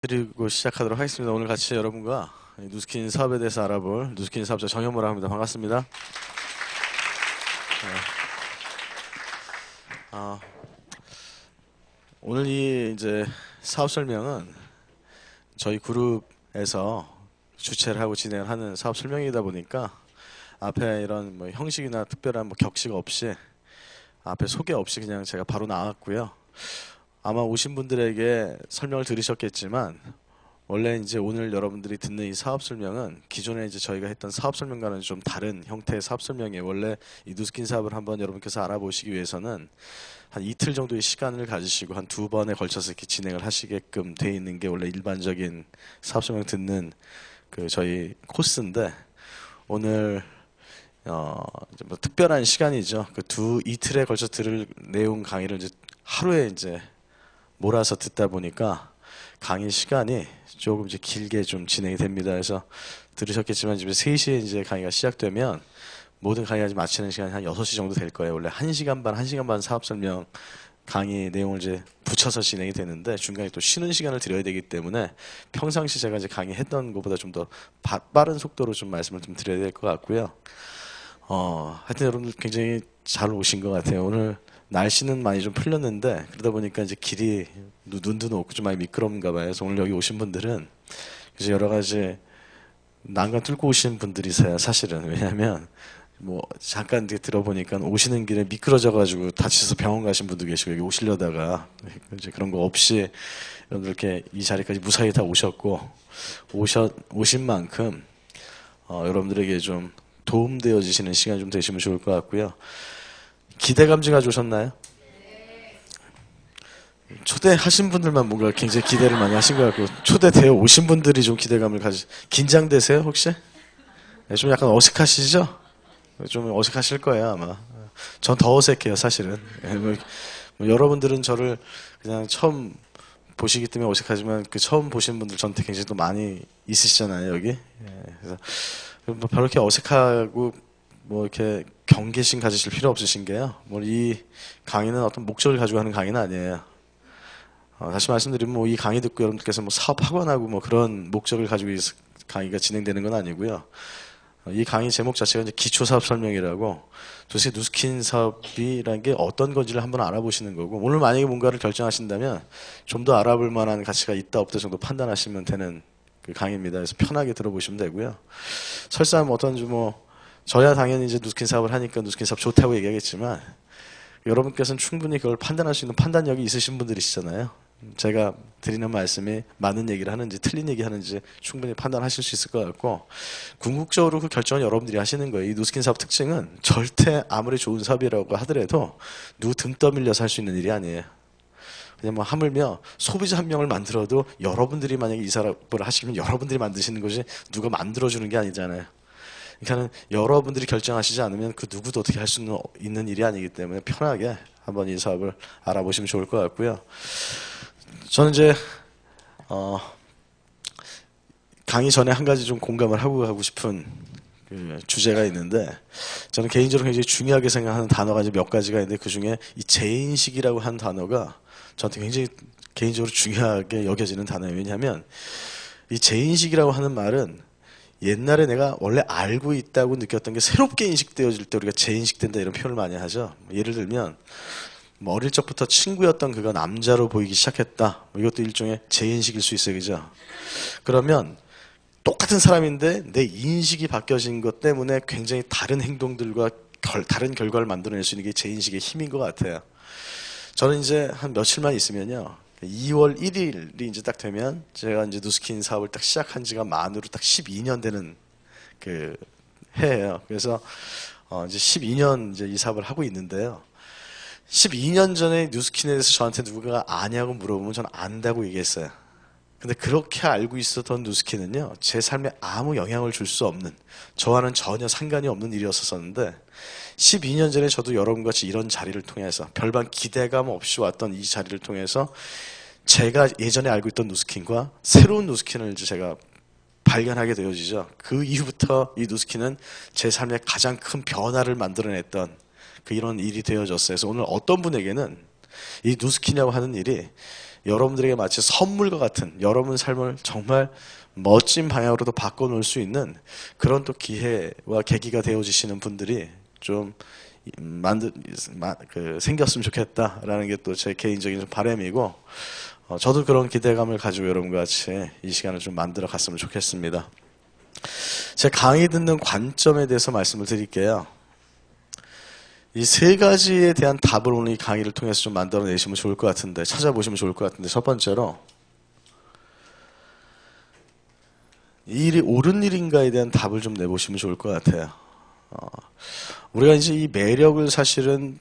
드리고 시작하도록 하겠습니다. 오늘 같이 여러분과 누스킨 사업에 대해서 알아볼 누스킨 사업자 정현모라고 합니다. 반갑습니다. 아, 오늘 이 이제 사업 설명은 저희 그룹에서 주최를 하고 진행을 하는 사업 설명이다 보니까 앞에 이런 뭐 형식이나 특별한 뭐 격식 없이 앞에 소개 없이 그냥 제가 바로 나왔고요. 아마 오신 분들에게 설명을 들으셨겠지만 원래 이제 오늘 여러분들이 듣는 이 사업 설명은 기존에 이제 저희가 했던 사업 설명과는 좀 다른 형태의 사업 설명이에요. 원래 이 누스킨 사업을 한번 여러분께서 알아보시기 위해서는 한 이틀 정도의 시간을 가지시고 한 두 번에 걸쳐서 이렇게 진행을 하시게끔 돼 있는 게 원래 일반적인 사업 설명 듣는 그 저희 코스인데 오늘 이제 뭐 특별한 시간이죠. 그 이틀에 걸쳐 들을 내용 강의를 이제 하루에 이제 몰아서 듣다 보니까 강의 시간이 조금 이제 길게 좀 진행이 됩니다. 그래서 들으셨겠지만 지금 3시에 이제 강의가 시작되면 모든 강의가 마치는 시간이 한 6시 정도 될 거예요. 원래 1시간 반, 1시간 반 사업 설명 강의 내용을 이제 붙여서 진행이 되는데 중간에 또 쉬는 시간을 드려야 되기 때문에 평상시 제가 이제 강의했던 것보다 좀 더 빠른 속도로 좀 말씀을 좀 드려야 될 것 같고요. 하여튼 여러분들 굉장히 잘 오신 것 같아요. 오늘 날씨는 많이 좀 풀렸는데 그러다 보니까 이제 길이 눈도 높고 좀 많이 미끄러운가 봐요. 그래서 오늘 여기 오신 분들은 이제 여러 가지 난간 뚫고 오신 분들이세요. 사실은 왜냐하면 뭐 잠깐 이렇게 들어보니까 오시는 길에 미끄러져가지고 다치셔서 병원 가신 분도 계시고 여기 오시려다가 이제 그런 거 없이 여러분들 이렇게 이 자리까지 무사히 다 오셨고 오신 만큼 여러분들에게 좀 도움되어지시는 시간 좀 되시면 좋을 것 같고요. 기대감지 가져오셨나요? 초대하신 분들만 뭔가 굉장히 기대를 많이 하신 것 같고 초대되어 오신 분들이 좀 기대감을 긴장되세요 혹시? 네, 좀 약간 어색하시죠? 좀 어색하실 거예요 아마. 전 더 어색해요 사실은. 뭐 여러분들은 저를 그냥 처음 보시기 때문에 어색하지만 그 처음 보신 분들 저한테 굉장히 또 많이 있으시잖아요 여기. 그래서 뭐 별로 이렇게 어색하고 뭐 이렇게 경계심 가지실 필요 없으신 게요. 뭐 이 강의는 어떤 목적을 가지고 하는 강의는 아니에요. 다시 말씀드리면 뭐 이 강의 듣고 여러분들께서 뭐 사업학원하고 뭐 그런 목적을 가지고 강의가 진행되는 건 아니고요. 이 강의 제목 자체가 이제 기초사업 설명이라고 도대체 누스킨 사업이라는 게 어떤 건지를 한번 알아보시는 거고 오늘 만약에 뭔가를 결정하신다면 좀 더 알아볼 만한 가치가 있다 없다 정도 판단하시면 되는 그 강의입니다. 그래서 편하게 들어보시면 되고요. 설사 뭐 어떤 뭐 저야 당연히 이제 누스킨 사업을 하니까 누스킨 사업 좋다고 얘기하겠지만 여러분께서는 충분히 그걸 판단할 수 있는 판단력이 있으신 분들이시잖아요. 제가 드리는 말씀이 맞는 얘기를 하는지 틀린 얘기 하는지 충분히 판단하실 수 있을 것 같고 궁극적으로 그 결정은 여러분들이 하시는 거예요. 이 누스킨 사업 특징은 절대 아무리 좋은 사업이라고 하더라도 누구 등 떠밀려서 할 수 있는 일이 아니에요. 그냥 뭐 하물며 소비자 한 명을 만들어도 여러분들이 만약에 이 사업을 하시면 여러분들이 만드시는 것이 누가 만들어주는 게 아니잖아요. 그러니까 여러분들이 결정하시지 않으면 그 누구도 어떻게 할 수 있는 일이 아니기 때문에 편하게 한번 이 사업을 알아보시면 좋을 것 같고요. 저는 이제 강의 전에 한 가지 좀 공감을 하고 가고 싶은 그 주제가 있는데 저는 개인적으로 굉장히 중요하게 생각하는 단어가 이제 몇 가지가 있는데 그 중에 이 재인식이라고 하는 단어가 저한테 굉장히 개인적으로 중요하게 여겨지는 단어예요. 왜냐하면 이 재인식이라고 하는 말은 옛날에 내가 원래 알고 있다고 느꼈던 게 새롭게 인식되어질 때 우리가 재인식된다 이런 표현을 많이 하죠. 예를 들면 뭐 어릴 적부터 친구였던 그가 남자로 보이기 시작했다. 뭐 이것도 일종의 재인식일 수 있어요. 그죠? 그러면 똑같은 사람인데 내 인식이 바뀌어진 것 때문에 굉장히 다른 행동들과 다른 결과를 만들어낼 수 있는 게 재인식의 힘인 것 같아요. 저는 이제 한 며칠만 있으면요. 2월 1일이 이제 딱 되면 제가 이제 누스킨 사업을 딱 시작한 지가 만으로 딱 12년 되는 그 해예요. 그래서 이제 12년 이제 이 사업을 하고 있는데요. 12년 전에 누스킨에 대해서 저한테 누가 아냐고 물어보면 저는 안다고 얘기했어요. 근데 그렇게 알고 있었던 누스킨은요, 제 삶에 아무 영향을 줄 수 없는, 저와는 전혀 상관이 없는 일이었었는데, 12년 전에 저도 여러분과 같이 이런 자리를 통해서, 별반 기대감 없이 왔던 이 자리를 통해서, 제가 예전에 알고 있던 누스킨과 새로운 누스킨을 이제 제가 발견하게 되어지죠. 그 이후부터 이 누스킨은 제 삶에 가장 큰 변화를 만들어냈던 이런 일이 되어졌어요. 그래서 오늘 어떤 분에게는 이 누스킨이라고 하는 일이 여러분들에게 마치 선물과 같은 여러분 삶을 정말 멋진 방향으로도 바꿔놓을 수 있는 그런 또 기회와 계기가 되어주시는 분들이 좀 생겼으면 좋겠다라는 게 또 제 개인적인 좀 바람이고, 저도 그런 기대감을 가지고 여러분과 같이 이 시간을 좀 만들어 갔으면 좋겠습니다. 제 강의 듣는 관점에 대해서 말씀을 드릴게요. 이 세 가지에 대한 답을 오늘 이 강의를 통해서 좀 만들어내시면 좋을 것 같은데, 찾아보시면 좋을 것 같은데, 첫 번째로 이 일이 옳은 일인가에 대한 답을 좀 내보시면 좋을 것 같아요. 우리가 이제 이 매력을 사실은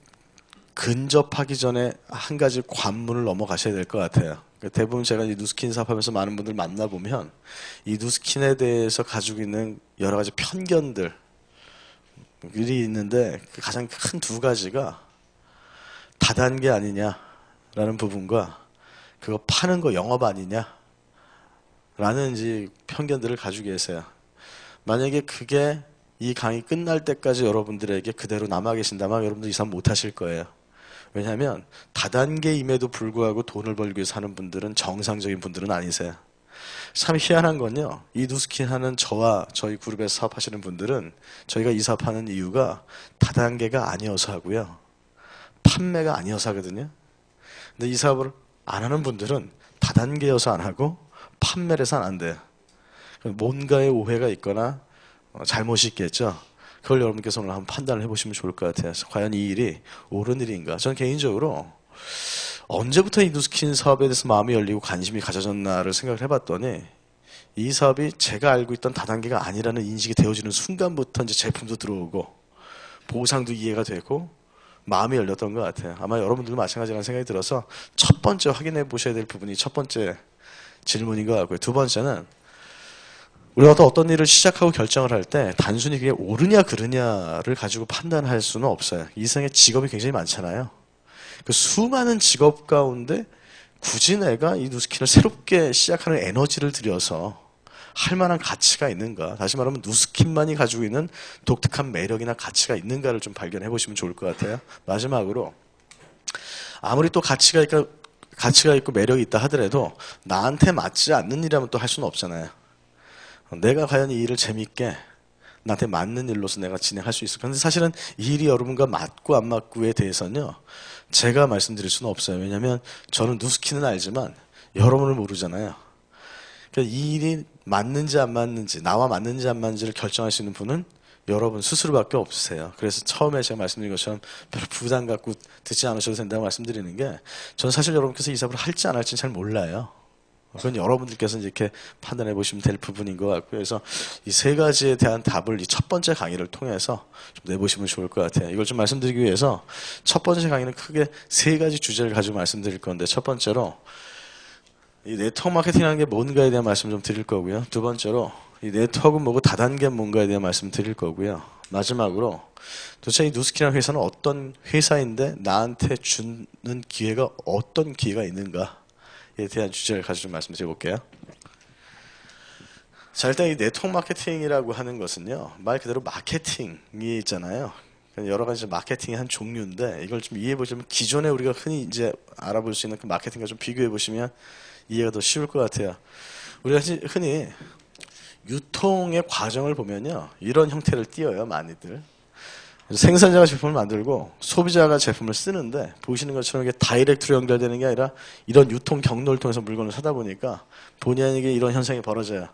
근접하기 전에 한 가지 관문을 넘어가셔야 될 것 같아요. 대부분 제가 이 누스킨 사업하면서 많은 분들 만나보면 이 누스킨에 대해서 가지고 있는 여러 가지 편견들이 있는데, 가장 큰 두 가지가 다단계 아니냐라는 부분과 그거 파는 거 영업 아니냐라는 이제 편견들을 가지고 계세요. 만약에 그게 이 강의 끝날 때까지 여러분들에게 그대로 남아 계신다면 여러분들 이상 못 하실 거예요. 왜냐하면 다단계임에도 불구하고 돈을 벌기 위해서 하는 분들은 정상적인 분들은 아니세요. 참 희한한 건요, 이 누스킨 하는 저와 저희 그룹에서 사업하시는 분들은 저희가 이 사업하는 이유가 다단계가 아니어서 하고요, 판매가 아니어서 하거든요. 근데 이 사업을 안 하는 분들은 다단계여서 안 하고 판매를 해서 안 돼요. 뭔가의 오해가 있거나 잘못이 있겠죠. 그걸 여러분께서 오늘 한번 판단을 해보시면 좋을 것 같아요. 과연 이 일이 옳은 일인가. 저는 개인적으로 언제부터 이 누스킨 사업에 대해서 마음이 열리고 관심이 가져졌나를 생각을 해봤더니, 이 사업이 제가 알고 있던 다단계가 아니라는 인식이 되어지는 순간부터 이제 제품도 들어오고 보상도 이해가 되고 마음이 열렸던 것 같아요. 아마 여러분들도 마찬가지라는 생각이 들어서 첫 번째 확인해 보셔야 될 부분이 첫 번째 질문인 것 같고요. 두 번째는 우리가 어떤 일을 시작하고 결정을 할 때 단순히 그게 옳으냐 그르냐를 가지고 판단할 수는 없어요. 이 세상에 직업이 굉장히 많잖아요. 그 수많은 직업 가운데 굳이 내가 이 누스킨을 새롭게 시작하는 에너지를 들여서 할 만한 가치가 있는가, 다시 말하면 누스킨만이 가지고 있는 독특한 매력이나 가치가 있는가를 좀 발견해 보시면 좋을 것 같아요. 마지막으로 아무리 또 가치가 있고 매력이 있다 하더라도 나한테 맞지 않는 일이라면 또 할 수는 없잖아요. 내가 과연 이 일을 재밌게 나한테 맞는 일로서 내가 진행할 수 있을까? 근데 사실은 이 일이 여러분과 맞고 안 맞고에 대해서는요, 제가 말씀드릴 수는 없어요. 왜냐하면 저는 누스킨은 알지만 여러분을 모르잖아요. 그러니까 이 일이 맞는지 안 맞는지, 나와 맞는지 안 맞는지를 결정할 수 있는 분은 여러분 스스로밖에 없으세요. 그래서 처음에 제가 말씀드린 것처럼 별로 부담 갖고 듣지 않으셔도 된다고 말씀드리는 게, 저는 사실 여러분께서 이 사업을 할지 안 할지는 잘 몰라요. 그건 여러분들께서 이렇게 판단해 보시면 될 부분인 것 같고요. 그래서 이 세 가지에 대한 답을 이 첫 번째 강의를 통해서 좀 내보시면 좋을 것 같아요. 이걸 좀 말씀드리기 위해서 첫 번째 강의는 크게 세 가지 주제를 가지고 말씀드릴 건데, 첫 번째로 이 네트워크 마케팅이라는 게 뭔가에 대한 말씀 좀 드릴 거고요. 두 번째로 이 네트워크는 뭐고 다단계는 뭔가에 대한 말씀 드릴 거고요. 마지막으로 도대체 이 누스킨이라는 회사는 어떤 회사인데 나한테 주는 기회가 어떤 기회가 있는가 에 대한 주제를 가지고 말씀드려 볼게요. 자, 일단 이 네트워크 마케팅이라고 하는 것은요, 말 그대로 마케팅이 있잖아요. 여러 가지 마케팅의 한 종류인데, 이걸 좀 이해해 보시면 기존에 우리가 흔히 이제 알아볼 수 있는 그 마케팅과 좀 비교해 보시면 이해가 더 쉬울 것 같아요. 우리가 흔히 유통의 과정을 보면요, 이런 형태를 띄어요, 많이들. 생산자가 제품을 만들고 소비자가 제품을 쓰는데, 보시는 것처럼 이게 다이렉트로 연결되는 게 아니라 이런 유통 경로를 통해서 물건을 사다 보니까 본의 아니게 이런 현상이 벌어져요.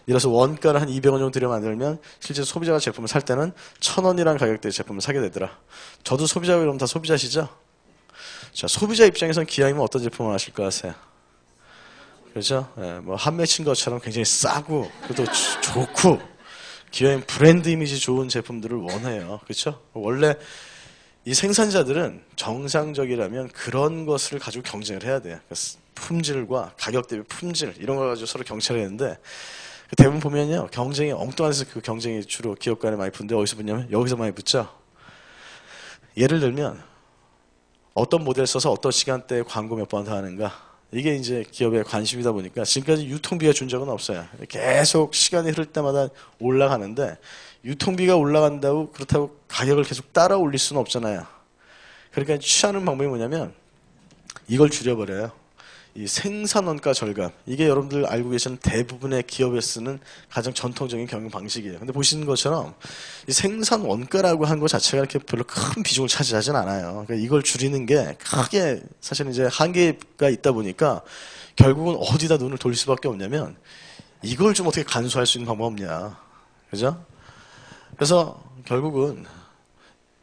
이래서 원가를 한 200원 정도 들여 만들면 실제 소비자가 제품을 살 때는 1,000원이라는 가격대의 제품을 사게 되더라. 저도 소비자고 그러면 다 소비자시죠? 자, 소비자 입장에서는 기왕이면 어떤 제품을 하실 것 같아요? 그렇죠? 예, 뭐 한 맺힌 것처럼 굉장히 싸고 그것도 좋고 기왕 브랜드 이미지 좋은 제품들을 원해요. 그렇죠? 원래 이 생산자들은 정상적이라면 그런 것을 가지고 경쟁을 해야 돼요. 품질과 가격 대비 품질 이런 걸 가지고 서로 경쟁을 했는데, 대부분 보면요, 경쟁이 엉뚱한 데서 그 경쟁이 주로 기업 간에 많이 붙는데, 어디서 붙냐면 여기서 많이 붙죠. 예를 들면 어떤 모델 써서 어떤 시간대에 광고 몇 번 더 하는가, 이게 이제 기업의 관심이다 보니까 지금까지 유통비가 준 적은 없어요. 계속 시간이 흐를 때마다 올라가는데, 유통비가 올라간다고 그렇다고 가격을 계속 따라 올릴 수는 없잖아요. 그러니까 취하는 방법이 뭐냐면 이걸 줄여버려요. 이 생산 원가 절감, 이게 여러분들 알고 계시는 대부분의 기업에 쓰는 가장 전통적인 경영 방식이에요. 근데 보시는 것처럼 이 생산 원가라고 한 것 자체가 이렇게 별로 큰 비중을 차지하진 않아요. 그러니까 이걸 줄이는 게 크게 사실은 이제 한계가 있다 보니까 결국은 어디다 눈을 돌릴 수밖에 없냐면 이걸 좀 어떻게 간소화할 수 있는 방법 없냐. 그죠? 그래서 결국은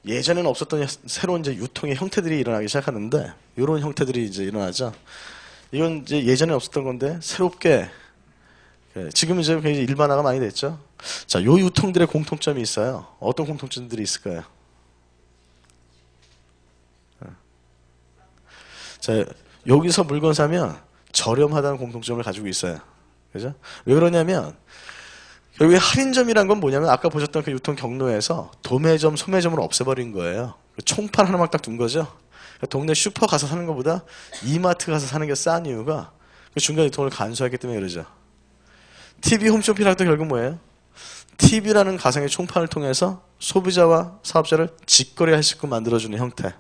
예전에는 없었던 새로운 이제 유통의 형태들이 일어나기 시작하는데, 이런 형태들이 이제 일어나죠. 이건 이제 예전에 없었던 건데 새롭게 지금 이제 굉장히 일반화가 많이 됐죠. 자, 요 유통들의 공통점이 있어요. 어떤 공통점들이 있을까요? 자, 여기서 물건 사면 저렴하다는 공통점을 가지고 있어요. 그죠? 왜 그러냐면 결국에 할인점이란 건 뭐냐면 아까 보셨던 그 유통 경로에서 도매점, 소매점을 없애버린 거예요. 총판 하나만 딱 둔 거죠. 동네 슈퍼 가서 사는 것보다 이마트 가서 사는 게 싼 이유가 그 중간 유통을 간소화했기 때문에 그러죠. TV 홈쇼핑할 때 결국 뭐예요? TV라는 가상의 총판을 통해서 소비자와 사업자를 직거래할 수 있게 만들어주는 형태.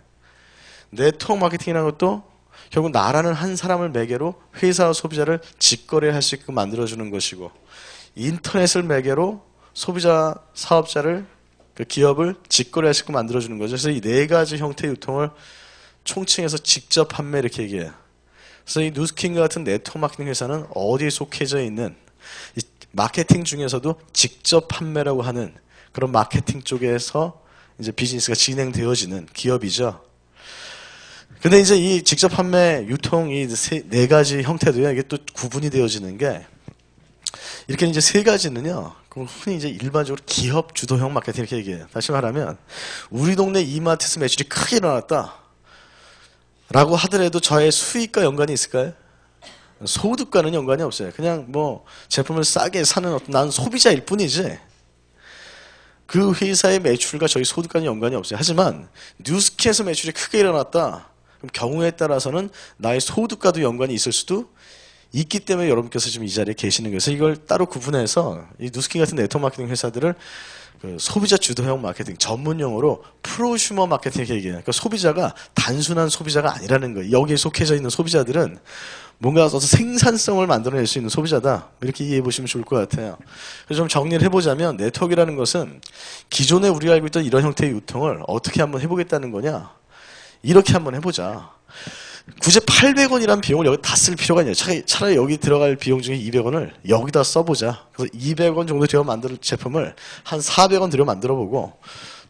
네트워크 마케팅이라는 것도 결국 나라는 한 사람을 매개로 회사와 소비자를 직거래할 수 있게 만들어주는 것이고, 인터넷을 매개로 소비자, 사업자를, 그 기업을 직거래할 수 있게 만들어주는 거죠. 그래서 이 네 가지 형태의 유통을 총칭해서 직접 판매 이렇게 얘기해요. 그래서 이 누스킨과 같은 네트워크 마케팅 회사는 어디에 속해져 있는 이 마케팅 중에서도 직접 판매라고 하는 그런 마케팅 쪽에서 이제 비즈니스가 진행되어지는 기업이죠. 근데 이제 이 직접 판매, 유통 이 네 가지 형태도요, 이게 또 구분이 되어지는 게, 이렇게 이제 세 가지는요, 흔히 이제 일반적으로 기업 주도형 마케팅 이렇게 얘기해요. 다시 말하면, 우리 동네 이마트에서 매출이 크게 일어났다 라고 하더라도 저의 수익과 연관이 있을까요? 소득과는 연관이 없어요. 그냥 뭐 제품을 싸게 사는 어떤 난 소비자일 뿐이지 그 회사의 매출과 저희 소득과는 연관이 없어요. 하지만 뉴스킨에서 매출이 크게 일어났다. 그럼 경우에 따라서는 나의 소득과도 연관이 있을 수도 있기 때문에 여러분께서 지금 이 자리에 계시는 거예요. 그래서 이걸 따로 구분해서 이 뉴스킨 같은 네트워크 마케팅 회사들을 그 소비자 주도형 마케팅, 전문용어로 프로슈머 마케팅 이렇게 얘기해요. 그러니까 소비자가 단순한 소비자가 아니라는 거예요. 여기에 속해져 있는 소비자들은 뭔가 어떤 생산성을 만들어낼 수 있는 소비자다. 이렇게 이해해 보시면 좋을 것 같아요. 그래서 좀 정리를 해보자면 네트워크라는 것은 기존에 우리가 알고 있던 이런 형태의 유통을 어떻게 한번 해보겠다는 거냐. 이렇게 한번 해보자. 굳이 800원이라는 비용을 여기 다 쓸 필요가 아니에요. 차라리 여기 들어갈 비용 중에 200원을 여기다 써보자. 그래서 200원 정도 들여 만들 제품을 한 400원 들여 만들어보고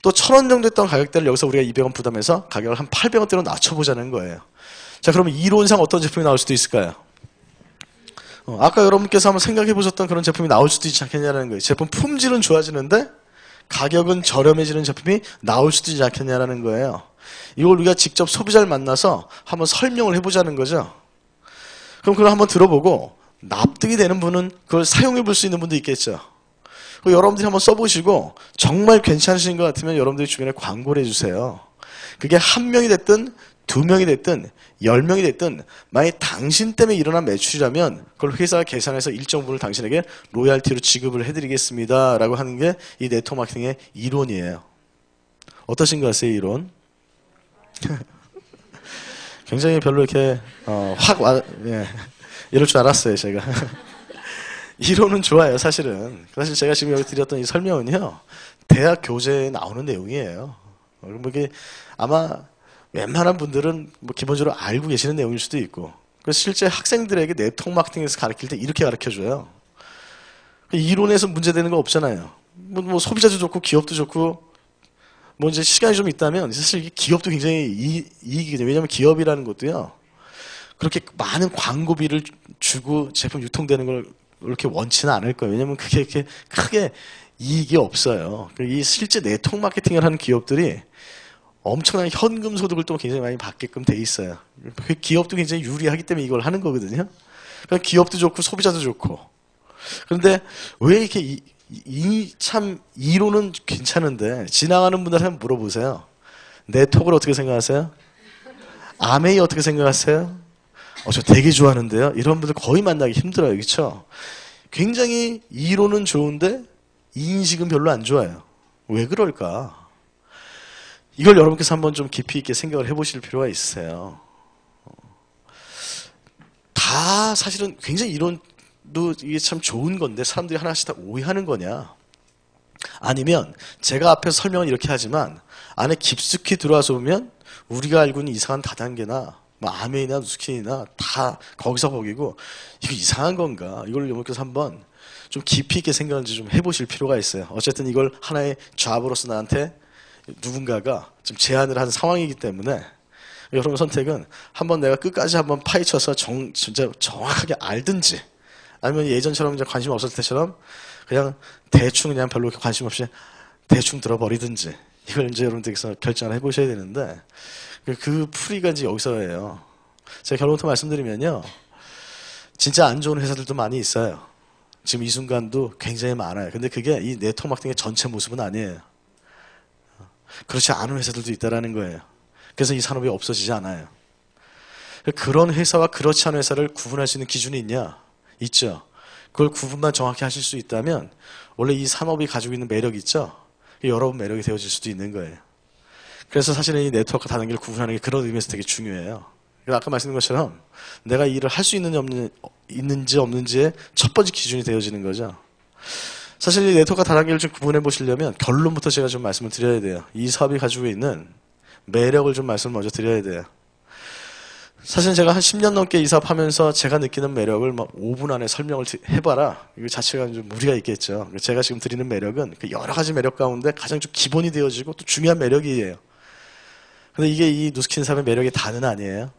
또 1000원 정도 했던 가격대를 여기서 우리가 200원 부담해서 가격을 한 800원대로 낮춰보자는 거예요. 자, 그러면 이론상 어떤 제품이 나올 수도 있을까요? 아까 여러분께서 한번 생각해 보셨던 그런 제품이 나올 수도 있지 않겠냐는 거예요. 제품 품질은 좋아지는데 가격은 저렴해지는 제품이 나올 수도 있지 않겠냐는 거예요. 이걸 우리가 직접 소비자를 만나서 한번 설명을 해보자는 거죠. 그럼 그걸 한번 들어보고 납득이 되는 분은 그걸 사용해 볼 수 있는 분도 있겠죠. 여러분들이 한번 써보시고 정말 괜찮으신 것 같으면 여러분들이 주변에 광고를 해주세요. 그게 한 명이 됐든 2명이 됐든 10명이 됐든 만약 당신 때문에 일어난 매출이라면 그걸 회사가 계산해서 일정 부분을 당신에게 로얄티로 지급을 해드리겠습니다 라고 하는 게 이 네트워크 마케팅의 이론이에요. 어떠신 것 같아요, 이론? 굉장히 별로 이렇게 예, 이럴 줄 알았어요, 제가. 이론은 좋아요, 사실은. 사실 제가 지금 여기 드렸던 이 설명은요, 대학 교재에 나오는 내용이에요. 이게 아마 웬만한 분들은 뭐 기본적으로 알고 계시는 내용일 수도 있고, 그래서 실제 학생들에게 네트워크 마케팅에서 가르칠 때 이렇게 가르쳐줘요. 이론에서 문제되는 거 없잖아요. 뭐 소비자도 좋고 기업도 좋고 뭐 이제 시간이 좀 있다면 사실 이게 기업도 굉장히 이익이거든요. 왜냐하면 기업이라는 것도요, 그렇게 많은 광고비를 주고 제품 유통되는 걸 그렇게 원치는 않을 거예요. 왜냐하면 그게 이렇게 크게 이익이 없어요. 이 실제 네트워크 마케팅을 하는 기업들이 엄청난 현금 소득을 또 굉장히 많이 받게끔 돼 있어요. 기업도 굉장히 유리하기 때문에 이걸 하는 거거든요. 그러니까 기업도 좋고 소비자도 좋고. 그런데 왜 이렇게 참 이론은 괜찮은데 지나가는 분들한테 한번 물어보세요. 네트워크를 어떻게 생각하세요? 아메이 어떻게 생각하세요? 저 되게 좋아하는데요. 이런 분들 거의 만나기 힘들어요. 그렇죠? 굉장히 이론은 좋은데 인식은 별로 안 좋아요. 왜 그럴까? 이걸 여러분께서 한번 좀 깊이 있게 생각을 해보실 필요가 있어요. 다 사실은 굉장히 이론도 이게 참 좋은 건데 사람들이 하나씩 다 오해하는 거냐? 아니면 제가 앞에서 설명을 이렇게 하지만 안에 깊숙이 들어와서 보면 우리가 알고 있는 이상한 다단계나 뭐 아멘이나 누스킨이나 다 거기서 거기고 이거 이상한 건가? 이걸 여러분께서 한번 좀 깊이 있게 생각을 좀 해보실 필요가 있어요. 어쨌든 이걸 하나의 잡으로서 나한테 누군가가 좀 제안을 한 상황이기 때문에 여러분 선택은 한번 내가 끝까지 한번 파헤쳐서 진짜 정확하게 알든지 아니면 예전처럼 이제 관심 없을 때처럼 그냥 대충 그냥 별로 관심 없이 대충 들어버리든지 이걸 이제 여러분들께서 결정을 해보셔야 되는데 그 풀이가 이제 여기서예요. 제가 결론부터 말씀드리면요. 진짜 안 좋은 회사들도 많이 있어요. 지금 이 순간도 굉장히 많아요. 근데 그게 이 네트워크 마케팅의 전체 모습은 아니에요. 그렇지 않은 회사들도 있다라는 거예요. 그래서 이 산업이 없어지지 않아요. 그런 회사와 그렇지 않은 회사를 구분할 수 있는 기준이 있냐? 있죠. 그걸 구분만 정확히 하실 수 있다면 원래 이 산업이 가지고 있는 매력 있죠? 여러분 매력이 되어질 수도 있는 거예요. 그래서 사실은 이 네트워크 다단계를 구분하는 게 그런 의미에서 되게 중요해요. 아까 말씀드린 것처럼 내가 이 일을 할 수 있는지 없는지의 첫 번째 기준이 되어지는 거죠. 사실 이 네트워크 다단계를 좀 구분해 보시려면 결론부터 제가 좀 말씀을 드려야 돼요. 이 사업이 가지고 있는 매력을 좀 말씀을 먼저 드려야 돼요. 사실 제가 한 10년 넘게 이 사업 하면서 제가 느끼는 매력을 막 5분 안에 설명을 해봐라. 이거 자체가 좀 무리가 있겠죠. 제가 지금 드리는 매력은 그 여러 가지 매력 가운데 가장 좀 기본이 되어지고 또 중요한 매력이에요. 근데 이게 이 누스킨 사업의 매력이 다는 아니에요.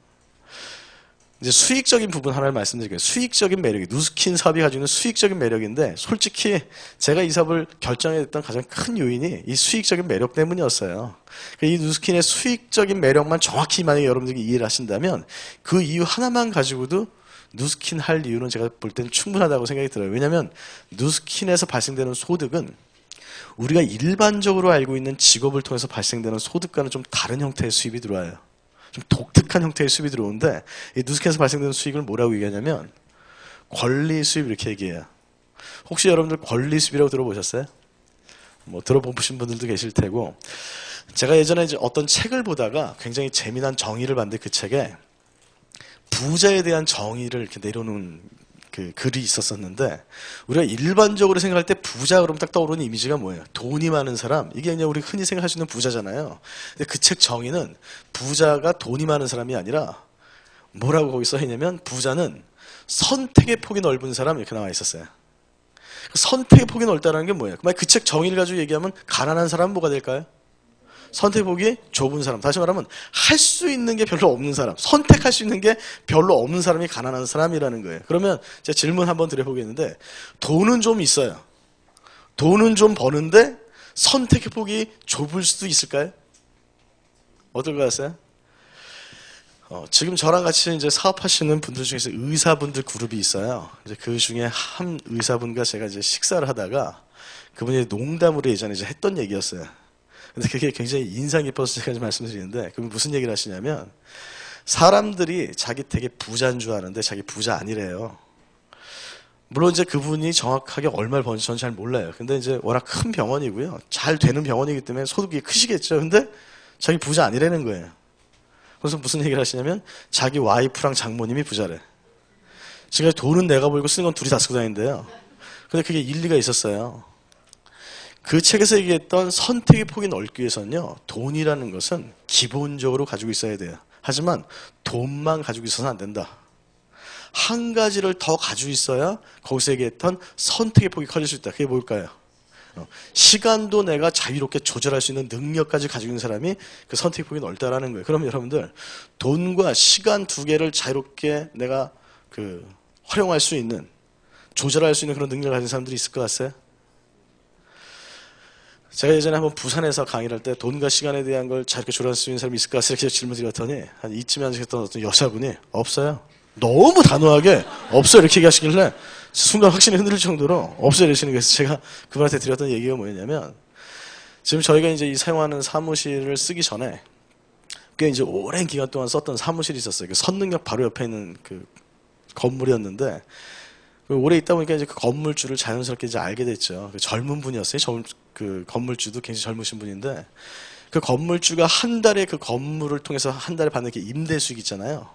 이제 수익적인 부분 하나를 말씀드릴게요. 수익적인 매력이 누스킨 사업이 가지고 있는 수익적인 매력인데 솔직히 제가 이 사업을 결정했던 가장 큰 요인이 이 수익적인 매력 때문이었어요. 이 누스킨의 수익적인 매력만 정확히 만약에 여러분들이 이해를 하신다면 그 이유 하나만 가지고도 누스킨 할 이유는 제가 볼 때는 충분하다고 생각이 들어요. 왜냐하면 누스킨에서 발생되는 소득은 우리가 일반적으로 알고 있는 직업을 통해서 발생되는 소득과는 좀 다른 형태의 수입이 들어와요. 좀 독특한 형태의 수입이 들어오는데 이 누스킨에서 발생되는 수익을 뭐라고 얘기하냐면 권리 수입 이렇게 얘기해요. 혹시 여러분들 권리 수입이라고 들어보셨어요? 뭐 들어보신 분들도 계실 테고 제가 예전에 이제 어떤 책을 보다가 굉장히 재미난 정의를 봤는데 그 책에 부자에 대한 정의를 이렇게 내려놓은 그 글이 있었었는데 우리가 일반적으로 생각할 때 부자 그러면 딱 떠오르는 이미지가 뭐예요? 돈이 많은 사람. 이게 그냥 우리 흔히 생각할 수 있는 부자잖아요. 근데 그 책 정의는 부자가 돈이 많은 사람이 아니라 뭐라고 거기 써있냐면 부자는 선택의 폭이 넓은 사람 이렇게 나와 있었어요. 선택의 폭이 넓다는 게 뭐예요? 그 책 정의를 가지고 얘기하면 가난한 사람은 뭐가 될까요? 선택폭이 좁은 사람. 다시 말하면 할 수 있는 게 별로 없는 사람. 선택할 수 있는 게 별로 없는 사람이 가난한 사람이라는 거예요. 그러면 제가 질문 한번 드려보겠는데 돈은 좀 있어요. 돈은 좀 버는데 선택의 폭이 좁을 수도 있을까요? 어떨 것 같아요? 지금 저랑 같이 이제 사업하시는 분들 중에서 의사분들 그룹이 있어요. 이제 그 중에 한 의사분과 제가 이제 식사를 하다가 그분이 농담으로 예전에 이제 했던 얘기였어요. 근데 그게 굉장히 인상 깊어서 제가 말씀드리는데 그분 무슨 얘기를 하시냐면 사람들이 자기 되게 부자인 줄 아는데 자기 부자 아니래요. 물론 이제 그분이 정확하게 얼마를 버는지 저는 잘 몰라요. 근데 이제 워낙 큰 병원이고요. 잘 되는 병원이기 때문에 소득이 크시겠죠. 근데 자기 부자 아니라는 거예요. 그래서 무슨 얘기를 하시냐면 자기 와이프랑 장모님이 부자래. 지금 돈은 내가 벌고 쓰는 건 둘이 다 쓰고 다니는데요. 근데 그게 일리가 있었어요. 그 책에서 얘기했던 선택의 폭이 넓기 위해서는요. 돈이라는 것은 기본적으로 가지고 있어야 돼요. 하지만 돈만 가지고 있어서는 안 된다. 한 가지를 더 가지고 있어야 거기서 얘기했던 선택의 폭이 커질 수 있다. 그게 뭘까요? 시간도 내가 자유롭게 조절할 수 있는 능력까지 가지고 있는 사람이 그 선택의 폭이 넓다라는 거예요. 그러면 여러분들 돈과 시간 두 개를 자유롭게 내가 활용할 수 있는 조절할 수 있는 그런 능력을 가진 사람들이 있을 것 같아요? 제가 예전에 한번 부산에서 강의를 할 때 돈과 시간에 대한 걸 자유롭게 조절할 수 있는 사람이 있을까 이렇게 질문 드렸더니 한 이쯤에 앉으셨던 어떤 여자분이 없어요. 너무 단호하게 없어요 이렇게 얘기하시길래 순간 확신이 흔들릴 정도로 없어요 이러시는 거예요. 제가 그분한테 드렸던 얘기가 뭐였냐면 지금 저희가 이제 이 사용하는 사무실을 쓰기 전에 꽤 이제 오랜 기간 동안 썼던 사무실이 있었어요. 그 선능력 바로 옆에 있는 그 건물이었는데 오래 있다 보니까 이제 그 건물주를 자연스럽게 이제 알게 됐죠. 그 젊은 분이었어요. 그 건물주도 굉장히 젊으신 분인데 그 건물주가 한 달에 그 건물을 통해서 한 달에 받는 게 임대 수익 있잖아요.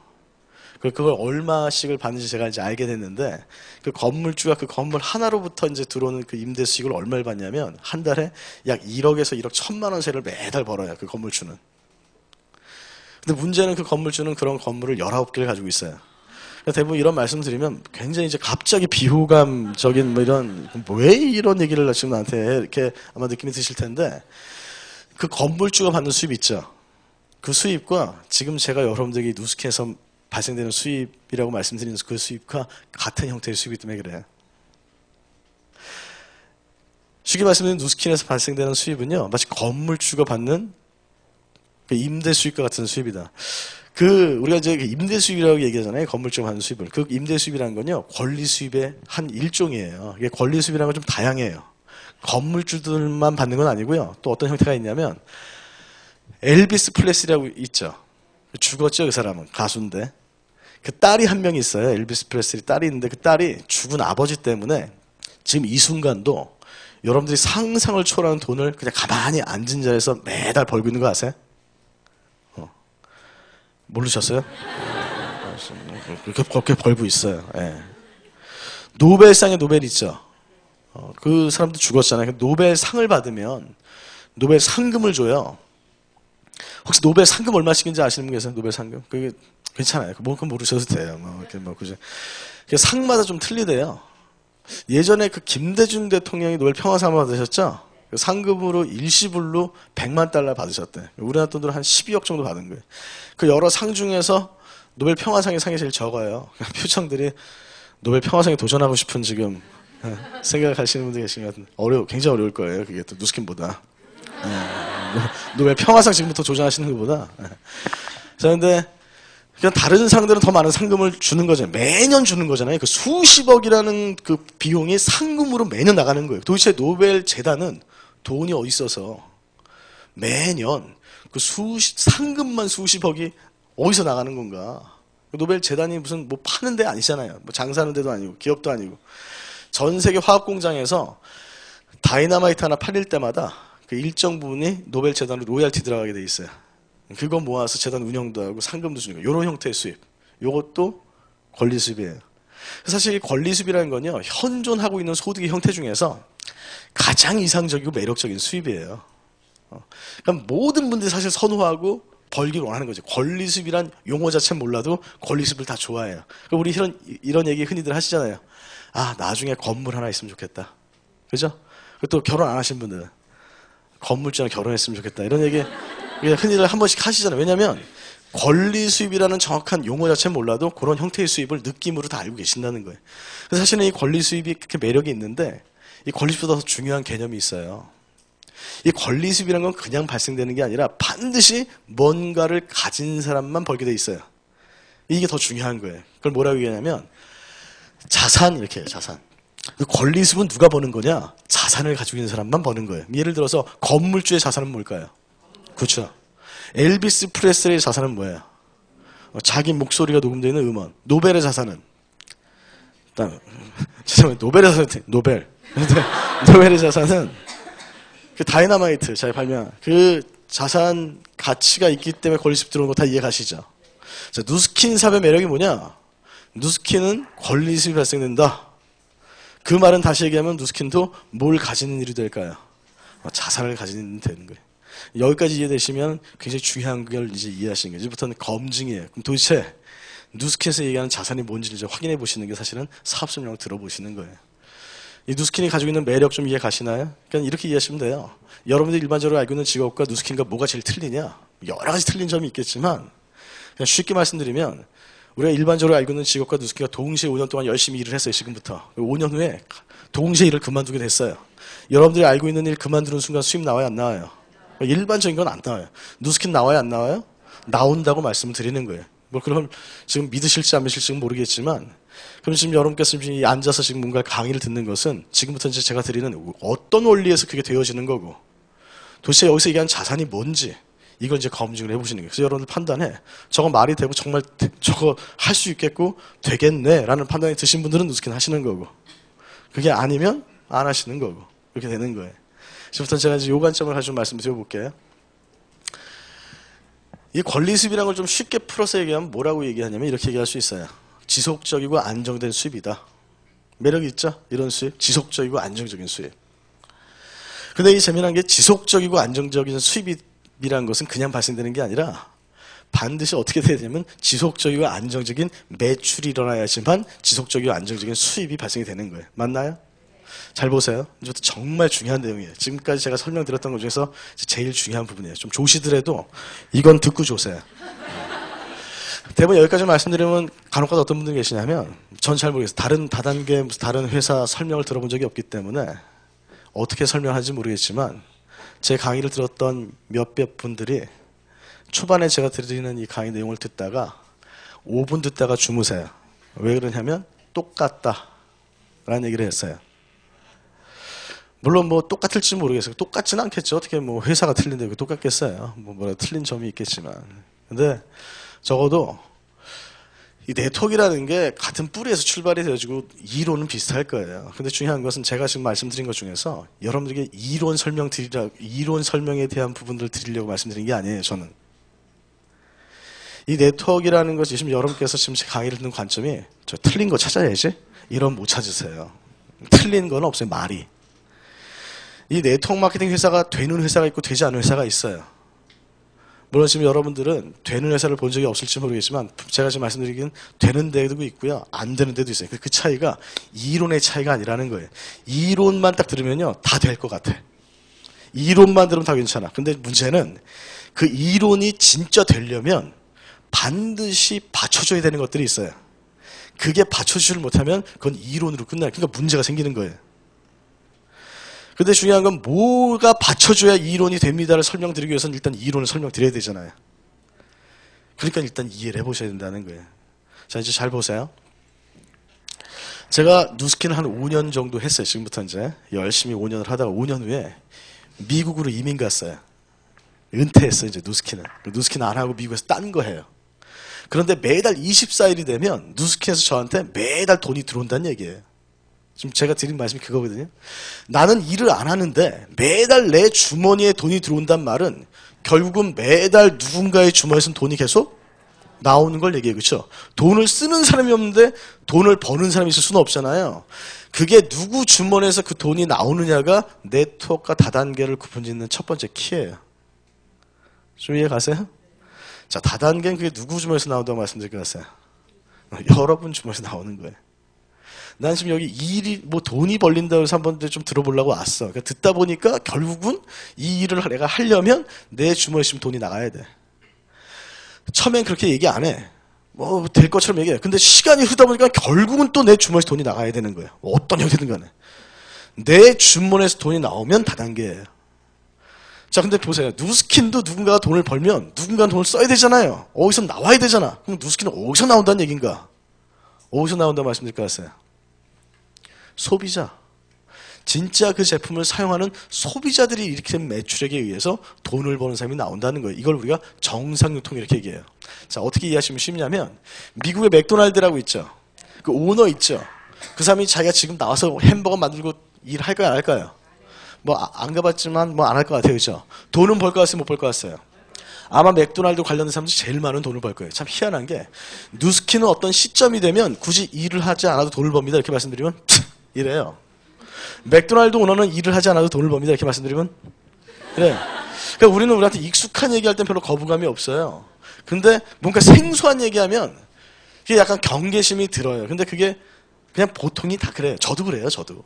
그걸 얼마씩을 받는지 제가 이제 알게 됐는데, 그 건물주가 그 건물 하나로부터 이제 들어오는 그 임대 수익을 얼마를 받냐면 한 달에 약 1억에서 1억 1천만 원세를 매달 벌어요. 그 건물주는. 근데 문제는 그 건물주는 그런 건물을 19개를 가지고 있어요. 대부분 이런 말씀 드리면 굉장히 이제 갑자기 비호감적인 뭐 이런, 왜 이런 얘기를 지금 나한테 해? 이렇게 아마 느낌이 드실 텐데, 그 건물주가 받는 수입 있죠. 그 수입과 지금 제가 여러분들에게 누스킨에서 발생되는 수입이라고 말씀드리는 그 수입과 같은 형태의 수입이기 때문에 그래요. 쉽게 말씀드리면 누스킨에서 발생되는 수입은요, 마치 건물주가 받는 그 임대 수입과 같은 수입이다. 우리가 이제 임대 수입이라고 얘기하잖아요. 건물주가 받는 수입을. 그 임대 수입이라는 건요, 권리 수입의 한 일종이에요. 이게 권리 수입이라는 건 좀 다양해요. 건물주들만 받는 건 아니고요. 또 어떤 형태가 있냐면, 엘비스 프레슬리라고 있죠. 죽었죠, 그 사람은. 가수인데. 그 딸이 한 명 있어요. 엘비스 프레슬리 딸이 있는데 그 딸이 죽은 아버지 때문에 지금 이 순간도 여러분들이 상상을 초월하는 돈을 그냥 가만히 앉은 자리에서 매달 벌고 있는 거 아세요? 모르셨어요? 그렇게 벌고 있어요. 예. 노벨상에 노벨 있죠. 그 사람도 죽었잖아요. 노벨 상을 받으면 노벨 상금을 줘요. 혹시 노벨 상금 얼마씩인지 아시는 분 계세요? 노벨 상금? 그게 괜찮아요. 그건 모르셔도 돼요. 그죠? 상마다 좀 틀리대요. 예전에 그 김대중 대통령이 노벨 평화상을 받으셨죠? 그 상금으로 일시불로 100만 달러 받으셨대. 우리나라 돈으로 한 12억 정도 받은 거예요. 그 여러 상 중에서 노벨 평화상의 상이 제일 적어요. 표정들이 노벨 평화상에 도전하고 싶은 지금 생각하시는 분들 계시면 굉장히 어려울 거예요. 그게 또 누스킨보다. 노벨 평화상 지금부터 도전하시는 것보다. 자, 근데 그냥 다른 상들은 더 많은 상금을 주는 거잖아요. 매년 주는 거잖아요. 그 수십억이라는 그 비용이 상금으로 매년 나가는 거예요. 도대체 노벨 재단은 돈이 어디 있어서 매년 그 상금만 수십억이 어디서 나가는 건가? 노벨 재단이 무슨 뭐 파는 데 아니잖아요. 뭐 장사하는 데도 아니고 기업도 아니고. 전 세계 화학 공장에서 다이너마이트 하나 팔릴 때마다 그 일정 부분이 노벨 재단으로 로열티 들어가게 돼 있어요. 그거 모아서 재단 운영도 하고 상금도 주는 거예요. 이런 형태의 수입. 이것도 권리 수입이에요. 사실 이 권리 수입이라는 건요, 현존하고 있는 소득의 형태 중에서 가장 이상적이고 매력적인 수입이에요. 그러니까 모든 분들이 사실 선호하고 벌기를 원하는 거죠. 권리 수입이란 용어 자체는 몰라도 권리 수입을 다 좋아해요. 그러니까 우리 이런 얘기 흔히들 하시잖아요. 아, 나중에 건물 하나 있으면 좋겠다. 그죠? 또 결혼 안 하신 분들은 건물주랑 결혼했으면 좋겠다. 이런 얘기 흔히들 한 번씩 하시잖아요. 왜냐하면 권리 수입이라는 정확한 용어 자체는 몰라도 그런 형태의 수입을 느낌으로 다 알고 계신다는 거예요. 그래서 사실은 이 권리 수입이 그렇게 매력이 있는데 이 권리 수입보다 더 중요한 개념이 있어요. 이 권리 수입이라는 건 그냥 발생되는 게 아니라 반드시 뭔가를 가진 사람만 벌게 돼 있어요. 이게 더 중요한 거예요. 그걸 뭐라고 얘기하냐면 자산 이렇게 해요. 자산. 그 권리 수입은 누가 버는 거냐? 자산을 가지고 있는 사람만 버는 거예요. 예를 들어서 건물주의 자산은 뭘까요? 그렇죠. 엘비스 프레슬리의 자산은 뭐예요? 자기 목소리가 녹음되어 있는 음원. 노벨의 자산은? 죄송해요. 노벨의 자산은 노벨의 자산은 그 다이너마이트 잘 발명 그 자산 가치가 있기 때문에 권리 수입 들어오는 거 다 이해 가시죠? 자, 누스킨 삽의 매력이 뭐냐? 누스킨은 권리 수입이 발생된다. 그 말은 다시 얘기하면 누스킨도 뭘 가지는 일이 될까요? 자산을 가지는 되는 거예요. 여기까지 이해되시면 굉장히 중요한 걸 이제 이해하시는 거예요. 이제부터는 검증이에요. 그럼 도대체 누스킨에서 얘기하는 자산이 뭔지를 이제 확인해 보시는 게 사실은 사업설명을 들어보시는 거예요. 이 누스킨이 가지고 있는 매력 좀 이해 가시나요? 그러니까 이렇게 이해하시면 돼요. 여러분들이 일반적으로 알고 있는 직업과 누스킨과 뭐가 제일 틀리냐? 여러 가지 틀린 점이 있겠지만 그냥 쉽게 말씀드리면 우리가 일반적으로 알고 있는 직업과 누스킨과 동시에 5년 동안 열심히 일을 했어요. 지금부터. 5년 후에 동시에 일을 그만두게 됐어요. 여러분들이 알고 있는 일 그만두는 순간 수입 나와요? 안 나와요? 일반적인 건 안 나와요. 누스킨 나와요? 안 나와요? 나온다고 말씀을 드리는 거예요. 뭐 그럼 지금 믿으실지 안 믿으실지는 모르겠지만 그럼 지금 여러분께서 지금 앉아서 지금 뭔가 강의를 듣는 것은 지금부터 이제 제가 드리는 어떤 원리에서 그게 되어지는 거고 도대체 여기서 얘기하는 자산이 뭔지 이걸 이제 검증을 해보시는 거예요. 그래서 여러분들 판단해 저거 말이 되고 정말 저거 할 수 있겠고 되겠네 라는 판단이 드신 분들은 누스킨 하시는 거고 그게 아니면 안 하시는 거고 그렇게 되는 거예요. 지금부터 제가 이제 요 관점을 가지고 말씀드려볼게요. 이 권리 수입이라는 걸 좀 쉽게 풀어서 얘기하면 뭐라고 얘기하냐면 이렇게 얘기할 수 있어요. 지속적이고 안정된 수입이다. 매력이 있죠? 이런 수입. 지속적이고 안정적인 수입. 근데 이 재미난 게 지속적이고 안정적인 수입이라는 것은 그냥 발생되는 게 아니라 반드시 어떻게 돼야 되냐면 지속적이고 안정적인 매출이 일어나야지만 지속적이고 안정적인 수입이 발생이 되는 거예요. 맞나요? 잘 보세요. 이것도 정말 중요한 내용이에요. 지금까지 제가 설명드렸던 것 중에서 제일 중요한 부분이에요. 좀 조시더라도 이건 듣고 조세요. 대부분 여기까지 말씀드리면 간혹가다 어떤 분들이 계시냐면 전 잘 모르겠어요. 다른 다단계 다른 회사 설명을 들어본 적이 없기 때문에 어떻게 설명하는지 모르겠지만 제 강의를 들었던 몇몇 분들이 초반에 제가 드리는 이 강의 내용을 듣다가 5분 듣다가 주무세요. 왜 그러냐면 똑같다 라는 얘기를 했어요. 물론 뭐 똑같을지 모르겠어요. 똑같지는 않겠죠. 어떻게 뭐 회사가 틀린데 왜 똑같겠어요. 뭐라 틀린 점이 있겠지만. 근데 적어도 이 네트워크라는 게 같은 뿌리에서 출발이 되어지고 이론은 비슷할 거예요. 근데 중요한 것은 제가 지금 말씀드린 것 중에서 여러분들에게 이론 설명에 대한 부분들을 드리려고 말씀드린 게 아니에요. 저는 이 네트워크라는 것이 지금 여러분께서 지금 제 강의를 듣는 관점이 저 틀린 거 찾아야지 이런 못 찾으세요. 틀린 건 없어요. 말이. 이 네트워크 마케팅 회사가 되는 회사가 있고 되지 않은 회사가 있어요. 물론 지금 여러분들은 되는 회사를 본 적이 없을지 모르겠지만 제가 지금 말씀드리긴 되는 데도 있고요. 안 되는 데도 있어요. 그 차이가 이론의 차이가 아니라는 거예요. 이론만 딱 들으면요. 다 될 것 같아. 이론만 들으면 다 괜찮아. 근데 문제는 그 이론이 진짜 되려면 반드시 받쳐줘야 되는 것들이 있어요. 그게 받쳐주질 못하면 그건 이론으로 끝나요. 그러니까 문제가 생기는 거예요. 근데 중요한 건 뭐가 받쳐줘야 이론이 됩니다를 설명드리기 위해서는 일단 이론을 설명드려야 되잖아요. 그러니까 일단 이해를 해보셔야 된다는 거예요. 자, 이제 잘 보세요. 제가 누스킨을 한 5년 정도 했어요. 지금부터 이제 열심히 5년을 하다가 5년 후에 미국으로 이민 갔어요. 은퇴했어요. 이제 누스킨은. 누스킨 안 하고 미국에서 딴 거 해요. 그런데 매달 24일이 되면 누스킨에서 저한테 매달 돈이 들어온다는 얘기예요. 지금 제가 드린 말씀이 그거거든요. 나는 일을 안 하는데 매달 내 주머니에 돈이 들어온단 말은 결국은 매달 누군가의 주머니에서 돈이 계속 나오는 걸 얘기해요. 그렇죠? 돈을 쓰는 사람이 없는데 돈을 버는 사람이 있을 수는 없잖아요. 그게 누구 주머니에서 그 돈이 나오느냐가 네트워크와 다단계를 구분짓는 첫 번째 키예요. 좀 이해 가세요? 자, 다단계는 그게 누구 주머니에서 나온다고 말씀드릴 거였어요. 여러분 주머니에서 나오는 거예요. 난 지금 여기 일이 뭐 돈이 벌린다고 해서 한번 좀 들어보려고 왔어. 그러니까 듣다 보니까 결국은 이 일을 내가 하려면 내 주머니에 지금 돈이 나가야 돼. 처음엔 그렇게 얘기 안 해. 뭐 될 것처럼 얘기해. 근데 시간이 흐르다 보니까 결국은 또 내 주머니에서 돈이 나가야 되는 거예요. 어떤 형태든 간에. 내 주머니에서 돈이 나오면 다단계예요. 자, 근데 보세요. 누스킨도 누군가가 돈을 벌면 누군가는 돈을 써야 되잖아요. 어디서 나와야 되잖아. 그럼 누스킨은 어디서 나온다는 얘기인가? 어디서 나온다고 말씀드릴 것 같아요? 소비자. 진짜 그 제품을 사용하는 소비자들이 일으키는 매출액에 의해서 돈을 버는 사람이 나온다는 거예요. 이걸 우리가 정상유통 이렇게 얘기해요. 자, 어떻게 이해하시면 쉽냐면 미국의 맥도날드라고 있죠. 그 오너 있죠. 그 사람이 자기가 지금 나와서 햄버거 만들고 일할까요, 안 할까요? 뭐 안 가봤지만 뭐 안 할 것 같아요. 그렇죠? 돈은 벌 것 같아요, 못 벌 것 같아요? 아마 맥도날드 관련된 사람들이 제일 많은 돈을 벌 거예요. 참 희한한 게 누스킨은 어떤 시점이 되면 굳이 일을 하지 않아도 돈을 법니다. 이렇게 말씀드리면 이래요. 맥도날드 오너는 일을 하지 않아도 돈을 법니다. 이렇게 말씀드리면 그래. 그러니까 우리는 우리한테 익숙한 얘기할 땐 별로 거부감이 없어요. 근데 뭔가 생소한 얘기하면 그게 약간 경계심이 들어요. 근데 그게 그냥 보통이 다 그래요. 저도 그래요. 저도.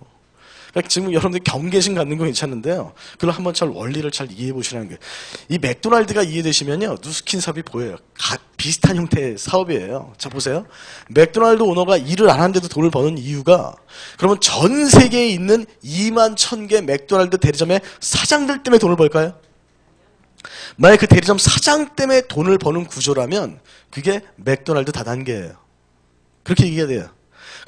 그러니까 지금 여러분들 경계심 갖는 거 괜찮은데요. 그걸 한번 잘 원리를 잘 이해해 보시라는 거예요. 이 맥도날드가 이해되시면요. 누스킨 사업이 보여요. 비슷한 형태의 사업이에요. 자, 보세요. 맥도날드 오너가 일을 안 하는데도 돈을 버는 이유가 그러면 전 세계에 있는 2만 1000개 맥도날드 대리점의 사장들 때문에 돈을 벌까요? 만약 그 대리점 사장 때문에 돈을 버는 구조라면 그게 맥도날드 다단계예요. 그렇게 얘기해야 돼요.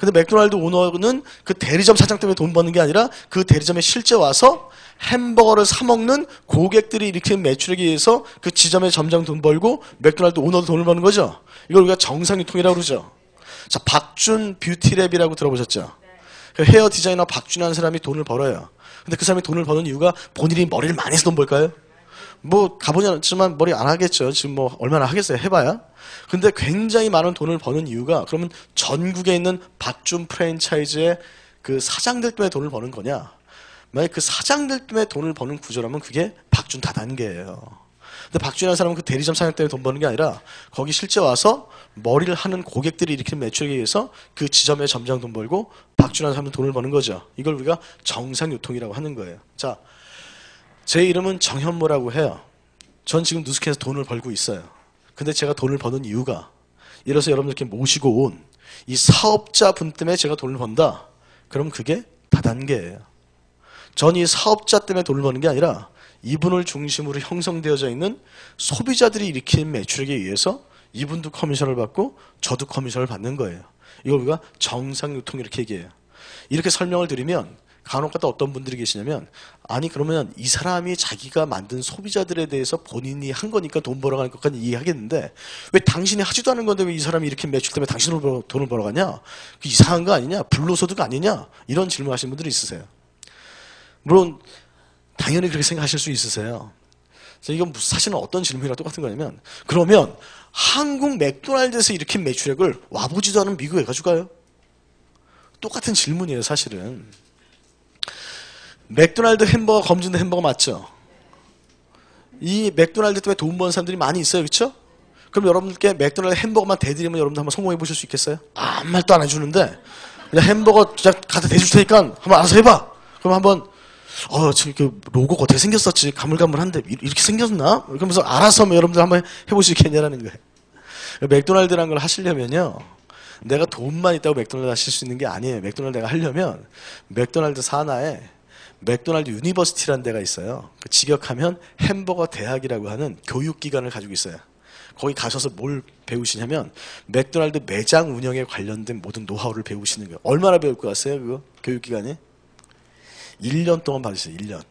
근데 맥도날드 오너는 그 대리점 사장 때문에 돈 버는 게 아니라 그 대리점에 실제 와서 햄버거를 사 먹는 고객들이 일으키는 매출액에 의해서 그 지점에 점점 돈 벌고 맥도날드 오너도 돈을 버는 거죠. 이걸 우리가 정상유통이라고 그러죠. 자, 박준 뷰티랩이라고 들어보셨죠? 그 헤어 디자이너 박준이라는 사람이 돈을 벌어요. 근데 그 사람이 돈을 버는 이유가 본인이 머리를 많이 해서 돈 벌까요? 뭐 가보지 않았지만 머리 안 하겠죠. 지금 뭐 얼마나 하겠어요. 해봐야. 근데 굉장히 많은 돈을 버는 이유가 그러면 전국에 있는 박준 프랜차이즈의 그 사장들 때문에 돈을 버는 거냐? 만약 그 사장들 때문에 돈을 버는 구조라면 그게 박준 다단계예요. 근데 박준이라는 사람은 그 대리점 사장 때문에 돈 버는 게 아니라 거기 실제 와서 머리를 하는 고객들이 일으키는 매출에 의해서 그 지점에 점장 돈 벌고 박준이라는 사람은 돈을 버는 거죠. 이걸 우리가 정상유통이라고 하는 거예요. 자, 제 이름은 정현모라고 해요. 전 지금 누스킨에서 돈을 벌고 있어요. 근데 제가 돈을 버는 이유가 예를 들어서 여러분들께 모시고 온 이 사업자분 때문에 제가 돈을 번다. 그럼 그게 다단계예요. 전 이 사업자 때문에 돈을 버는 게 아니라 이분을 중심으로 형성되어져 있는 소비자들이 일으킨 매출액에 의해서 이분도 커미션을 받고 저도 커미션을 받는 거예요. 이걸 우리가 정상유통 이렇게 얘기해요. 이렇게 설명을 드리면 간혹가다 어떤 분들이 계시냐면 아니 그러면 이 사람이 자기가 만든 소비자들에 대해서 본인이 한 거니까 돈 벌어가는 것까지 이해하겠는데 왜 당신이 하지도 않은 건데 왜 이 사람이 이렇게 매출 때문에 당신으로 돈을 벌어가냐? 그 이상한 거 아니냐? 불로소득 아니냐? 이런 질문하시는 분들이 있으세요. 물론 당연히 그렇게 생각하실 수 있으세요. 이건 사실은 어떤 질문이랑 똑같은 거냐면 그러면 한국 맥도날드에서 일으킨 매출액을 와보지도 않은 미국에 가져가요? 똑같은 질문이에요 사실은. 맥도날드 햄버거 검증된 햄버거 맞죠? 이 맥도날드 때문에 돈 버는 사람들이 많이 있어요. 그렇죠? 그럼 여러분들께 맥도날드 햄버거만 대드리면 여러분들 한번 성공해 보실 수 있겠어요? 아무 말도 안 해주는데 그냥 햄버거 그냥 갖다 대줄 테니까 한번 알아서 해봐. 그럼 한번 지금 그 로고가 어떻게 생겼었지? 가물가물한데 이렇게 생겼나? 그러면서 알아서 여러분들 한번 해볼 수 있겠냐라는 거예요. 맥도날드라는 걸 하시려면요. 내가 돈만 있다고 맥도날드 하실 수 있는 게 아니에요. 맥도날드 내가 하려면 맥도날드 산하에 맥도날드 유니버시티라는 데가 있어요. 그 직역하면 햄버거 대학이라고 하는 교육기관을 가지고 있어요. 거기 가셔서 뭘 배우시냐면 맥도날드 매장 운영에 관련된 모든 노하우를 배우시는 거예요. 얼마나 배울 것 같아요? 그거 교육기관이? 1년 동안 받으세요. 1년.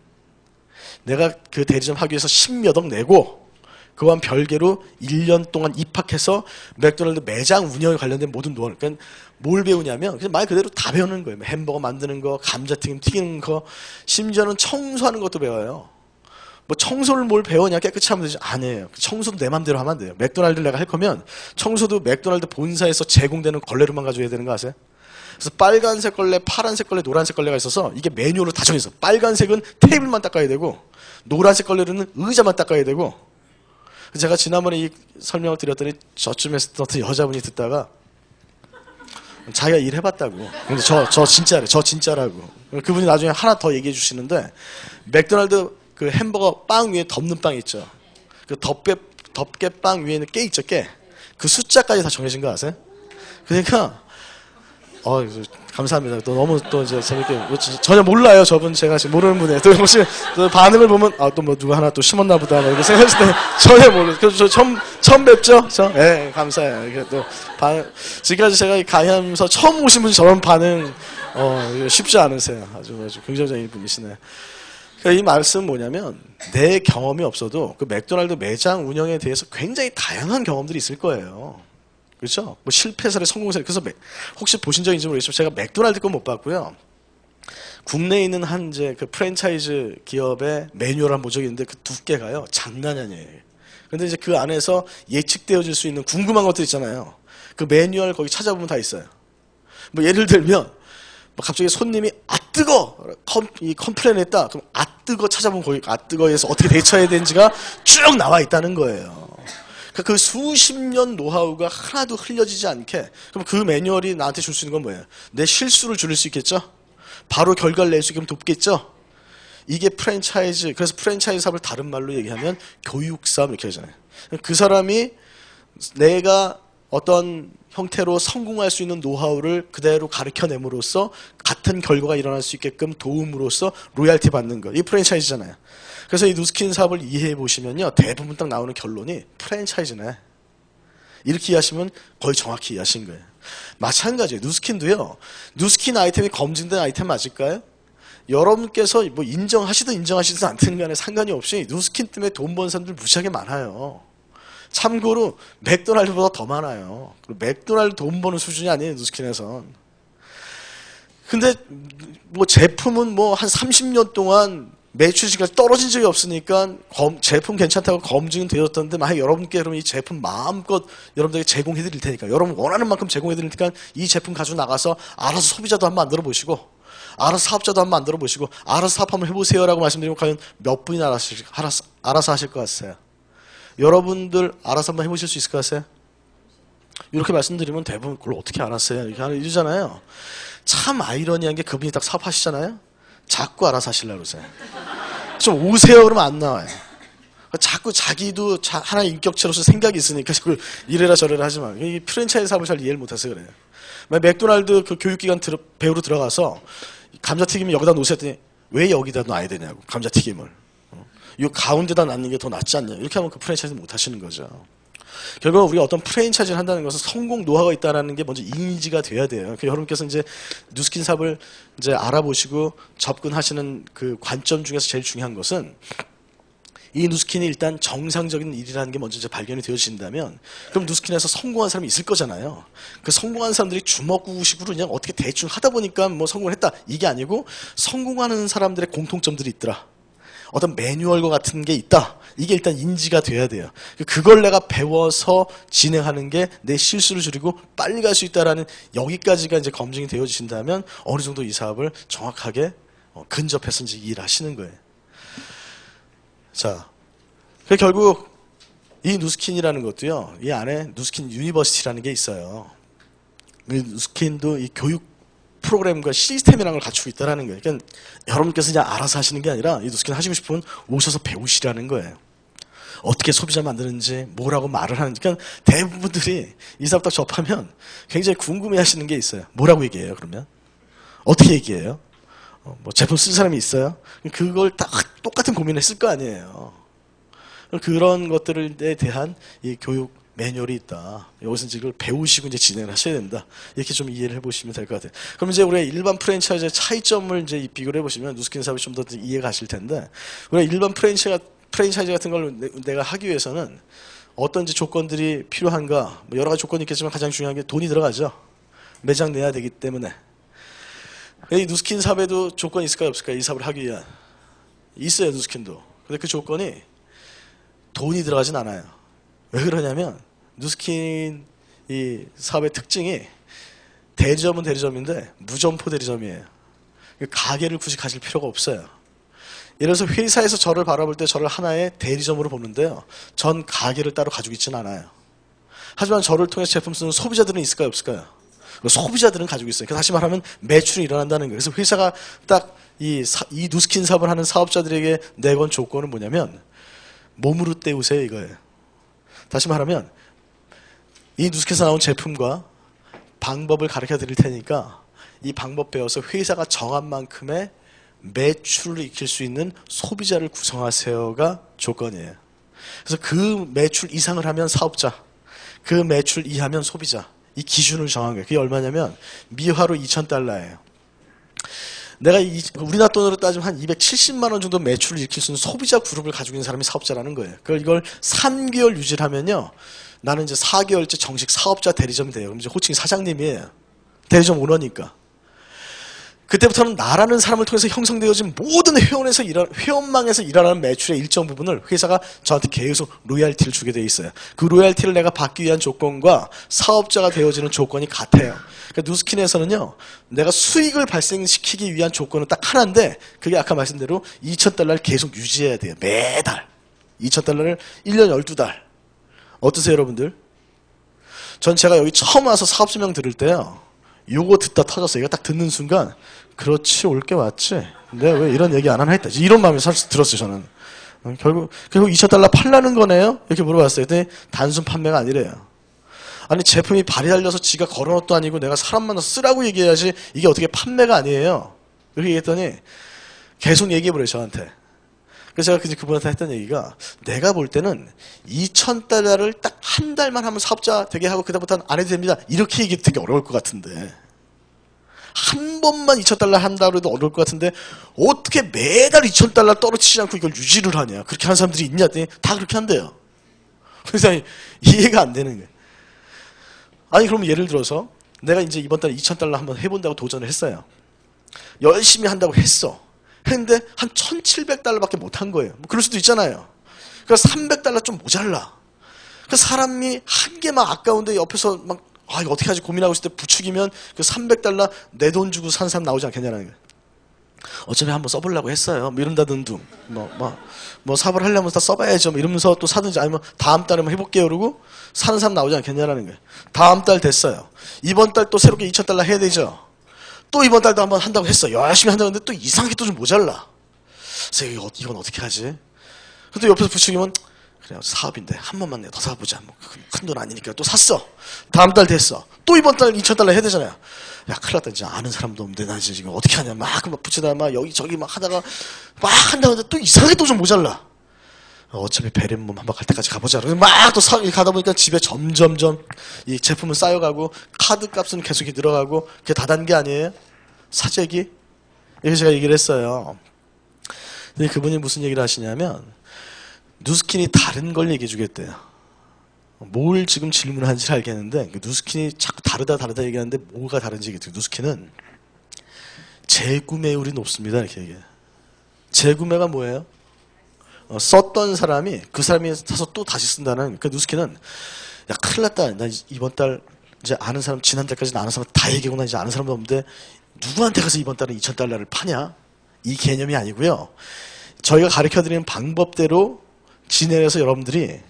내가 그 대리점 하기 위해서 10몇 억 내고 그와 별개로 1년 동안 입학해서 맥도날드 매장 운영에 관련된 모든 노하우. 그러니까 뭘 배우냐면 그냥 말 그대로 다 배우는 거예요. 햄버거 만드는 거, 감자튀김 튀기는 거, 심지어는 청소하는 것도 배워요. 뭐 청소를 뭘 배우냐 깨끗이 하면 되지. 안 해요. 청소도 내 맘대로 하면 안 돼요. 맥도날드를 내가 할 거면 청소도 맥도날드 본사에서 제공되는 걸레로만 가져야 되는 거 아세요? 그래서 빨간색 걸레, 파란색 걸레, 노란색 걸레가 있어서 이게 매뉴얼로 다 정해서 빨간색은 테이블만 닦아야 되고 노란색 걸레로는 의자만 닦아야 되고 제가 지난번에 이 설명을 드렸더니 저쯤에서 어떤 여자분이 듣다가 자기가 일해봤다고. 근데 저 진짜래. 저 진짜라고. 그분이 나중에 하나 더 얘기해 주시는데 맥도날드 그 햄버거 빵 위에 덮는 빵 있죠. 그 덮개빵 위에는 깨 있죠. 깨. 그 숫자까지 다 정해진 거 아세요? 그러니까 감사합니다. 또 너무 또 이제 재밌게 전혀 몰라요. 저분 제가 지금 모르는 분이에요. 또 혹시 또 반응을 보면 또 뭐 누가 하나 또 심었나 보다 이렇게 생각했을 때 전혀 모르요. 그래서 저 처음 뵙죠. 네, 감사해요. 이게 또 지금까지 제가 강의하면서 처음 오신 분이 저런 반응 쉽지 않으세요. 아주 긍정적인 분이시네. 그러니까 이 말씀은 뭐냐면 내 경험이 없어도 그 맥도날드 매장 운영에 대해서 굉장히 다양한 경험들이 있을 거예요. 그렇죠? 뭐 실패 사례, 성공 사례. 그래서 혹시 보신 적 있는지 모르겠지만 제가 맥도날드 건 못 봤고요. 국내에 있는 한 이제 그 프랜차이즈 기업의 매뉴얼 한 본 적이 있는데 그 두께가요 장난이 아니에요. 근데 이제 그 안에서 예측되어질 수 있는 궁금한 것들 있잖아요. 그 매뉴얼 거기 찾아보면 다 있어요. 뭐 예를 들면 뭐 갑자기 손님이 뜨거! 이 컴플레인 했다. 그럼 뜨거 찾아보면 거기 뜨거에서 어떻게 대처해야 되는지가 쭉 나와 있다는 거예요. 그 수십 년 노하우가 하나도 흘려지지 않게. 그럼 그 매뉴얼이 나한테 줄 수 있는 건 뭐예요? 내 실수를 줄일 수 있겠죠? 바로 결과를 낼 수 있게 돕겠죠? 이게 프랜차이즈. 그래서 프랜차이즈 사업을 다른 말로 얘기하면 교육사업 이렇게 하잖아요. 그 사람이 내가 어떤 형태로 성공할 수 있는 노하우를 그대로 가르쳐냄으로써 같은 결과가 일어날 수 있게끔 도움으로써 로얄티 받는 거. 이게 프랜차이즈잖아요. 그래서 이 누스킨 사업을 이해해 보시면요. 대부분 딱 나오는 결론이 프랜차이즈네. 이렇게 이해하시면 거의 정확히 이해하신 거예요. 마찬가지예요. 누스킨도요. 누스킨 아이템이 검증된 아이템 맞을까요? 여러분께서 뭐 인정하시든 인정하시든 않든 간에 상관이 없이 누스킨 때문에 돈 버는 사람들 무지하게 많아요. 참고로 맥도날드보다 더 많아요. 맥도날드 돈 버는 수준이 아니에요. 누스킨에선. 근데 뭐 제품은 뭐 한 30년 동안 매출시까지 떨어진 적이 없으니까 제품 괜찮다고 검증은 되었던데 만약 여러분께 그러면 이 제품 마음껏 여러분들에게 제공해 드릴 테니까 여러분 원하는 만큼 제공해 드릴 테니까 이 제품 가지고 나가서 알아서 소비자도 한번 만들어 보시고 알아서 사업자도 한번 만들어 보시고 알아서 사업 한번 해보세요 라고 말씀드리면 과연 몇 분이나 알아서 하실 것 같으세요? 여러분들 알아서 한번 해보실 수 있을 것 같으세요? 이렇게 말씀드리면 대부분 그걸 어떻게 알았어요? 이렇게 이러잖아요. 참 아이러니한 게 그분이 딱 사업하시잖아요. 자꾸 알아서 하시려고 그러세요. 좀 오세요 그러면 안 나와요. 자꾸 자기도 하나의 인격체로서 생각이 있으니까 자꾸 이래라 저래라 하지 마. 이 프랜차이즈 사업을 잘 이해를 못해서 그래요. 맥도날드 그 교육기관 배우로 들어가서 감자튀김을 여기다 놓으세요 했더니 왜 여기다 놔야 되냐고 감자튀김을. 이 가운데다 놨는 게 더 낫지 않냐. 이렇게 하면 그 프랜차이즈 못 하시는 거죠. 결국 우리가 어떤 프랜차이즈를 한다는 것은 성공 노하우가 있다는 게 먼저 인지가 돼야 돼요. 그러니까 여러분께서 이제 누스킨 삽을 이제 알아보시고 접근하시는 그 관점 중에서 제일 중요한 것은 이 누스킨이 일단 정상적인 일이라는 게 먼저 이제 발견이 되어진다면 그럼 누스킨에서 성공한 사람이 있을 거잖아요. 그 성공한 사람들이 주먹구구식으로 그냥 어떻게 대충 하다 보니까 뭐 성공을 했다 이게 아니고 성공하는 사람들의 공통점들이 있더라. 어떤 매뉴얼과 같은 게 있다. 이게 일단 인지가 돼야 돼요. 그걸 내가 배워서 진행하는 게 내 실수를 줄이고 빨리 갈 수 있다라는 여기까지가 이제 검증이 되어지신다면 어느 정도 이 사업을 정확하게 근접해서 이제 일하시는 거예요. 자, 결국 이 누스킨이라는 것도요. 이 안에 누스킨 유니버시티라는 게 있어요. 이 누스킨도 이 교육 프로그램과 시스템이라는 걸 갖추고 있다는 거예요. 그러니까 여러분께서 그냥 알아서 하시는 게 아니라 이 누스킨 하시고 싶으면 오셔서 배우시라는 거예요. 어떻게 소비자 만드는지 뭐라고 말을 하는지. 그러니까 대부분들이 이 사업 딱 접하면 굉장히 궁금해 하시는 게 있어요. 뭐라고 얘기해요 그러면? 어떻게 얘기해요? 뭐 제품 쓴 사람이 있어요? 그걸 딱 똑같은 고민을 했을 거 아니에요. 그런 것들에 대한 이 교육 매뉴얼이 있다. 여기서 이제 이걸 배우시고 이제 진행을 하셔야 된다. 이렇게 좀 이해를 해보시면 될 것 같아요. 그럼 이제 우리가 일반 프랜차이즈의 차이점을 이제 비교를 해보시면 누스킨 사업이 좀 더 이해가 가실 텐데, 우리가 일반 프랜차이즈 같은 걸 내가 하기 위해서는 어떤 이제 조건들이 필요한가? 뭐 여러 가지 조건이 있겠지만 가장 중요한 게 돈이 들어가죠. 매장 내야 되기 때문에. 이 누스킨 사업에도 조건이 있을까요, 없을까요? 이 사업을 하기 위한. 있어요, 누스킨도. 근데 그 조건이 돈이 들어가진 않아요. 왜 그러냐면 누스킨 이 사업의 특징이 대리점은 대리점인데 무점포 대리점이에요. 가게를 굳이 가질 필요가 없어요. 예를 들어서 회사에서 저를 바라볼 때 저를 하나의 대리점으로 보는데요. 전 가게를 따로 가지고 있지는 않아요. 하지만 저를 통해서 제품 쓰는 소비자들은 있을까요, 없을까요? 소비자들은 가지고 있어요. 다시 말하면 매출이 일어난다는 거예요. 그래서 회사가 딱 이 누스킨 사업을 하는 사업자들에게 내건 조건은 뭐냐면 몸으로 때우세요 이거예요. 다시 말하면 이 누스킨에서 나온 제품과 방법을 가르쳐 드릴 테니까 이 방법 배워서 회사가 정한 만큼의 매출을 익힐 수 있는 소비자를 구성하세요가 조건이에요. 그래서 그 매출 이상을 하면 사업자, 그 매출 이하면 소비자. 이 기준을 정한 거예요. 그게 얼마냐면 미화로 $2,000예요. 내가 우리나라 돈으로 따지면 한 270만 원 정도 매출을 일으킬 수 있는 소비자 그룹을 가지고 있는 사람이 사업자라는 거예요. 이걸 3개월 유지를 하면요. 나는 이제 4개월째 정식 사업자 대리점이 돼요. 그럼 이제 호칭이 사장님이에요. 대리점 오너니까. 그때부터는 나라는 사람을 통해서 형성되어진 모든 회원망에서 일어나는 매출의 일정 부분을 회사가 저한테 계속 로얄티를 주게 돼 있어요. 그 로얄티를 내가 받기 위한 조건과 사업자가 되어지는 조건이 같아요. 그러니까 누스킨에서는요, 내가 수익을 발생시키기 위한 조건은 딱 하나인데, 그게 아까 말씀대로 $2,000를 계속 유지해야 돼요. 매달. $2,000를 1년 12달. 어떠세요, 여러분들? 전 제가 여기 처음 와서 사업 설명 들을 때요, 요거 듣다 터졌어요. 이거 딱 듣는 순간, 그렇지, 올 게 맞지. 내가 왜 이런 얘기 안 하나 했다. 이런 마음이 사실 들었어요, 저는. 결국 $2,000 팔라는 거네요? 이렇게 물어봤어요. 근데 단순 판매가 아니래요. 아니, 제품이 발이 달려서 지가 걸은 것도 아니고 내가 사람 만나서 쓰라고 얘기해야지 이게 어떻게 판매가 아니에요. 이렇게 얘기했더니 계속 얘기해보래요, 저한테. 그래서 제가 그분한테 했던 얘기가, 내가 볼 때는 $2,000를 딱 한 달만 하면 사업자 되게 하고 그다음부터는 안 해도 됩니다. 이렇게 얘기해도 되게 어려울 것 같은데. 한 번만 $2,000 한다고 해도 어려울 것 같은데 어떻게 매달 $2,000 떨어지지 않고 이걸 유지를 하냐. 그렇게 하는 사람들이 있냐. 다 그렇게 한대요. 그래서 이해가 안 되는 거예요. 아니, 그러면 예를 들어서 내가 이제 이번 달에 $2,000 한번 해본다고 도전을 했어요. 열심히 한다고 했어. 했는데 한 1,700달러밖에 못한 거예요. 뭐 그럴 수도 있잖아요. 그러니까 300달러 좀 모자라. 그 사람이 한 개만 아까운데 옆에서 막 이거 어떻게 하지 고민하고 있을 때 부추기면 그 300달러 내 돈 주고 산 사람 나오지 않겠냐는 거예요. 어차피 한번 써보려고 했어요. 뭐 이런다든 둥. 뭐 사업을 하려면 다 써봐야죠. 뭐 이러면서 또 사든지 아니면 다음 달에 뭐 해볼게요. 그러고 사는 사람 나오지 않겠냐라는 거예요. 다음 달 됐어요. 이번 달 또 새롭게 2,000달러 해야 되죠. 또 이번 달도 한번 한다고 했어. 열심히 한다고 했는데 또 이상하게 또 좀 모자라. 그래서 이건 어떻게 하지? 근데 옆에서 부추기면 그래 사업인데 한 번만 내가 더 사보자. 뭐 큰 돈 아니니까 또 샀어. 다음 달 됐어. 또 이번 달 2,000달러 해야 되잖아요. 야 큰일 났다. 이제 아는 사람도 없는데 나 이제 지금 어떻게 하냐. 막 붙이다가 막 여기 저기 막 하다가 막 한다고 했는데 또 이상하게 또 좀 모자라. 어차피 베렌몸 한번 갈 때까지 가보자. 막 또 가다 보니까 집에 점점점 이 제품은 쌓여가고 카드 값은 계속 늘어가고 그게 다단계 아니에요? 사재기? 이렇게 제가 얘기를 했어요. 근데 그분이 무슨 얘기를 하시냐면 누스킨이 다른 걸 얘기해 주겠대요. 뭘 지금 질문하는지 알겠는데 누스킨이 자꾸 다르다 얘기하는데 뭐가 다른지 얘기해요. 누스킨은 재구매율이 높습니다. 이렇게 얘기해요. 재구매가 뭐예요? 썼던 사람이 그 사람이 사서 또 다시 쓴다는 그 누스킨은 야 큰일 났다. 나 이번 달 이제 아는 사람 지난달까지는 아는 사람 다 얘기하고 나 이제 아는 사람도 없는데 누구한테 가서 이번 달에 2,000달러를 파냐? 이 개념이 아니고요. 저희가 가르쳐드리는 방법대로 진행해서 여러분들이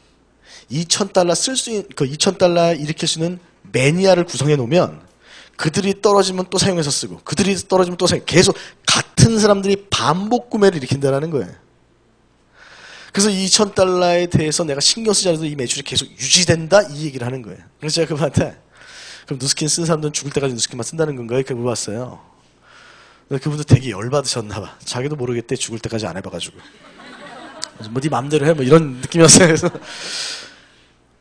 2,000달러 쓸 수 있는 그 2,000달러 일으킬 수 있는 매니아를 구성해 놓으면 그들이 떨어지면 또 사용해서 쓰고 그들이 떨어지면 또 사용 계속 같은 사람들이 반복 구매를 일으킨다는 거예요. 그래서 2,000달러에 대해서 내가 신경 쓰지 않아도 이 매출이 계속 유지된다 이 얘기를 하는 거예요. 그래서 제가 그분한테 그럼 누스킨 쓴 사람들은 죽을 때까지 누스킨만 쓴다는 건가요? 이렇게 물어봤어요. 그분도 되게 열받으셨나 봐. 자기도 모르겠대. 죽을 때까지 안 해봐가지고. 뭐 네 맘대로 해 뭐 이런 느낌이었어요.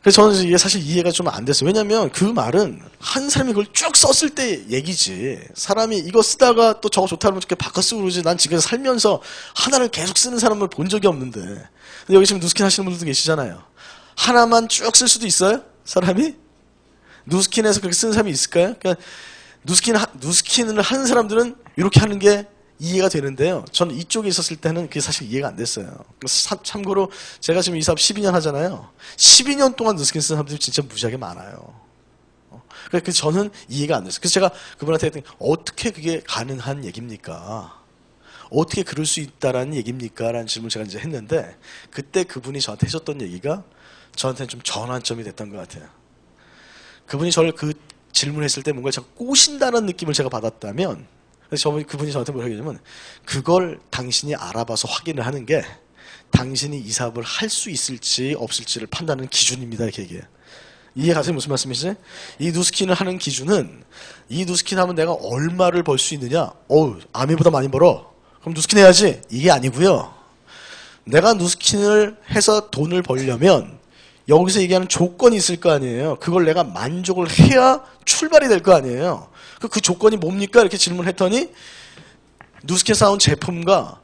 그래서 저는 이게 사실 이해가 좀 안 됐어요. 왜냐면 그 말은 한 사람이 그걸 쭉 썼을 때 얘기지. 사람이 이거 쓰다가 또 저거 좋다 그러면 이렇게 바꿔 쓰고 그러지. 난 지금 살면서 하나를 계속 쓰는 사람을 본 적이 없는데. 근데 여기 지금 누스킨 하시는 분들도 계시잖아요. 하나만 쭉 쓸 수도 있어요? 사람이? 누스킨에서 그렇게 쓰는 사람이 있을까요? 그러니까 누스킨을 하는 사람들은 이렇게 하는 게 이해가 되는데요. 저는 이쪽에 있었을 때는 그게 사실 이해가 안 됐어요. 참고로 제가 지금 이 사업 12년 하잖아요. 12년 동안 누스킨 쓰는 사람들이 진짜 무지하게 많아요. 그래서 저는 이해가 안 됐어요. 그래서 제가 그분한테 했더니 어떻게 그게 가능한 얘기입니까? 어떻게 그럴 수 있다라는 얘기입니까? 라는 질문을 제가 이제 했는데 그때 그분이 저한테 해줬던 얘기가 저한테는 좀 전환점이 됐던 것 같아요. 그분이 저를 그 질문했을 때 뭔가 제가 꼬신다는 느낌을 제가 받았다면 그래서 그분이 저한테 뭐라고 했냐면 그걸 당신이 알아봐서 확인을 하는 게 당신이 이 사업을 할 수 있을지 없을지를 판단하는 기준입니다. 이렇게 얘기해요. 이해가세요? 무슨 말씀이시지? 이 누스킨을 하는 기준은 이 누스킨 하면 내가 얼마를 벌 수 있느냐? 아미보다 많이 벌어. 그럼 누스킨 해야지. 이게 아니고요. 내가 누스킨을 해서 돈을 벌려면 여기서 얘기하는 조건이 있을 거 아니에요. 그걸 내가 만족을 해야 출발이 될 거 아니에요. 그 조건이 뭡니까? 이렇게 질문했더니 누스킨 사온 제품과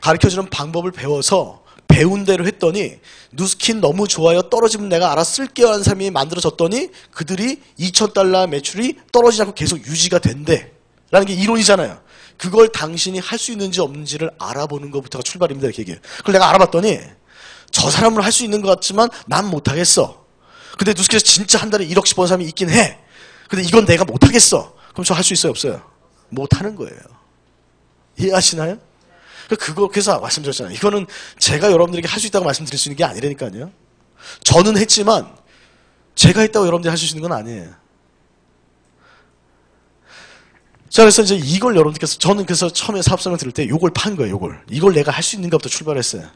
가르쳐주는 방법을 배워서 배운 대로 했더니 누스킨 너무 좋아요. 떨어지면 내가 알아 쓸게요 하는 사람이 만들어졌더니 그들이 2,000달러 매출이 떨어지지 않고 계속 유지가 된대. 라는 게 이론이잖아요. 그걸 당신이 할 수 있는지 없는지를 알아보는 것부터가 출발입니다. 이렇게 얘기해요. 그걸 내가 알아봤더니 저 사람은 할 수 있는 것 같지만 난 못하겠어. 근데 누스킨에서 진짜 한 달에 1억씩 버는 사람이 있긴 해. 근데 이건 내가 못하겠어. 그럼 저 할 수 있어요? 없어요? 못하는 거예요. 이해하시나요? 그래서 말씀드렸잖아요. 이거는 제가 여러분들에게 할 수 있다고 말씀드릴 수 있는 게 아니라니까요. 저는 했지만 제가 했다고 여러분들이 할 수 있는 건 아니에요. 자, 그래서 이제 이걸 여러분들께서 저는 그래서 처음에 사업성을 들을 때 이걸 판 거예요. 이걸 내가 할 수 있는가부터 출발했어요.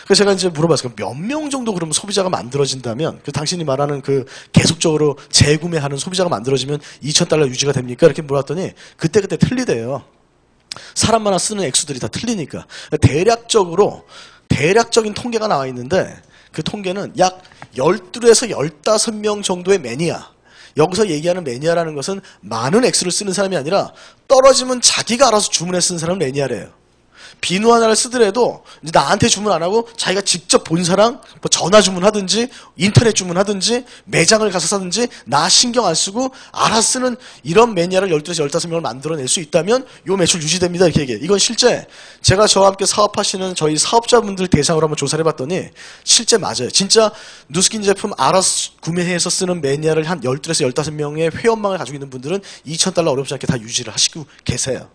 그래서 제가 이제 물어봤어요. 몇 명 정도 그러면 소비자가 만들어진다면 당신이 말하는 그 계속적으로 재구매하는 소비자가 만들어지면 2,000달러 유지가 됩니까? 이렇게 물어봤더니 그때 틀리대요. 사람마다 쓰는 액수들이 다 틀리니까. 대략적인 통계가 나와 있는데 그 통계는 약 12에서 15명 정도의 매니아. 여기서 얘기하는 매니아라는 것은 많은 액수를 쓰는 사람이 아니라 떨어지면 자기가 알아서 주문해 쓰는 사람은 매니아래요. 비누 하나를 쓰더라도 이제 나한테 주문 안 하고 자기가 직접 본사랑 뭐 전화 주문하든지 인터넷 주문하든지 매장을 가서 사든지 나 신경 안 쓰고 알아서 쓰는 이런 매니아를 12에서 15명을 만들어낼 수 있다면 요 매출 유지됩니다. 이렇게 얘기해요. 이건 실제 제가 저와 함께 사업하시는 저희 사업자분들 대상으로 한번 조사를 해봤더니 실제 맞아요. 진짜 누스킨 제품 알아서 구매해서 쓰는 매니아를 한 12에서 15명의 회원망을 가지고 있는 분들은 $2,000 어렵지 않게 다 유지를 하시고 계세요.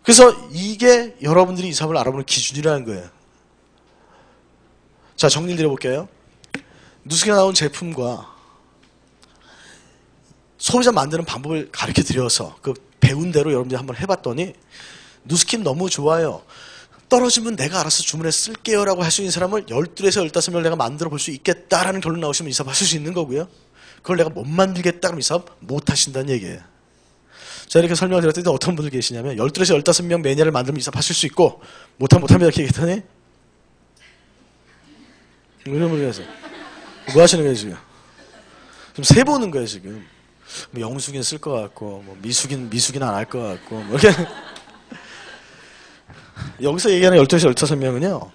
그래서 이게 여러분들이 이 사업을 알아보는 기준이라는 거예요. 자, 정리를 드려볼게요. 누스킨에 나온 제품과 소비자 만드는 방법을 가르쳐 드려서 그 배운 대로 여러분들이 한번 해봤더니 누스킨 너무 좋아요. 떨어지면 내가 알아서 주문해 쓸게요 라고 할 수 있는 사람을 12에서 15명 내가 만들어 볼 수 있겠다라는 결론 나오시면 이 사업 하실 수 있는 거고요. 그걸 내가 못 만들겠다 그러면 이 사업 못 하신다는 얘기예요. 자, 이렇게 설명을 드렸더니 어떤 분들 계시냐면 12에서 15명 매니아를 만들면 이 사업 하실 수 있고 못합니다 이렇게 얘기했더니 이런 분이 계세요. 뭐 하시는 거예요 지금? 지금 세 보는 거예요 지금. 뭐 영숙이는 쓸 것 같고 뭐 미숙이는 안 할 것 같고 뭐 이렇게 여기서 얘기하는 12에서 15명은요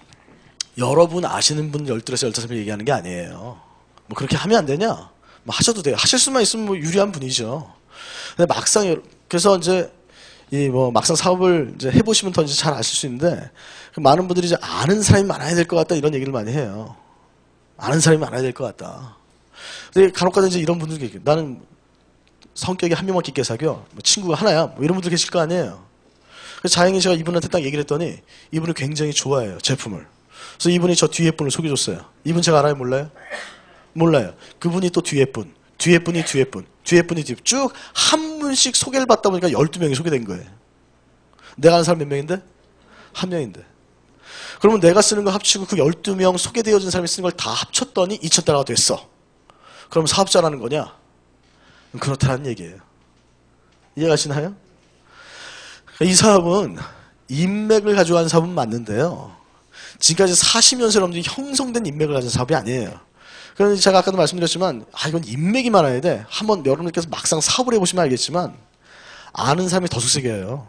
여러분 아시는 분 12에서 15명 얘기하는 게 아니에요. 뭐 그렇게 하면 안 되냐? 뭐 하셔도 돼요. 하실 수만 있으면 뭐 유리한 분이죠. 근데 막상 그래서 이제 이 뭐 막상 사업을 이제 해보시면 더 이제 잘 아실 수 있는데 많은 분들이 이제 아는 사람이 많아야 될 것 같다 이런 얘기를 많이 해요. 아는 사람이 많아야 될 것 같다. 근데 간혹가다 이제 이런 분들이 계세요. 나는 성격이 한 명만 깊게 사겨. 뭐 친구가 하나야. 뭐 이런 분들 계실 거 아니에요. 그래서 자연히 제가 이분한테 딱 얘기를 했더니 이분이 굉장히 좋아해요. 제품을. 그래서 이분이 저 뒤에 분을 소개해줬어요. 이분 제가 알아요? 몰라요? 몰라요. 그분이 또 뒤에 분. 뒤에 분이 뒤에 분. 뒤에 분이 뒤에 분. 쭉 한 분씩 소개를 받다 보니까 12명이 소개된 거예요. 내가 아는 사람 몇 명인데? 한 명인데. 그러면 내가 쓰는 거 합치고 그 12명 소개되어진 사람이 쓰는 걸 다 합쳤더니 $2,000가 됐어. 그럼 사업자라는 거냐? 그렇다는 얘기예요. 이해가시나요? 이 사업은 인맥을 가져간 사업은 맞는데요. 지금까지 40년째 여러분들이 형성된 인맥을 가진 사업이 아니에요. 그래서 제가 아까도 말씀드렸지만 이건 인맥이 많아야 돼. 한번 여러분들께서 막상 사업을 해보시면 알겠지만 아는 사람이 더 속색여요.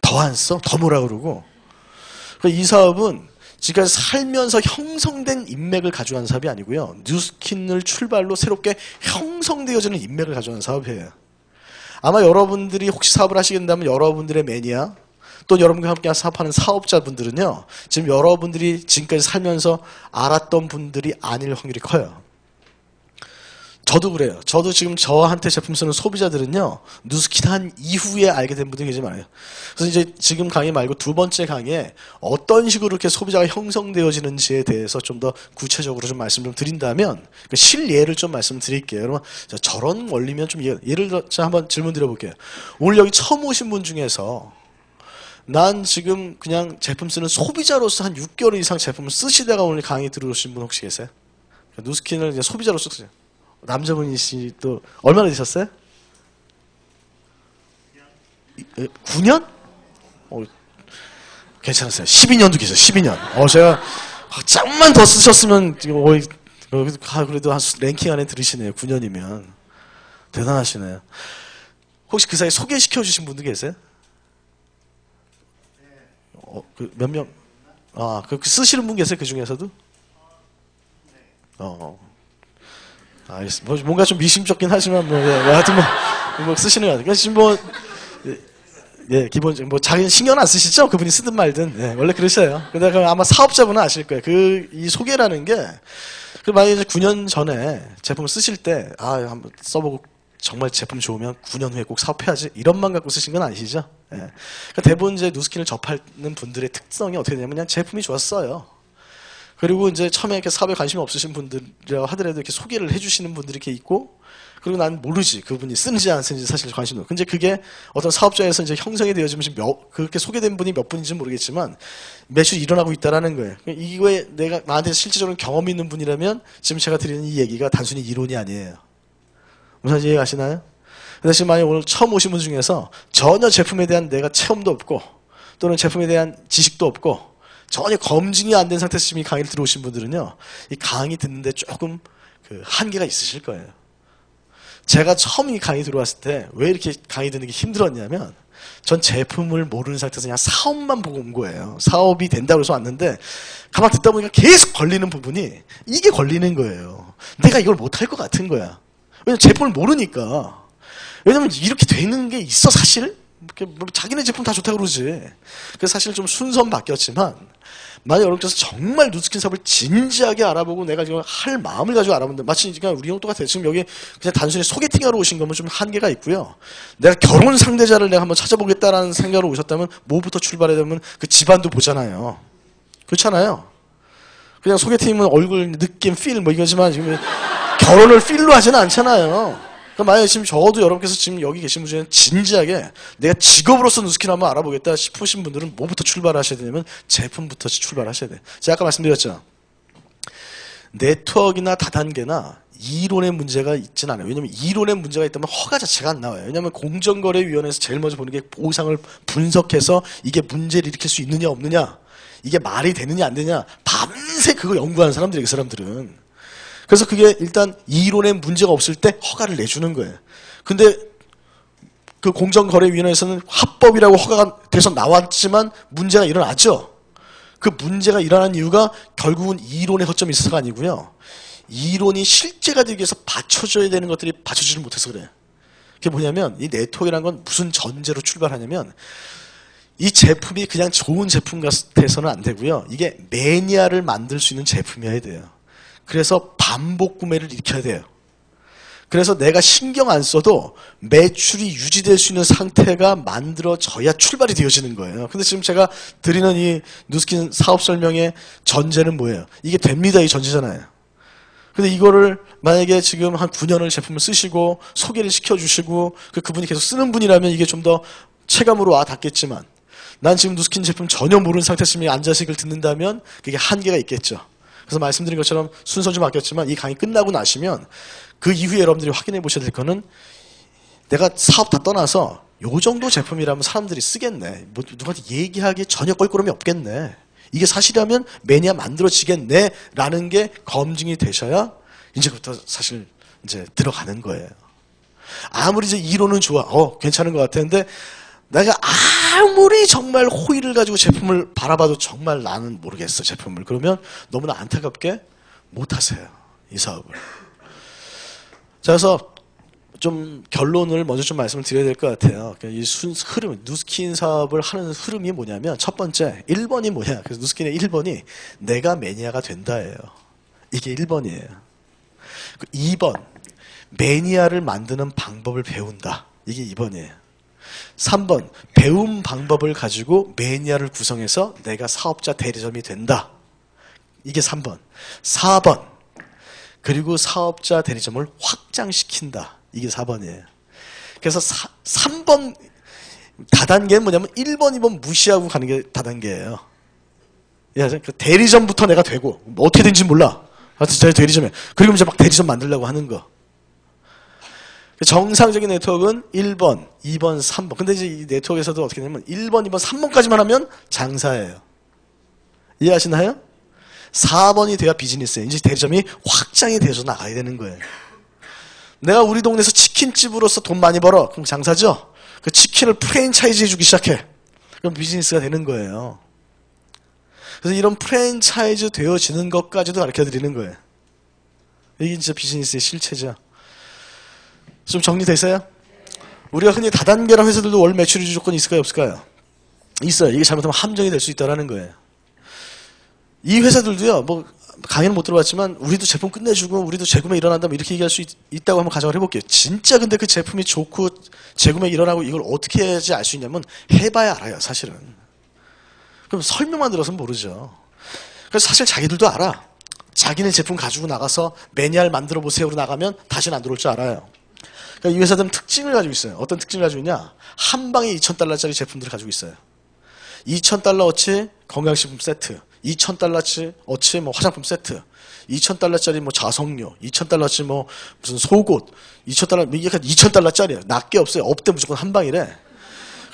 더 안 써? 더 뭐라 그러고. 이 사업은 지금까지 살면서 형성된 인맥을 가져간 사업이 아니고요. 뉴스킨을 출발로 새롭게 형성되어지는 인맥을 가져간 사업이에요. 아마 여러분들이 혹시 사업을 하시게 된다면 여러분들의 매니아 또 여러분과 함께 사업하는 사업자분들은요. 지금 여러분들이 지금까지 살면서 알았던 분들이 아닐 확률이 커요. 저도 그래요. 저도 지금 저한테 제품 쓰는 소비자들은요. 누스킨 한 이후에 알게 된 분들이 계시 많아요. 그래서 이제 지금 강의 말고 두 번째 강의에 어떤 식으로 이렇게 소비자가 형성되어지는지에 대해서 좀 더 구체적으로 좀 말씀 좀 드린다면 실예를 좀 말씀드릴게요. 여러분 저런 원리면 좀 예를 들어 한번 질문 드려볼게요. 오늘 여기 처음 오신 분 중에서 난 지금 그냥 제품 쓰는 소비자로서 한 6개월 이상 제품을 쓰시다가 오늘 강의 들어오신 분 혹시 계세요? 누스킨을 이제 소비자로서 쓰세요. 남자분이시 또 얼마나 되셨어요? 9년? 괜찮았어요. 12년도 계세요. 12년. 제가 잠만 더 쓰셨으면 지금 그래도 한 랭킹 안에 들으시네요. 9년이면 대단하시네요. 혹시 그 사이에 소개시켜 주신 분도 계세요? 몇 명? 그 쓰시는 분 계세요? 그 중에서도? 알겠습니다. 뭔가 좀 미심쩍긴 하지만 하여튼 뭐 쓰시는 거 같아요. 지금 기본적으로 자기는 신경 안 쓰시죠? 그분이 쓰든 말든 원래 그러셔요. 근데 아마 사업자분은 아실 거예요. 이 소개라는 게 만약에 9년 전에 제품을 쓰실 때 한번 써보고 정말 제품 좋으면 9년 후에 꼭 사업해야지 이런만 갖고 쓰신 건 아니시죠? 그러니까 대부분 이제 누스킨을 접하는 분들의 특성이 어떻게 되냐면 그냥 제품이 좋았어요. 그리고 이제 처음에 이렇게 사업에 관심이 없으신 분들이라고 하더라도 이렇게 소개를 해주시는 분들이 이렇게 있고, 그리고 난 모르지 그분이 쓰는지 안 쓰는지 사실 관심이 없고. 근데 그게 어떤 사업자에서 이제 형성이 되어지면 그렇게 소개된 분이 몇 분인지는 모르겠지만 매출이 일어나고 있다라는 거예요. 이거에 내가 나한테 실질적으로 경험이 있는 분이라면 지금 제가 드리는 이 얘기가 단순히 이론이 아니에요. 무슨 이해 가시나요? 근데 지금 만약 오늘 처음 오신 분 중에서 전혀 제품에 대한 내가 체험도 없고 또는 제품에 대한 지식도 없고 전혀 검증이 안 된 상태에서 지금 이 강의를 들어오신 분들은요, 이 강의 듣는데 조금 한계가 있으실 거예요. 제가 처음 이 강의 들어왔을 때 왜 이렇게 강의 듣는 게 힘들었냐면 전 제품을 모르는 상태에서 그냥 사업만 보고 온 거예요. 사업이 된다고 해서 왔는데 가만 듣다 보니까 계속 걸리는 부분이 이게 걸리는 거예요. 내가 이걸 못할 것 같은 거야. 왜냐면 제품을 모르니까. 왜냐면 이렇게 되는 게 있어 사실? 자기네 제품 다 좋다고 그러지. 그래서 사실 좀 순서는 바뀌었지만 만약 여러분께서 정말 누스킨 사업을 진지하게 알아보고 내가 지금 할 마음을 가지고 알아본다. 마치 그냥 우리랑 똑같아요. 지금 여기 그냥 단순히 소개팅하러 오신 거면 좀 한계가 있고요. 내가 결혼 상대자를 내가 한번 찾아보겠다라는 생각으로 오셨다면 뭐부터 출발해야 되면 그 집안도 보잖아요. 그렇잖아요. 그냥 소개팅이면 얼굴, 느낌, 필 뭐 이거지만 지금 결혼을 필로 하지는 않잖아요. 그러니까 만약에 지금 적어도 여러분께서 지금 여기 계신 분 중에 진지하게 내가 직업으로서 누스킨 한번 알아보겠다 싶으신 분들은 뭐부터 출발하셔야 되냐면 제품부터 출발하셔야 돼. 제가 아까 말씀드렸죠. 네트워크나 다단계나 이론의 문제가 있진 않아요. 왜냐면 이론의 문제가 있다면 허가 자체가 안 나와요. 왜냐면 공정거래위원회에서 제일 먼저 보는 게 보상을 분석해서 이게 문제를 일으킬 수 있느냐 없느냐, 이게 말이 되느냐 안 되느냐, 밤새 그거 연구하는 사람들이에요. 그 사람들은. 그래서 그게 일단 이론에 문제가 없을 때 허가를 내주는 거예요. 근데 그 공정거래위원회에서는 합법이라고 허가가 돼서 나왔지만 문제가 일어나죠. 그 문제가 일어난 이유가 결국은 이론의 허점이 있어서가 아니고요. 이론이 실제가 되기 위해서 받쳐줘야 되는 것들이 받쳐주지 못해서 그래요. 그게 뭐냐면 이 네트워크라는 건 무슨 전제로 출발하냐면 이 제품이 그냥 좋은 제품 같아서는 안 되고요. 이게 매니아를 만들 수 있는 제품이어야 돼요. 그래서 반복 구매를 일으켜야 돼요. 그래서 내가 신경 안 써도 매출이 유지될 수 있는 상태가 만들어져야 출발이 되어지는 거예요. 근데 지금 제가 드리는 이 누스킨 사업 설명의 전제는 뭐예요? 이게 됩니다. 이 전제잖아요. 근데 이거를 만약에 지금 한 9년을 제품을 쓰시고 소개를 시켜주시고 그분이 계속 쓰는 분이라면 이게 좀 더 체감으로 와 닿겠지만 난 지금 누스킨 제품 전혀 모르는 상태에서 앉아서 이걸 듣는다면 그게 한계가 있겠죠. 그래서 말씀드린 것처럼 순서 좀 바뀌었지만 이 강의 끝나고 나시면 그 이후에 여러분들이 확인해 보셔야 될 거는 내가 사업 다 떠나서 요 정도 제품이라면 사람들이 쓰겠네. 뭐 누구한테 얘기하기에 전혀 껄끄러움이 없겠네. 이게 사실이라면 매니아 만들어지겠네. 라는 게 검증이 되셔야 이제부터 사실 이제 들어가는 거예요. 아무리 이제 이론은 좋아. 괜찮은 것 같았는데 내가 아무리 정말 호의를 가지고 제품을 바라봐도 정말 나는 모르겠어 제품을. 그러면 너무나 안타깝게 못하세요 이 사업을. 자, 그래서 좀 결론을 먼저 좀 말씀을 드려야 될 것 같아요. 이 흐름, 누스킨 사업을 하는 흐름이 뭐냐면 첫 번째 1번이 뭐냐. 그래서 누스킨의 1번이 내가 매니아가 된다예요. 이게 1번이에요. 2번 매니아를 만드는 방법을 배운다. 이게 2번이에요. 3번 배운 방법을 가지고 매니아를 구성해서 내가 사업자 대리점이 된다. 이게 3번. 4번 그리고 사업자 대리점을 확장시킨다. 이게 4번이에요. 그래서 3번 다단계는 뭐냐면 1번, 2번 무시하고 가는 게 다단계예요. 그 대리점부터 내가 되고 어떻게 된지 몰라. 하여튼 대리점에. 그리고 이제 막 대리점 만들려고 하는 거. 정상적인 네트워크는 1번, 2번, 3번. 근데 이제 이 네트워크에서도 어떻게 되냐면 1번, 2번, 3번까지만 하면 장사예요. 이해하시나요? 4번이 돼야 비즈니스예요. 이제 대리점이 확장이 돼서 나가야 되는 거예요. 내가 우리 동네에서 치킨집으로서 돈 많이 벌어. 그럼 장사죠? 그 치킨을 프랜차이즈 해주기 시작해. 그럼 비즈니스가 되는 거예요. 그래서 이런 프랜차이즈 되어지는 것까지도 가르쳐 드리는 거예요. 이게 진짜 비즈니스의 실체죠. 좀 정리되세요? 우리가 흔히 다단계랑 회사들도 월 매출 유지 조건이 있을까요? 없을까요? 있어요. 이게 잘못하면 함정이 될 수 있다는 거예요. 이 회사들도요, 뭐 강의는 못 들어봤지만 우리도 제품 끝내주고 우리도 재구매 일어난다 뭐 이렇게 얘기할 수 있다고 한번 가정을 해볼게요. 진짜 근데 그 제품이 좋고 재구매 일어나고 이걸 어떻게 해야지 알 수 있냐면 해봐야 알아요. 사실은. 그럼 설명만 들어서는 모르죠. 그래서 사실 자기들도 알아. 자기네 제품 가지고 나가서 매니아를 만들어 보세요로 나가면 다시는 안 들어올 줄 알아요. 그러니까 이 회사들은 특징을 가지고 있어요. 어떤 특징을 가지고 있냐? 한 방에 2,000달러짜리 제품들을 가지고 있어요. 2,000달러어치 건강식품 세트, 2,000달러어치 뭐 화장품 세트, 2,000달러짜리 뭐 자석료, 2,000달러어치 뭐 무슨 속옷, 2,000달러, 이게 2,000달러짜리예요. 낮게 없어요. 업대 무조건 한 방이래.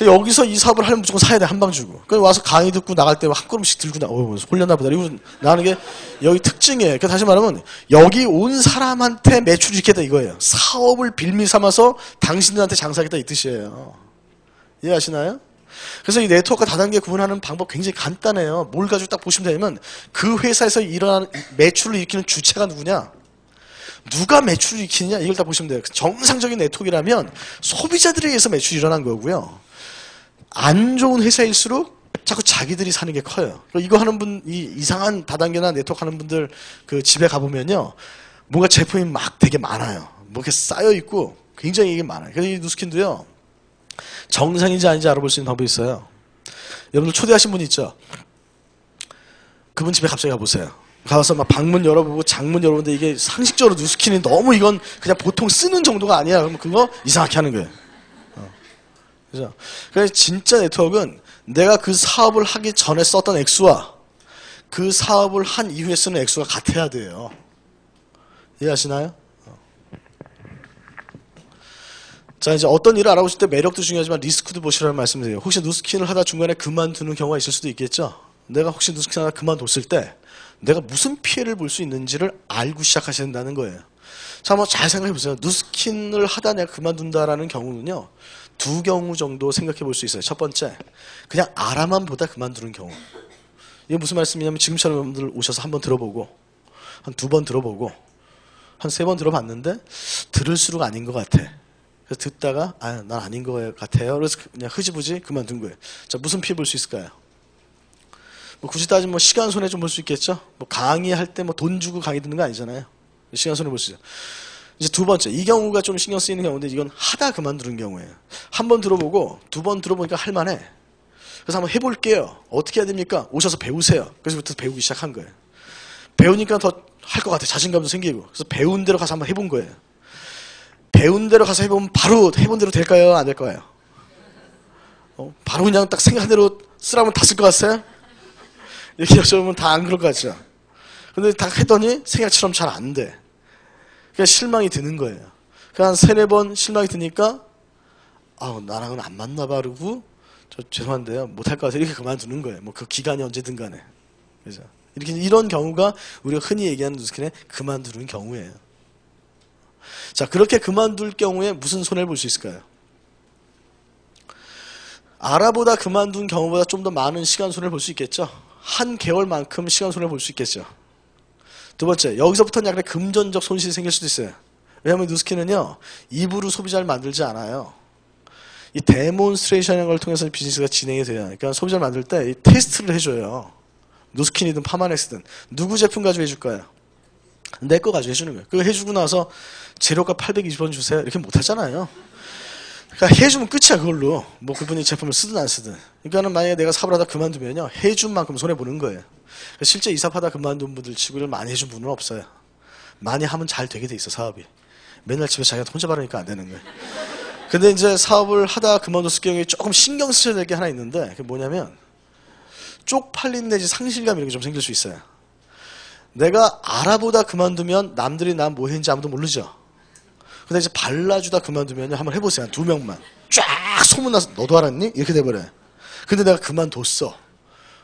여기서 이 사업을 하려면 무조건 사야 돼. 한 방 주고. 그래서 와서 강의 듣고 나갈 때 한 걸음씩 들고 홀렸나 보다. 이거 나는 게 여기 특징이에요. 그러니까 다시 말하면 여기 온 사람한테 매출이 있겠다 이거예요. 사업을 빌미 삼아서 당신들한테 장사하겠다 이 뜻이에요. 이해하시나요? 그래서 이 네트워크와 다단계 구분하는 방법 굉장히 간단해요. 뭘 가지고 딱 보시면 되냐면 그 회사에서 일어나는 매출을 일으키는 주체가 누구냐? 누가 매출을 일으키느냐? 이걸 다 보시면 돼요. 정상적인 네트워크라면 소비자들에 의해서 매출이 일어난 거고요. 안 좋은 회사일수록 자꾸 자기들이 사는 게 커요. 이거 하는 분, 이 이상한 다단계나 네트워크 하는 분들 그 집에 가보면요. 뭔가 제품이 막 되게 많아요. 뭐 이렇게 쌓여있고 굉장히 이게 많아요. 그래서 이 누스킨도요. 정상인지 아닌지 알아볼 수 있는 방법이 있어요. 여러분들 초대하신 분 있죠? 그분 집에 갑자기 가보세요. 가서 막 방문 열어보고 장문 열어보는데 이게 상식적으로 누스킨이 너무 이건 그냥 보통 쓰는 정도가 아니야. 그러면 그거 이상하게 하는 거예요. 그죠? 그래서 진짜 네트워크는 내가 그 사업을 하기 전에 썼던 액수와 그 사업을 한 이후에 쓰는 액수가 같아야 돼요. 이해하시나요? 자, 이제 어떤 일을 알아보실 때 매력도 중요하지만 리스크도 보시라는 말씀이세요. 혹시 누스킨을 하다 중간에 그만두는 경우가 있을 수도 있겠죠? 내가 혹시 누스킨 하다 그만뒀을 때 내가 무슨 피해를 볼 수 있는지를 알고 시작하셔야 된다는 거예요. 자, 한번 잘 생각해 보세요. 누스킨을 하다 내가 그만둔다라는 경우는요. 두 경우 정도 생각해 볼 수 있어요. 첫 번째, 그냥 알아만 보다 그만두는 경우. 이게 무슨 말씀이냐면 지금처럼 여러분들 오셔서 한번 들어보고 한 두 번 들어보고 한 세 번 들어봤는데 들을수록 아닌 것 같아. 그래서 듣다가 난 아닌 것 같아요. 그래서 그냥 흐지부지 그만둔 거예요. 자, 무슨 피해 볼 수 있을까요? 뭐 굳이 따지면 뭐 시간 손해 좀 볼 수 있겠죠? 뭐 강의할 때 뭐 돈 주고 강의 듣는 거 아니잖아요. 시간 손해 볼 수 있죠. 이제 두 번째, 이 경우가 좀 신경 쓰이는 경우인데 이건 하다 그만두는 경우예요. 한 번 들어보고 두 번 들어보니까 할만해. 그래서 한번 해볼게요. 어떻게 해야 됩니까? 오셔서 배우세요. 그래서부터 배우기 시작한 거예요. 배우니까 더 할 것 같아요. 자신감도 생기고. 그래서 배운 대로 가서 한번 해본 거예요. 배운 대로 가서 해보면 바로 해본 대로 될까요? 안 될까요? 바로 그냥 딱 생각한 대로 쓰라면 다 쓸 것 같아요? 이렇게 여쭤보면 다 안 그럴 것 같죠? 근데 딱 했더니 생각처럼 잘 안 돼. 그냥 실망이 드는 거예요. 한 세네 번 실망이 드니까 나랑은 안 맞나 봐 그러고 죄송한데요 못할 것 같아요 이렇게 그만두는 거예요. 뭐 그 기간이 언제든 간에. 그죠? 이런 경우가 우리가 흔히 얘기하는 누스킨의 그만두는 경우예요. 자, 그렇게 그만둘 경우에 무슨 손해를 볼 수 있을까요? 알아보다 그만둔 경우보다 좀 더 많은 시간 손해를 볼 수 있겠죠. 한 개월만큼 시간 손해를 볼 수 있겠죠. 두 번째, 여기서부터는 약간 금전적 손실이 생길 수도 있어요. 왜냐하면 누스킨은요, 입으로 소비자를 만들지 않아요. 이 데몬스트레이션이라는 걸 통해서 비즈니스가 진행이 돼요. 그러니까 소비자를 만들 때 이 테스트를 해줘요. 누스킨이든 파마넥스든 누구 제품 가지고 해줄까요? 내 거 가지고 해주는 거예요. 그거 해주고 나서 재료가 820원 주세요. 이렇게 못 하잖아요. 그러니까 해주면 끝이야 그걸로. 뭐 그분이 제품을 쓰든 안 쓰든. 그러니까는 만약에 내가 사업을 하다 그만두면요. 해준 만큼 손해보는 거예요. 실제 이 사업하다 그만둔 분들 치고를 많이 해준 분은 없어요. 많이 하면 잘 되게 돼 있어 사업이. 맨날 집에서 자기가 혼자 바르니까 안 되는 거예요. 근데 이제 사업을 하다 그만뒀을 경우에 조금 신경 쓰셔야 될 게 하나 있는데 그게 뭐냐면 쪽팔림 내지 상실감 이런 게 좀 생길 수 있어요. 내가 알아보다 그만두면 남들이 난 뭐 했는지 아무도 모르죠. 근데 이제 발라주다 그만두면 한번 해보세요. 한 두 명만. 쫙 소문나서 너도 알았니? 이렇게 돼버려요. 근데 내가 그만뒀어.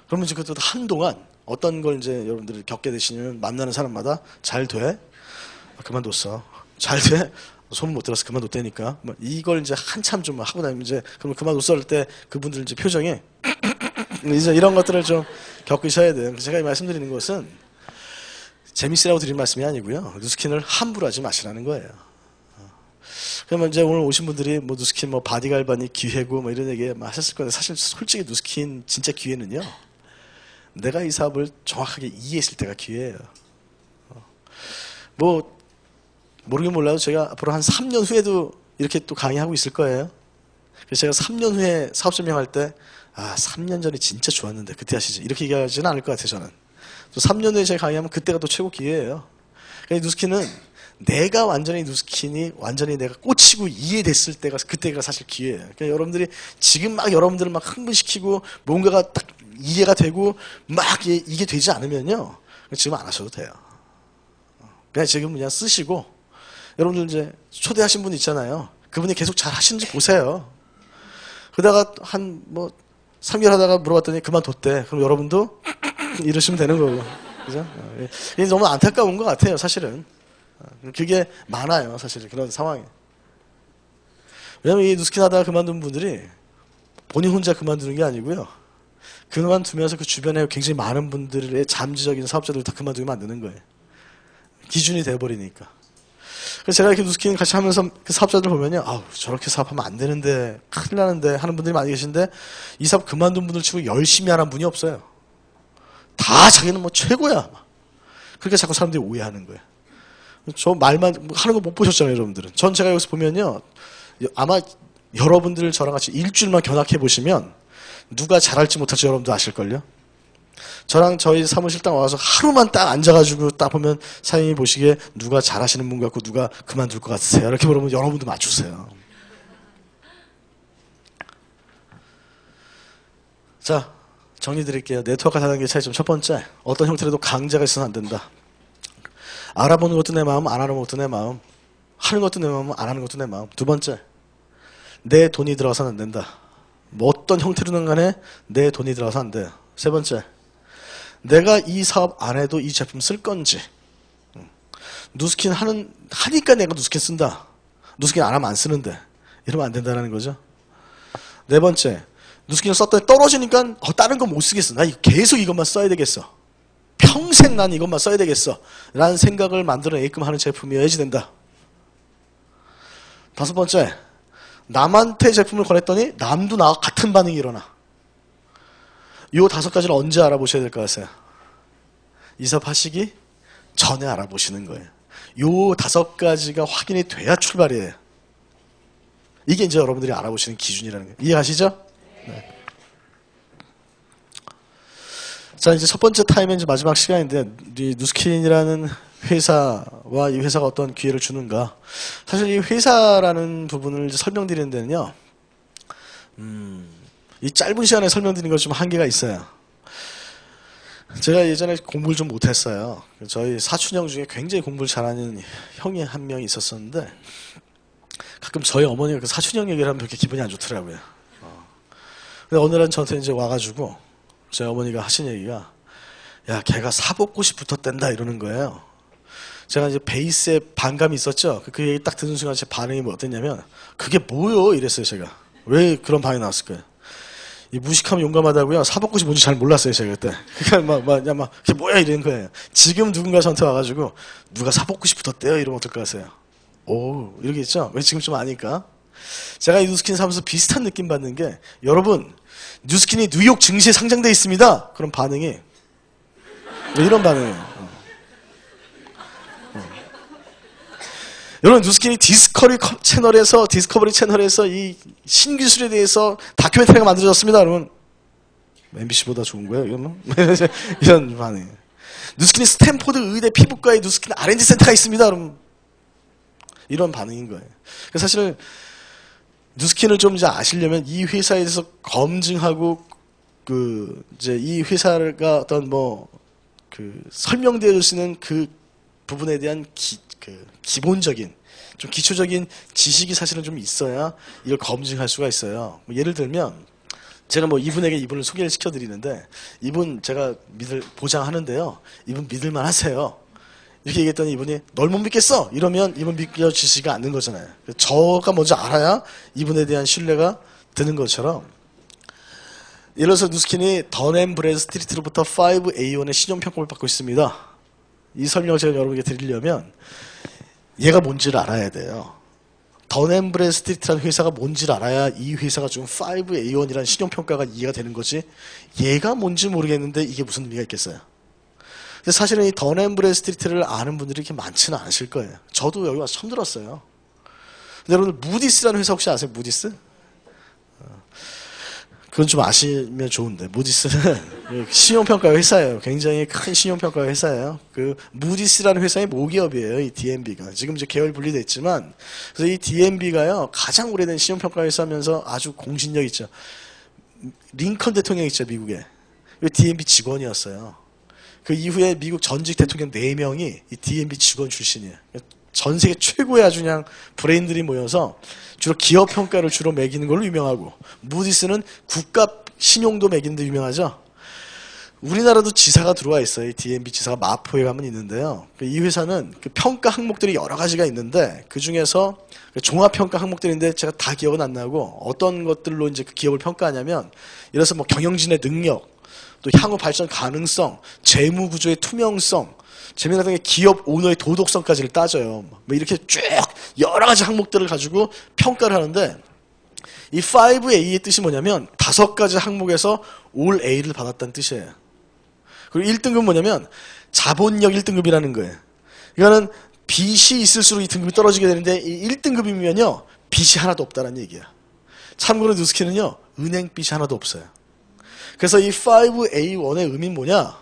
그러면 이제 그것도 한동안 어떤 걸 이제 여러분들이 겪게 되시면 만나는 사람마다 잘 돼? 그만뒀어. 잘 돼? 소문 못 들어서 그만뒀다니까. 뭐 이걸 이제 한참 좀 하고 다니면 이제 그러면 그만뒀어 할 때 그분들 이제 표정이 이제 이런 것들을 좀 겪으셔야 돼요. 제가 말씀드리는 것은 재밌으라고 드린 말씀이 아니고요. 누스킨을 함부로 하지 마시라는 거예요. 그러면 이제 오늘 오신 분들이 뭐 누스킨 뭐 바디갈바니 기회고 뭐 이런 얘기 하셨을 건데 사실 솔직히 누스킨 진짜 기회는요. 내가 이 사업을 정확하게 이해했을 때가 기회예요. 뭐 모르긴 몰라도 제가 앞으로 한 3년 후에도 이렇게 또 강의하고 있을 거예요. 그래서 제가 3년 후에 사업 설명할 때 3년 전이 진짜 좋았는데 그때 하시지 이렇게 얘기하지는 않을 것 같아요. 저는 또 3년 후에 제가 강의하면 그때가 또 최고 기회예요. 그러니까 누스킨은 내가 완전히 누스킨이 완전히 내가 꽂히고 이해됐을 때가 그때가 사실 기회예요. 그러니까 여러분들이 지금 막 여러분들을 막 흥분시키고 뭔가가 딱 이해가 되고 막 이게 되지 않으면요 지금 안 하셔도 돼요. 그냥 지금 그냥 쓰시고 여러분들 이제 초대하신 분 있잖아요. 그분이 계속 잘 하시는지 보세요. 그러다가 한 뭐 3개월 하다가 물어봤더니 그만뒀대. 그럼 여러분도 이러시면 되는 거고. 그죠? 이게 너무 안타까운 것 같아요, 사실은. 그게 많아요, 사실은. 그런 상황이. 왜냐면 이 누스킨 하다가 그만둔 분들이 본인 혼자 그만두는 게 아니고요. 그만두면서 그 주변에 굉장히 많은 분들의 잠재적인 사업자들 다 그만두면 안 되는 거예요. 기준이 돼버리니까. 그래서 제가 이렇게 누스킨 같이 하면서 그 사업자들 보면요. 아우, 저렇게 사업하면 안 되는데, 큰일 나는데 하는 분들이 많이 계신데, 이 사업 그만둔 분들 치고 열심히 하는 분이 없어요. 다 자기는 뭐 최고야. 그러니까 자꾸 사람들이 오해하는 거예요. 저 말만 하는 거 못 보셨잖아요, 여러분들은. 전 제가 여기서 보면요. 아마 여러분들 저랑 같이 일주일만 견학해 보시면 누가 잘할지 못할지 여러분도 아실걸요? 저랑 저희 사무실 딱 와서 하루만 딱 앉아가지고 딱 보면 사장님이 보시기에 누가 잘하시는 분 같고 누가 그만둘 것 같으세요? 이렇게 물으면 여러분도 맞추세요. 자, 정리 드릴게요. 네트워크 다단계 차이점 첫 번째, 어떤 형태로도 강제가 있어서는 안 된다. 알아보는 것도 내 마음, 안 알아보는 것도 내 마음, 하는 것도 내 마음, 안 하는 것도 내 마음. 두 번째, 내 돈이 들어가서는 안 된다. 뭐 어떤 형태로든 간에 내 돈이 들어가서 안 돼요. 세 번째, 내가 이 사업 안 해도 이 제품 쓸 건지. 누스킨 하니까 내가 누스킨 쓴다. 누스킨 안 하면 안 쓰는데. 이러면 안 된다는 거죠. 네 번째, 누스킨을 썼더니 떨어지니까 다른 거 못 쓰겠어. 나 계속 이것만 써야 되겠어. 평생 난 이것만 써야 되겠어. 라는 생각을 만들어내게끔 하는 제품이어야지 된다. 다섯 번째, 남한테 제품을 권했더니 남도 나와 같은 반응이 일어나. 요 다섯 가지를 언제 알아보셔야 될 것 같아요? 이 사업 하시기 전에 알아보시는 거예요. 요 다섯 가지가 확인이 돼야 출발이에요. 이게 이제 여러분들이 알아보시는 기준이라는 거예요. 이해가시죠? 네. 자, 이제 첫 번째 타임은 이제 마지막 시간인데, 이 누스킨이라는 회사와 이 회사가 어떤 기회를 주는가. 사실 이 회사라는 부분을 이제 설명드리는 데는요, 이 짧은 시간에 설명드리는 건 좀 한계가 있어요. 제가 예전에 공부를 좀 못했어요. 저희 사촌 형 중에 굉장히 공부를 잘하는 형이 한 명이 있었었는데, 가끔 저희 어머니가 그 사촌 형 얘기를 하면 그렇게 기분이 안 좋더라고요. 근데 어느 날 저한테 이제 와가지고, 저희 어머니가 하신 얘기가, 야, 걔가 사법고시 붙었댄다 이러는 거예요. 제가 이제 베이스에 반감이 있었죠. 그 얘기 딱 듣는 순간 제 반응이 뭐 어땠냐면, 그게 뭐요? 이랬어요, 제가. 왜 그런 반응이 나왔을까요? 이 무식하면 용감하다고요. 사법고시 뭔지 잘 몰랐어요, 제가 그때. 그러니까 그게 뭐야? 이러는 거예요. 지금 누군가 저한테 와가지고, 누가 사법고시 붙었대요? 이러면 어떨 것 같아요? 오, 이러게 있죠? 왜 지금 좀 아니까? 제가 이 누스킨 사면서 비슷한 느낌 받는 게, 여러분, 누스킨이 뉴욕 증시에 상장돼 있습니다. 그런 반응이 이런 반응이에요. 여러분, 누스킨이 디스커버리 채널에서 이 신기술에 대해서 다큐멘터리가 만들어졌습니다. 여러분, MBC보다 좋은 거예요? 이런 반응이에요. 누스킨이 스탠포드 의대 피부과에 누스킨 R&D 센터가 있습니다. 여러분, 이런 반응인 거예요. 그래서 사실 누스킨을 좀 이제 아시려면 이 회사에 대해서 검증하고 이제 이 회사가 어떤 설명되어 주시는 그 부분에 대한 기본적인 좀 기초적인 지식이 사실은 좀 있어야 이걸 검증할 수가 있어요. 예를 들면 제가 이분에게 이분을 소개를 시켜드리는데, 이분 제가 보장하는데요. 이분 믿을만 하세요. 이렇게 얘기했더니 이분이 널 못 믿겠어! 이러면 이분 믿겨지지가 않는 거잖아요. 저가 먼저 알아야 이분에 대한 신뢰가 드는 것처럼, 예를 들어서 누스킨이 던앤 브래드스트리트로부터 5A1의 신용평가를 받고 있습니다. 이 설명을 제가 여러분에게 드리려면 얘가 뭔지를 알아야 돼요. 던앤 브래드스트리트라는 회사가 뭔지를 알아야 이 회사가 준 5A1이라는 신용평가가 이해가 되는 거지, 얘가 뭔지 모르겠는데 이게 무슨 의미가 있겠어요. 근데 사실은 이 던앤 브래드스트리트를 아는 분들이 이렇게 많지는 않으실 거예요. 저도 여기 와서 처음 들었어요. 근데 여러분들 무디스라는 회사 혹시 아세요? 무디스? 그건 좀 아시면 좋은데, 무디스는 신용평가 회사예요. 굉장히 큰 신용평가 회사예요. 그 무디스라는 회사의 모기업이에요. 이 DNB가 지금 이제 계열 분리됐지만, 그래서 이 DNB가요 가장 오래된 신용평가 회사면서 아주 공신력 있죠. 링컨 대통령 있죠, 미국에. DNB 직원이었어요. 그 이후에 미국 전직 대통령 4명이 이 DNB 직원 출신이에요. 전 세계 최고의 아주 그냥 브레인들이 모여서 주로 기업 평가를 주로 매기는 걸로 유명하고, 무디스는 국가 신용도 매기는 데 유명하죠. 우리나라도 지사가 들어와 있어요. 이 DNB 지사가 마포에 가면 있는데요. 이 회사는 그 평가 항목들이 여러 가지가 있는데, 그 중에서 종합 평가 항목들인데 제가 다 기억은 안 나고, 어떤 것들로 이제 그 기업을 평가하냐면, 예를 들어서 뭐 경영진의 능력, 또 향후 발전 가능성, 재무 구조의 투명성, 재미나게 기업 오너의 도덕성까지를 따져요. 뭐 이렇게 쭉 여러 가지 항목들을 가지고 평가를 하는데, 이 5A의 뜻이 뭐냐면 5가지 항목에서 올 A를 받았다는 뜻이에요. 그리고 1등급은 뭐냐면 자본력 1등급이라는 거예요. 이거는 빚이 있을수록 이 등급이 떨어지게 되는데, 이 1등급이면요 빚이 하나도 없다는 얘기야. 참고로 누스키는요 은행 빚이 하나도 없어요. 그래서 이 5A1의 의미는 뭐냐?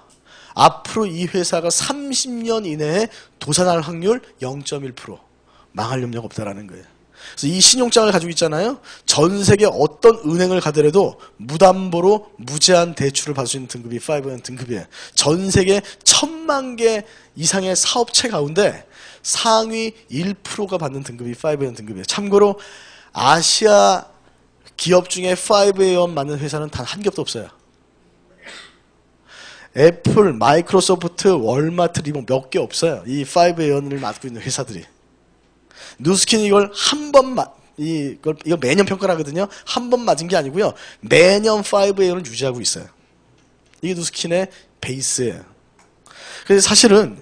앞으로 이 회사가 30년 이내에 도산할 확률 0.1%, 망할 염려가 없다라는 거예요. 그래서 이 신용장을 가지고 있잖아요. 전 세계 어떤 은행을 가더라도 무담보로 무제한 대출을 받을 수 있는 등급이 5N 등급이에요. 전 세계 1000만 개 이상의 사업체 가운데 상위 1%가 받는 등급이 5N 등급이에요. 참고로 아시아 기업 중에 5N 맞는 회사는 단 한 겹도 없어요. 애플, 마이크로소프트, 월마트, 리본 몇 개 없어요. 이 5N을 맡고 있는 회사들이. 누스킨이 이걸 한 번 이걸 매년 평가를 하거든요. 한 번 맞은 게 아니고요. 매년 5A를 유지하고 있어요. 이게 누스킨의 베이스예요. 그래서 사실은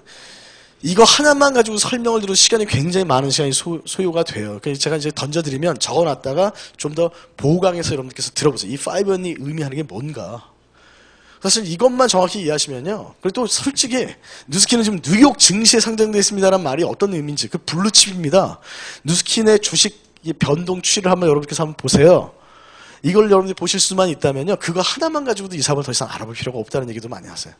이거 하나만 가지고 설명을 들어도 시간이 굉장히 많은 시간이 소요가 돼요. 그래서 제가 이제 던져드리면 적어놨다가 좀 더 보강해서 여러분들께서 들어보세요. 이 5N이 의미하는 게 뭔가. 사실 이것만 정확히 이해하시면요. 그리고 또 솔직히 누스킨은 지금 뉴욕 증시에 상장되어 있습니다라는 말이 어떤 의미인지, 그 블루칩입니다. 누스킨의 주식 변동 추이를 한번 여러분께서 한번 보세요. 이걸 여러분들이 보실 수만 있다면요, 그거 하나만 가지고도 이 사업을 더 이상 알아볼 필요가 없다는 얘기도 많이 하세요.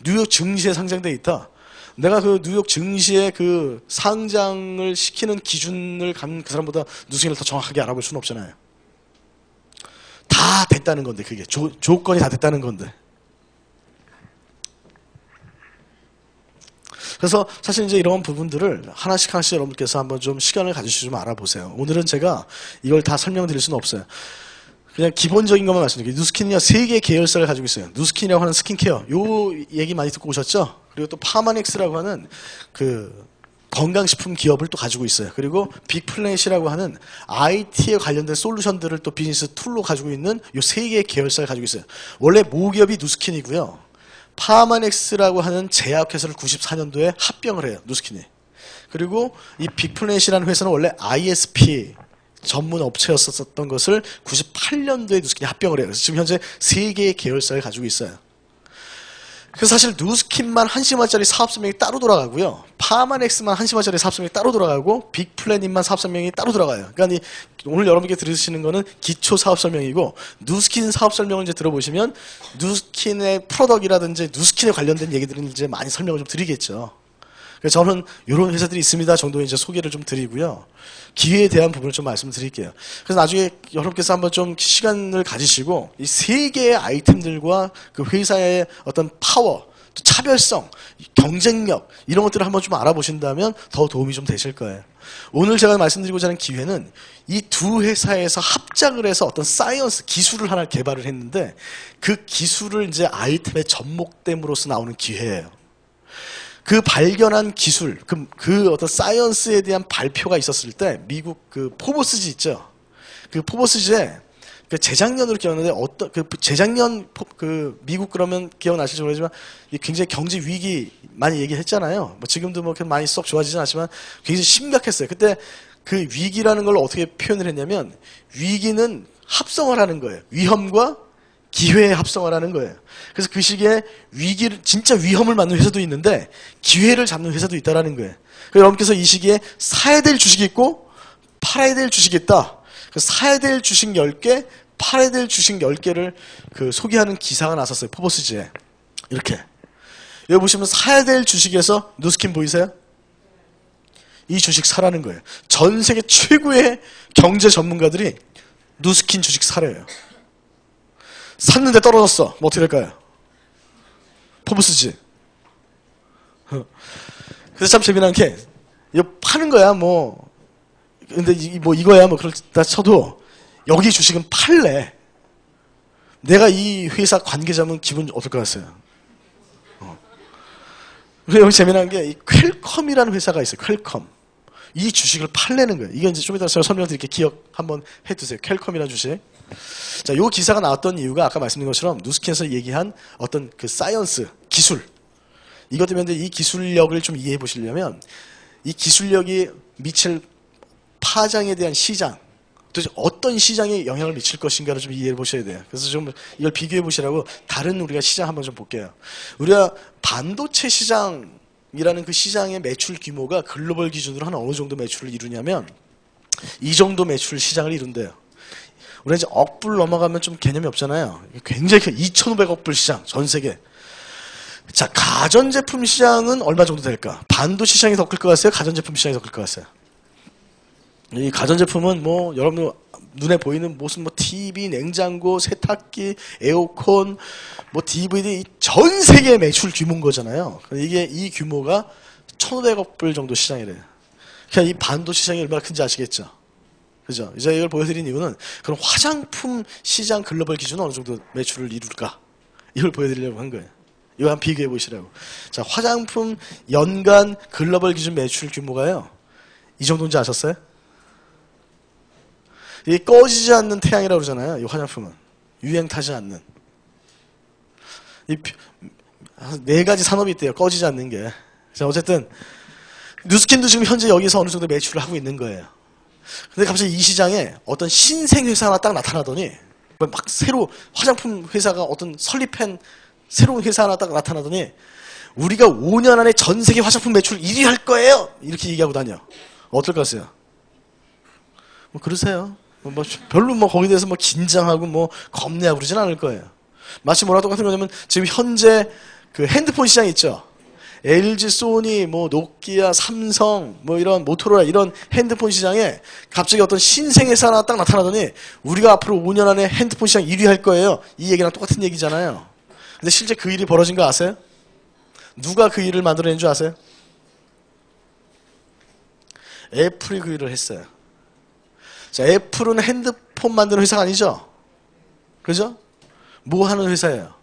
뉴욕 증시에 상장되어 있다. 내가 그 뉴욕 증시의 그 상장을 시키는 기준을 간 그 사람보다 누스킨을 더 정확하게 알아볼 수는 없잖아요. 다 됐다는 건데, 그게 조건이 다 됐다는 건데. 그래서 사실 이제 이런 부분들을 하나씩 여러분께서 한번 좀 시간을 가지시고 좀 알아보세요. 오늘은 제가 이걸 다 설명드릴 수는 없어요. 그냥 기본적인 것만 말씀드릴게요. 누스킨은요 3개의 계열사를 가지고 있어요. 누스킨이라고 하는 스킨케어, 요 얘기 많이 듣고 오셨죠? 그리고 또 파마넥스라고 하는 그 건강식품 기업을 또 가지고 있어요. 그리고 빅플래닛이라고 하는 IT에 관련된 솔루션들을 또 비즈니스 툴로 가지고 있는 이 3개의 계열사를 가지고 있어요. 원래 모기업이 누스킨이고요. 파마넥스라고 하는 제약회사를 94년도에 합병을 해요. 누스킨이. 그리고 이 빅플래닛이라는 회사는 원래 ISP 전문 업체였었던 것을 98년도에 누스킨이 합병을 해요. 그래서 지금 현재 3개의 계열사를 가지고 있어요. 그래서 사실 누스킨만 한시마짜리 사업설명이 따로 돌아가고요. 파마넥스만 한시마짜리 사업설명이 따로 돌아가고 빅플래닛만 사업설명이 따로 돌아가요. 그러니까 오늘 여러분께 들으시는 거는 기초 사업설명이고, 누스킨 사업설명을 이제 들어보시면 누스킨의 프로덕이라든지 누스킨에 관련된 얘기들은 이제 많이 설명을 좀 드리겠죠. 그래서 저는 이런 회사들이 있습니다 정도의 이제 소개를 좀 드리고요. 기회에 대한 부분을 좀 말씀드릴게요. 그래서 나중에 여러분께서 한번 좀 시간을 가지시고 이 3개의 아이템들과 그 회사의 어떤 파워, 또 차별성, 경쟁력 이런 것들을 한번 좀 알아보신다면 더 도움이 좀 되실 거예요. 오늘 제가 말씀드리고자 하는 기회는 이 두 회사에서 합작을 해서 어떤 사이언스 기술을 하나 개발을 했는데, 그 기술을 이제 아이템에 접목됨으로써 나오는 기회예요. 그 발견한 기술, 그 어떤 사이언스에 대한 발표가 있었을 때, 미국 그 포버스지 있죠. 그 포버스지에 그 재작년으로 기억나는데, 재작년 그 미국 그러면 기억나실지 모르지만 굉장히 경제 위기 많이 얘기했잖아요. 뭐 지금도 뭐 많이 썩 좋아지진 않지만 굉장히 심각했어요. 그때 그 위기라는 걸 어떻게 표현을 했냐면, 위기는 합성을 하는 거예요. 위험과 기회의 합성을 하는 거예요. 그래서 그 시기에 위기를, 진짜 위험을 맞는 회사도 있는데 기회를 잡는 회사도 있다라는 거예요. 그래서 여러분께서 이 시기에 사야 될 주식이 있고 팔아야 될 주식이 있다. 사야 될 주식 10개, 팔아야 될 주식 10개를 그 소개하는 기사가 나섰어요. 포버스지에. 이렇게. 여기 보시면 사야 될 주식에서 누스킨 보이세요? 이 주식 사라는 거예요. 전 세계 최고의 경제 전문가들이 누스킨 주식 사래요. 샀는데 떨어졌어. 뭐 어떻게 될까요? 포브스지. 그래서 참 재미난 게 이거 파는 거야 뭐. 근데 뭐 이거야 뭐 그렇다 쳐도 여기 주식은 팔래. 내가 이 회사 관계자면 기분 어떨 것 같아요? 그리고 여기 재미난 게 이 퀄컴이라는 회사가 있어요. 퀄컴. 이 주식을 팔려는 거예요. 이게 이제 좀 이따 제가 설명드릴게요. 기억 한번 해두세요. 퀄컴이라는 주식. 자, 요 기사가 나왔던 이유가 아까 말씀드린 것처럼 누스킨에서 얘기한 어떤 그 사이언스, 기술. 이것 때문에 이 기술력을 좀 이해해 보시려면 이 기술력이 미칠 파장에 대한 시장, 도대체 어떤 시장에 영향을 미칠 것인가를 좀 이해해 보셔야 돼요. 그래서 좀 이걸 비교해 보시라고 다른 우리가 시장 한번 좀 볼게요. 우리가 반도체 시장이라는 그 시장의 매출 규모가 글로벌 기준으로 한 어느 정도 매출을 이루냐면 이 정도 매출 시장을 이룬대요. 우리가 이제 억불 넘어가면 좀 개념이 없잖아요. 굉장히 2,500억 불 시장, 전 세계. 자, 가전제품 시장은 얼마 정도 될까? 반도체 시장이 더 클 것 같아요? 가전제품 시장이 더 클 것 같아요? 이 가전제품은 뭐 여러분 눈에 보이는 무슨 뭐 TV, 냉장고, 세탁기, 에어컨, 뭐 DVD 전 세계 매출 규모인 거잖아요. 이게 이 규모가 1,500억 불 정도 시장이래요. 그러니까 이 반도체 시장이 얼마나 큰지 아시겠죠? 그죠? 이제 이걸 보여드린 이유는 그럼 화장품 시장 글로벌 기준은 어느 정도 매출을 이룰까? 이걸 보여드리려고 한 거예요. 이거 한번 비교해 보시라고. 자, 화장품 연간 글로벌 기준 매출 규모가요. 이 정도인지 아셨어요? 이 꺼지지 않는 태양이라고 그러잖아요. 이 화장품은. 유행 타지 않는. 이 네 가지 산업이 있대요. 꺼지지 않는 게. 자, 어쨌든 누스킨도 지금 현재 여기서 어느 정도 매출을 하고 있는 거예요. 근데 갑자기 이 시장에 어떤 신생 회사가 딱 나타나더니 막 새로 화장품 회사가 어떤 설립한 새로운 회사 하나 딱 나타나더니 우리가 5년 안에 전 세계 화장품 매출 1위 할 거예요. 이렇게 얘기하고 다녀. 어떨 것 같아요? 뭐 그러세요. 뭐 별로 뭐 거기에 대해서 뭐 긴장하고 뭐 겁내하고 그러진 않을 거예요. 마치 뭐랑 똑같은 거냐면 지금 현재 그 핸드폰 시장 있죠. LG, 소니, 뭐 노키아, 삼성, 뭐 이런 모토로라 이런 핸드폰 시장에 갑자기 어떤 신생 회사 하나 딱 나타나더니 우리가 앞으로 5년 안에 핸드폰 시장 1위 할 거예요. 이 얘기랑 똑같은 얘기잖아요. 근데 실제 그 일이 벌어진 거 아세요? 누가 그 일을 만들어낸 줄 아세요? 애플이 그 일을 했어요. 자, 애플은 핸드폰 만드는 회사가 아니죠? 그죠? 뭐 하는 회사예요?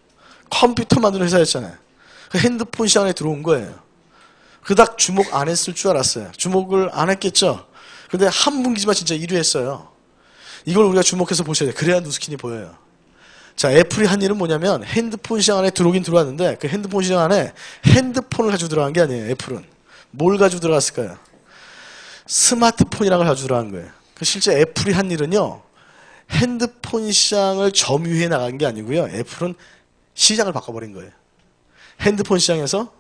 컴퓨터 만드는 회사였잖아요. 그 핸드폰 시장에 들어온 거예요. 그닥 주목 안 했을 줄 알았어요. 주목을 안 했겠죠? 근데 한 분기지만 진짜 1위 했어요. 이걸 우리가 주목해서 보셔야 돼요. 그래야 누스킨이 보여요. 자, 애플이 한 일은 뭐냐면 핸드폰 시장 안에 들어오긴 들어왔는데 그 핸드폰 시장 안에 핸드폰을 가지고 들어간 게 아니에요. 애플은. 뭘 가지고 들어갔을까요? 스마트폰이라는 걸 가지고 들어간 거예요. 실제 애플이 한 일은요. 핸드폰 시장을 점유해 나간 게 아니고요. 애플은 시장을 바꿔버린 거예요. 핸드폰 시장에서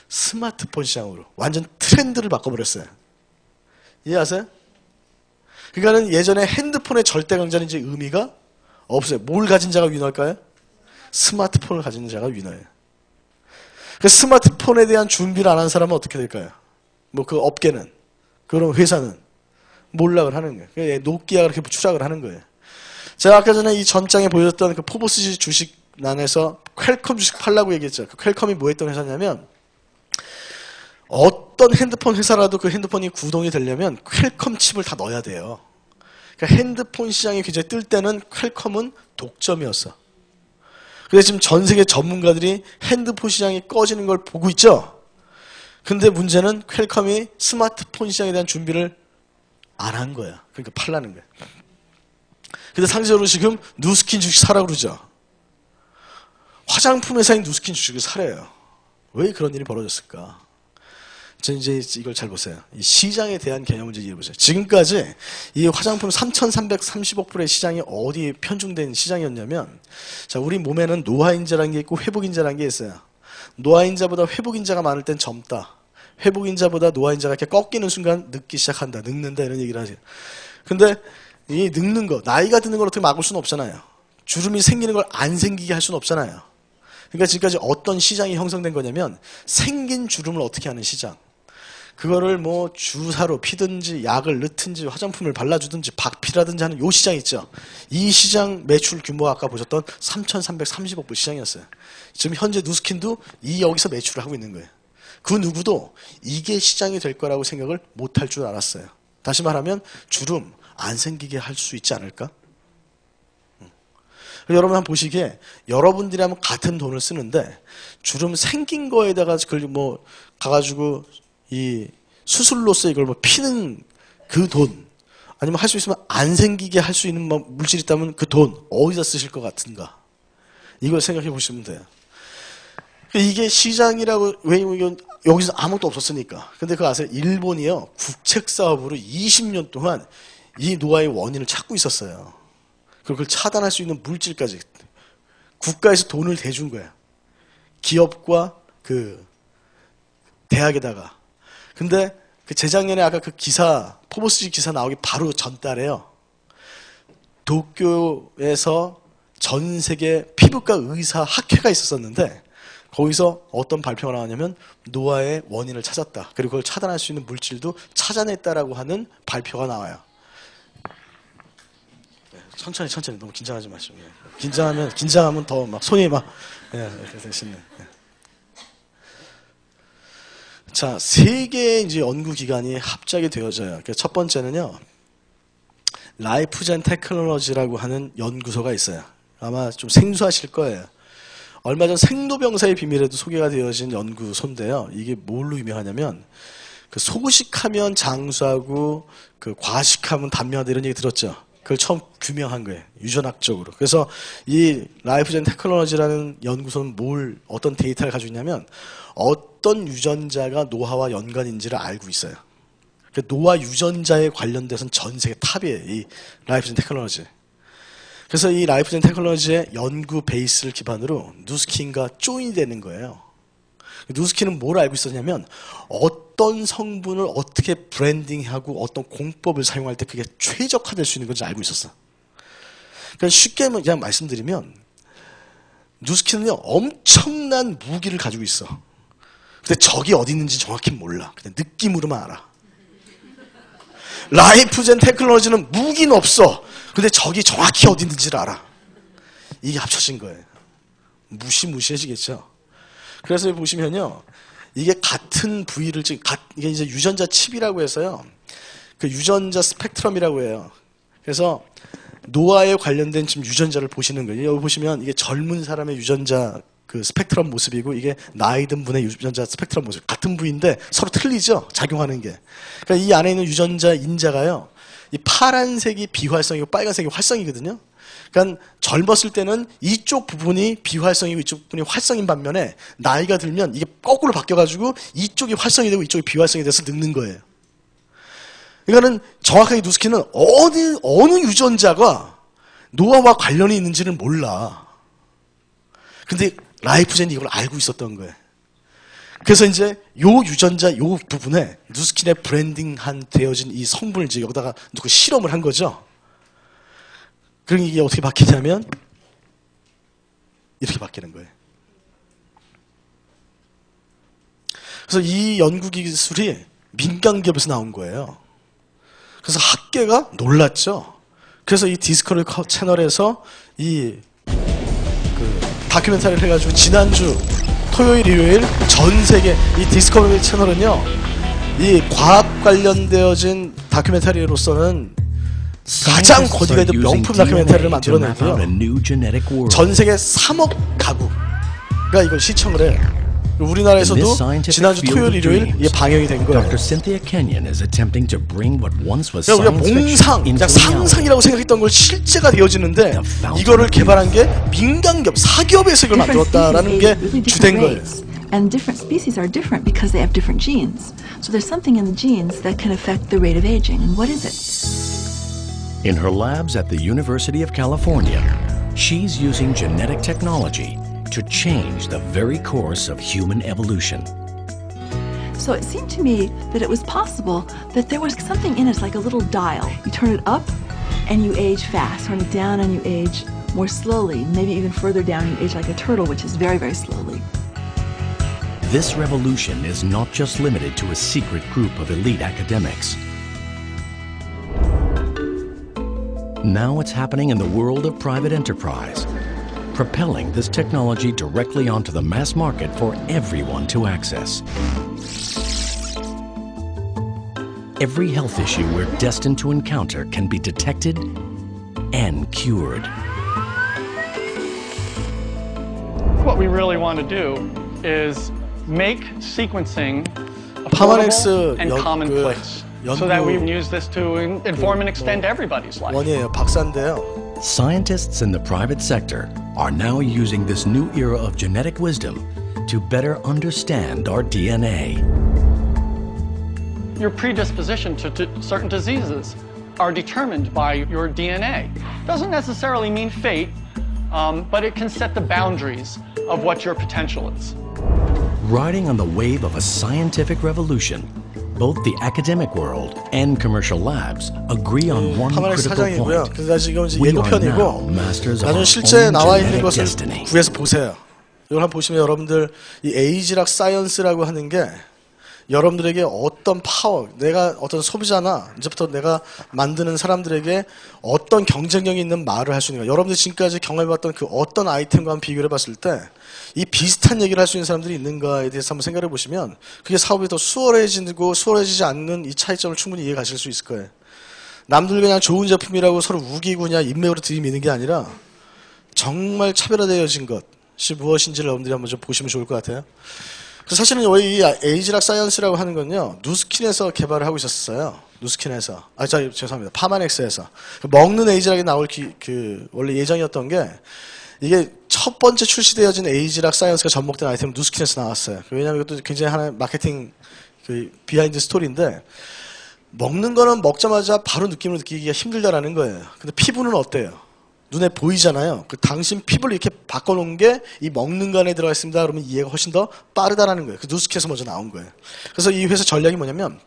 스마트폰 시장으로 완전 트렌드를 바꿔버렸어요. 이해하세요? 그러니까는 예전에 핸드폰의 절대 강자인지 의미가 없어요. 뭘 가진 자가 위너일까요? 스마트폰을 가진 자가 위너예요. 그 스마트폰에 대한 준비를 안 한 사람은 어떻게 될까요? 뭐 그 업계는, 그런 회사는 몰락을 하는 거예요. 노키아가 그렇게 추락을 하는 거예요. 제가 아까 전에 이 전장에 보여줬던 그 포브스 주식란에서 퀄컴 주식 팔라고 얘기했죠. 그 퀄컴이 뭐 했던 회사냐면 어떤 핸드폰 회사라도 그 핸드폰이 구동이 되려면 퀄컴 칩을 다 넣어야 돼요. 그러니까 핸드폰 시장이 굉장히 뜰 때는 퀄컴은 독점이었어. 그래서 지금 전 세계 전문가들이 핸드폰 시장이 꺼지는 걸 보고 있죠. 근데 문제는 퀄컴이 스마트폰 시장에 대한 준비를 안 한 거야. 그러니까 팔라는 거야. 근데 상대적으로 지금 누스킨 주식 사라고 그러죠. 화장품 회사인 누스킨 주식을 사래요. 왜 그런 일이 벌어졌을까? 저는 이제 이걸 잘 보세요. 이 시장에 대한 개념을 이제 이해해보세요. 지금까지 이 화장품 3,330억 불의 시장이 어디 편중된 시장이었냐면, 자, 우리 몸에는 노화인자라는 게 있고 회복인자라는 게 있어요. 노화인자보다 회복인자가 많을 땐 젊다. 회복인자보다 노화인자가 이렇게 꺾이는 순간 늙기 시작한다. 늙는다. 이런 얘기를 하세요. 근데 이 늙는 거, 나이가 드는 걸 어떻게 막을 수는 없잖아요. 주름이 생기는 걸 안 생기게 할 수는 없잖아요. 그러니까 지금까지 어떤 시장이 형성된 거냐면 생긴 주름을 어떻게 하는 시장. 그거를 뭐 주사로 피든지 약을 넣든지 화장품을 발라주든지 박피라든지 하는 요 시장 있죠. 이 시장 매출 규모가 아까 보셨던 3,330억 불 시장이었어요. 지금 현재 누스킨도 이 여기서 매출을 하고 있는 거예요. 그 누구도 이게 시장이 될 거라고 생각을 못할 줄 알았어요. 다시 말하면 주름 안 생기게 할 수 있지 않을까? 여러분 한번 보시기에 여러분들이라면 같은 돈을 쓰는데 주름 생긴 거에다가 그걸 뭐 가가지고 이 수술로서 이걸 뭐 피는 그 돈, 아니면 할 수 있으면 안 생기게 할 수 있는 뭐 물질이 있다면 그 돈 어디다 쓰실 것 같은가? 이걸 생각해 보시면 돼요. 이게 시장이라고, 왜냐면 여기서 아무것도 없었으니까. 근데 그거 아세요? 일본이요, 국책 사업으로 20년 동안 이 노화의 원인을 찾고 있었어요. 그걸 차단할 수 있는 물질까지 국가에서 돈을 대준 거야. 기업과 그 대학에다가. 근데 그 재작년에 아까 그 기사, 포브스 기사 나오기 바로 전달에요. 도쿄에서 전 세계 피부과 의사 학회가 있었었는데 거기서 어떤 발표가 나왔냐면 노화의 원인을 찾았다. 그리고 그걸 차단할 수 있는 물질도 찾아냈다라고 하는 발표가 나와요. 천천히 너무 긴장하지 마시고. 긴장하면 더 막 손이 막 되시네. 자, 세 개의 이제 연구 기관이 합작이 되어져요. 첫 번째는요, 라이프젠 테크놀로지라고 하는 연구소가 있어요. 아마 좀 생소하실 거예요. 얼마 전 생로병사의 비밀에도 소개가 되어진 연구소인데요. 이게 뭘로 유명하냐면 그 소식하면 장수하고 그 과식하면 단명하다 이런 얘기 들었죠. 그걸 처음 규명한 거예요. 유전학적으로. 그래서 이 라이프젠 테크놀로지라는 연구소는 어떤 데이터를 가지고 있냐면 어떤 유전자가 노화와 연관인지를 알고 있어요. 노화 유전자에 관련돼서는 전 세계 탑이에요. 이 라이프젠 테크놀로지. 그래서 이 라이프젠 테크놀로지의 연구 베이스를 기반으로 누스킨과 조인이 되는 거예요. 누스킨은 뭘 알고 있었냐면 어떤 성분을 어떻게 브랜딩하고 어떤 공법을 사용할 때 그게 최적화될 수 있는 건지 알고 있었어. 그러니까 쉽게 그냥 말씀드리면 누스킨은요, 엄청난 무기를 가지고 있어. 근데 적이 어디 있는지 정확히 몰라. 그냥 느낌으로만 알아. 라이프젠 테크놀로지는 무기는 없어. 근데 적이 정확히 어디 있는지를 알아. 이게 합쳐진 거예요. 무시무시해지겠죠. 그래서 보시면요, 이게 같은 부위를 이게 이제 유전자 칩이라고 해서요, 그 유전자 스펙트럼이라고 해요. 그래서 노화에 관련된 지금 유전자를 보시는 거예요. 여기 보시면 이게 젊은 사람의 유전자 그 스펙트럼 모습이고 이게 나이 든 분의 유전자 스펙트럼 모습. 같은 부위인데 서로 틀리죠? 작용하는 게. 그러니까 이 안에 있는 유전자 인자가요, 이 파란색이 비활성이고 빨간색이 활성이거든요. 그러니까 젊었을 때는 이쪽 부분이 비활성이고 이쪽 부분이 활성인 반면에 나이가 들면 이게 거꾸로 바뀌어가지고 이쪽이 활성이 되고 이쪽이 비활성이 돼서 늙는 거예요. 그러니까는 정확하게 누스킨은 어느 유전자가 노화와 관련이 있는지는 몰라. 근데 라이프젠이 이걸 알고 있었던 거예요. 그래서 이제 요 유전자 요 부분에 누스킨에 브랜딩한 되어진 이 성분을 이제 여기다가 놓고 실험을 한 거죠. 그럼 이게 어떻게 바뀌냐면 이렇게 바뀌는 거예요. 그래서 이 연구 기술이 민간 기업에서 나온 거예요. 그래서 학계가 놀랐죠. 그래서 이 디스커버리 채널에서 이 다큐멘터리를 해가지고 지난주 토요일, 일요일 전 세계 이 디스커버리 채널은요, 이 과학 관련되어진 다큐멘터리로서는 가장 거디가 있는 명품 다큐멘터리를 만들어내고요. 전 세계 3억 가구가 이걸 시청을 해요. 우리나라에서도 지난주 토요일, 일요일 이게 방영이 된 거예요. 그러니까 우리가 몽상, 그냥 상상이라고 생각했던 걸 실제가 되어지는데 이거를 개발한 게 민간기업, 사기업에서 이걸 만들었다라는 게 주된 거예요. And different species are different because they have different genes. So there's something in the genes that can affect the rate of aging. And what is it? In her labs at the University of California, she's using genetic technology to change the very course of human evolution. So it seemed to me that it was possible that there was something in us like a little dial. You turn it up and you age fast. Turn it down and you age more slowly. Maybe even further down you age like a turtle, which is very, very slowly. This revolution is not just limited to a secret group of elite academics. Now it's happening in the world of private enterprise. propelling this technology directly onto the mass market for everyone to access. Every health issue we're destined to encounter can be detected and cured. What we really want to do is make sequencing 파마넥스 affordable and commonplace so that we can use this to inform and extend everybody's life. 원이에요. 박사인데요. Scientists in the private sector are now using this new era of genetic wisdom to better understand our DNA. Your predisposition to certain diseases are determined by your DNA. Doesn't necessarily mean fate, but it can set the boundaries of what your potential is. Riding on the wave of a scientific revolution, both the academic world and commercial labs agree on one 파마넥스 critical 사장이고요. point. 그래서 지금 이제 We are 예고편이고 now masters of 나중에 our 실제 own 나와 있는 genetic 것을 destiny. 구해서 보세요. 이걸 한번 보시면 여러분들 이 에이지락 사이언스라고 하는 게 여러분들에게 어떤 파워, 내가 어떤 소비자나 이제부터 내가 만드는 사람들에게 어떤 경쟁력이 있는 말을 할 수 있는가. 여러분들이 지금까지 경험해봤던 그 어떤 아이템과 비교를 해봤을 때 이 비슷한 얘기를 할 수 있는 사람들이 있는가에 대해서 한번 생각해 보시면 그게 사업이 더 수월해지고 수월해지지 않는 이 차이점을 충분히 이해 가실 수 있을 거예요. 남들 그냥 좋은 제품이라고 서로 우기고 그냥 인맥으로 들이미는 게 아니라 정말 차별화되어진 것이 무엇인지를 여러분들이 한번 좀 보시면 좋을 것 같아요. 사실은 이 에이지락 사이언스라고 하는 건요, 누스킨에서 개발을 하고 있었어요. 누스킨에서. 죄송합니다. 파마넥스에서. 먹는 에이지락이 나올 원래 예정이었던 게, 이게 첫 번째 출시되어진 에이지락 사이언스가 접목된 아이템은 누스킨에서 나왔어요. 왜냐하면 이것도 굉장히 하나의 마케팅 비하인드 스토리인데, 먹는 거는 먹자마자 바로 느낌을 느끼기가 힘들다라는 거예요. 근데 피부는 어때요? 눈에 보이잖아요. 당신 피부를 이렇게 바꿔놓은 게 이 먹는 거 안에 들어가 있습니다. 그러면 이해가 훨씬 더 빠르다라는 거예요. 그 누스키에서 먼저 나온 거예요. 그래서 이 회사 전략이 뭐냐면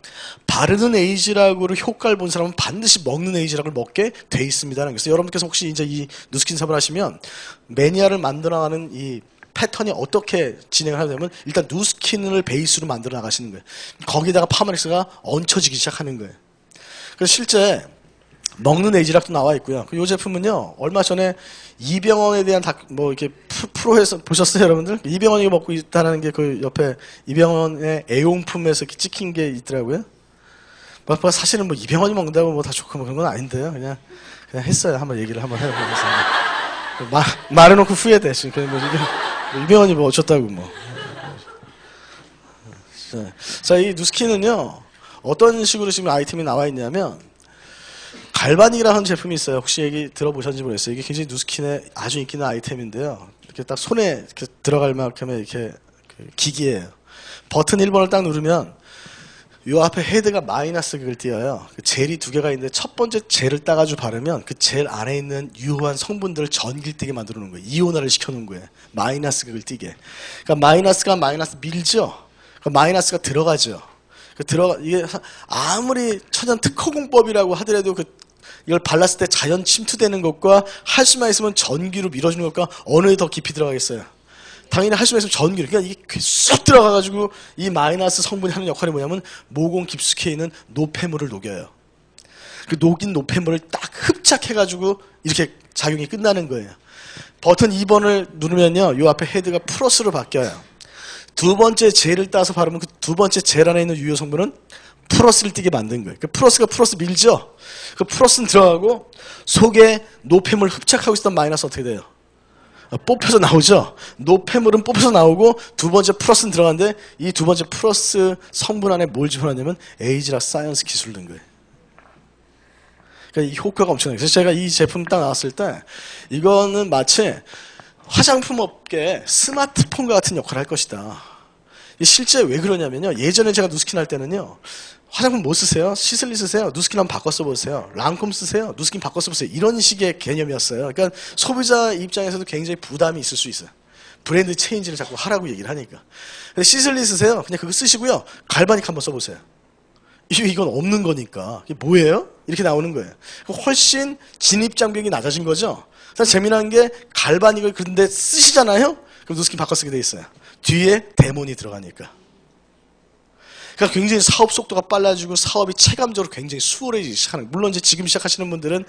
바르는 에이지락으로 효과를 본 사람은 반드시 먹는 에이지락을 먹게 돼 있습니다라는 거예요. 그래서 여러분께서 혹시 이제 이 누스킨 사업을 하시면 매니아를 만들어가는 이 패턴이 어떻게 진행을 하냐면 일단 누스킨을 베이스로 만들어 나가시는 거예요. 거기다가 파마넥스가 얹혀지기 시작하는 거예요. 그래서 실제 먹는 에이지락도 나와 있고요. 이 제품은요, 얼마 전에 이병헌에 대한 이렇게 프로에서 보셨어요, 여러분들? 이병헌이 먹고 있다는 게 그 옆에 이병헌의 애용품에서 이렇게 찍힌 게 있더라고요. 사실은 뭐 이병헌이 먹는다고 뭐 다 좋고 뭐 그런 건 아닌데요. 그냥 했어요. 한번 얘기를 한번 해보면서. 말해놓고 후회돼. 지금 뭐 이병헌이 뭐 어쩌다고 뭐. 자, 이 누스킨은요, 어떤 식으로 지금 아이템이 나와 있냐면, 갈바닉이라는 제품이 있어요. 혹시 얘기 들어보셨는지 모르겠어요. 이게 굉장히 누스킨의 아주 인기 있는 아이템인데요. 이렇게 딱 손에 이렇게 들어갈 만큼의 이렇게 기기예요. 버튼 1번을 딱 누르면 이 앞에 헤드가 마이너스 극을 띄어요. 젤이 두 개가 있는데 첫 번째 젤을 따가지고 바르면 그 젤 안에 있는 유효한 성분들을 전기를 띄게 만들어 놓은 거예요. 이온화를 시켜 놓은 거예요. 마이너스 극을 띄게. 그러니까 마이너스가 마이너스 밀죠. 그러니까 마이너스가 들어가죠. 이게 아무리 천연 특허공법이라고 하더라도 이걸 발랐을 때 자연 침투되는 것과 할 수만 있으면 전기로 밀어주는 것과 어느 게 더 깊이 들어가겠어요? 당연히 할 수만 있으면 전기로. 그러니까 이게 쏙 들어가가지고 이 마이너스 성분이 하는 역할이 뭐냐면 모공 깊숙이 있는 노폐물을 녹여요. 그 녹인 노폐물을 딱 흡착해가지고 이렇게 작용이 끝나는 거예요. 버튼 2번을 누르면요, 이 앞에 헤드가 플러스로 바뀌어요. 두 번째 젤을 따서 바르면 그 두 번째 젤 안에 있는 유효 성분은 플러스를 띄게 만든 거예요. 그 플러스가 플러스 밀죠? 그 플러스는 들어가고 속에 노폐물 흡착하고 있었던 마이너스 어떻게 돼요? 뽑혀서 나오죠? 노폐물은 뽑혀서 나오고 두 번째 플러스는 들어가는데 이 두 번째 플러스 성분 안에 뭘 집어넣냐면 에이지락 사이언스 기술을 넣은 거예요. 그러니까 이 효과가 엄청나요. 그래서 제가 이 제품 딱 나왔을 때 이거는 마치 화장품 업계 스마트폰과 같은 역할을 할 것이다. 실제 왜 그러냐면요. 예전에 제가 누스킨 할 때는요. 화장품 뭐 쓰세요? 시슬리 쓰세요? 누스킨 한번 바꿔 써보세요. 랑콤 쓰세요? 누스킨 바꿔 써보세요. 이런 식의 개념이었어요. 그러니까 소비자 입장에서도 굉장히 부담이 있을 수 있어요. 브랜드 체인지를 자꾸 하라고 얘기를 하니까. 시슬리 쓰세요? 그냥 그거 쓰시고요. 갈바닉 한번 써보세요. 이건 없는 거니까. 이게 뭐예요? 이렇게 나오는 거예요. 훨씬 진입 장벽이 낮아진 거죠. 재미난 게 갈바닉을 근데 쓰시잖아요? 그럼 누스킨 바꿔 쓰게 돼 있어요. 뒤에 데몬이 들어가니까. 그러니까 굉장히 사업 속도가 빨라지고 사업이 체감적으로 굉장히 수월해지기 시작하는 거예요. 물론 이제 지금 시작하시는 분들은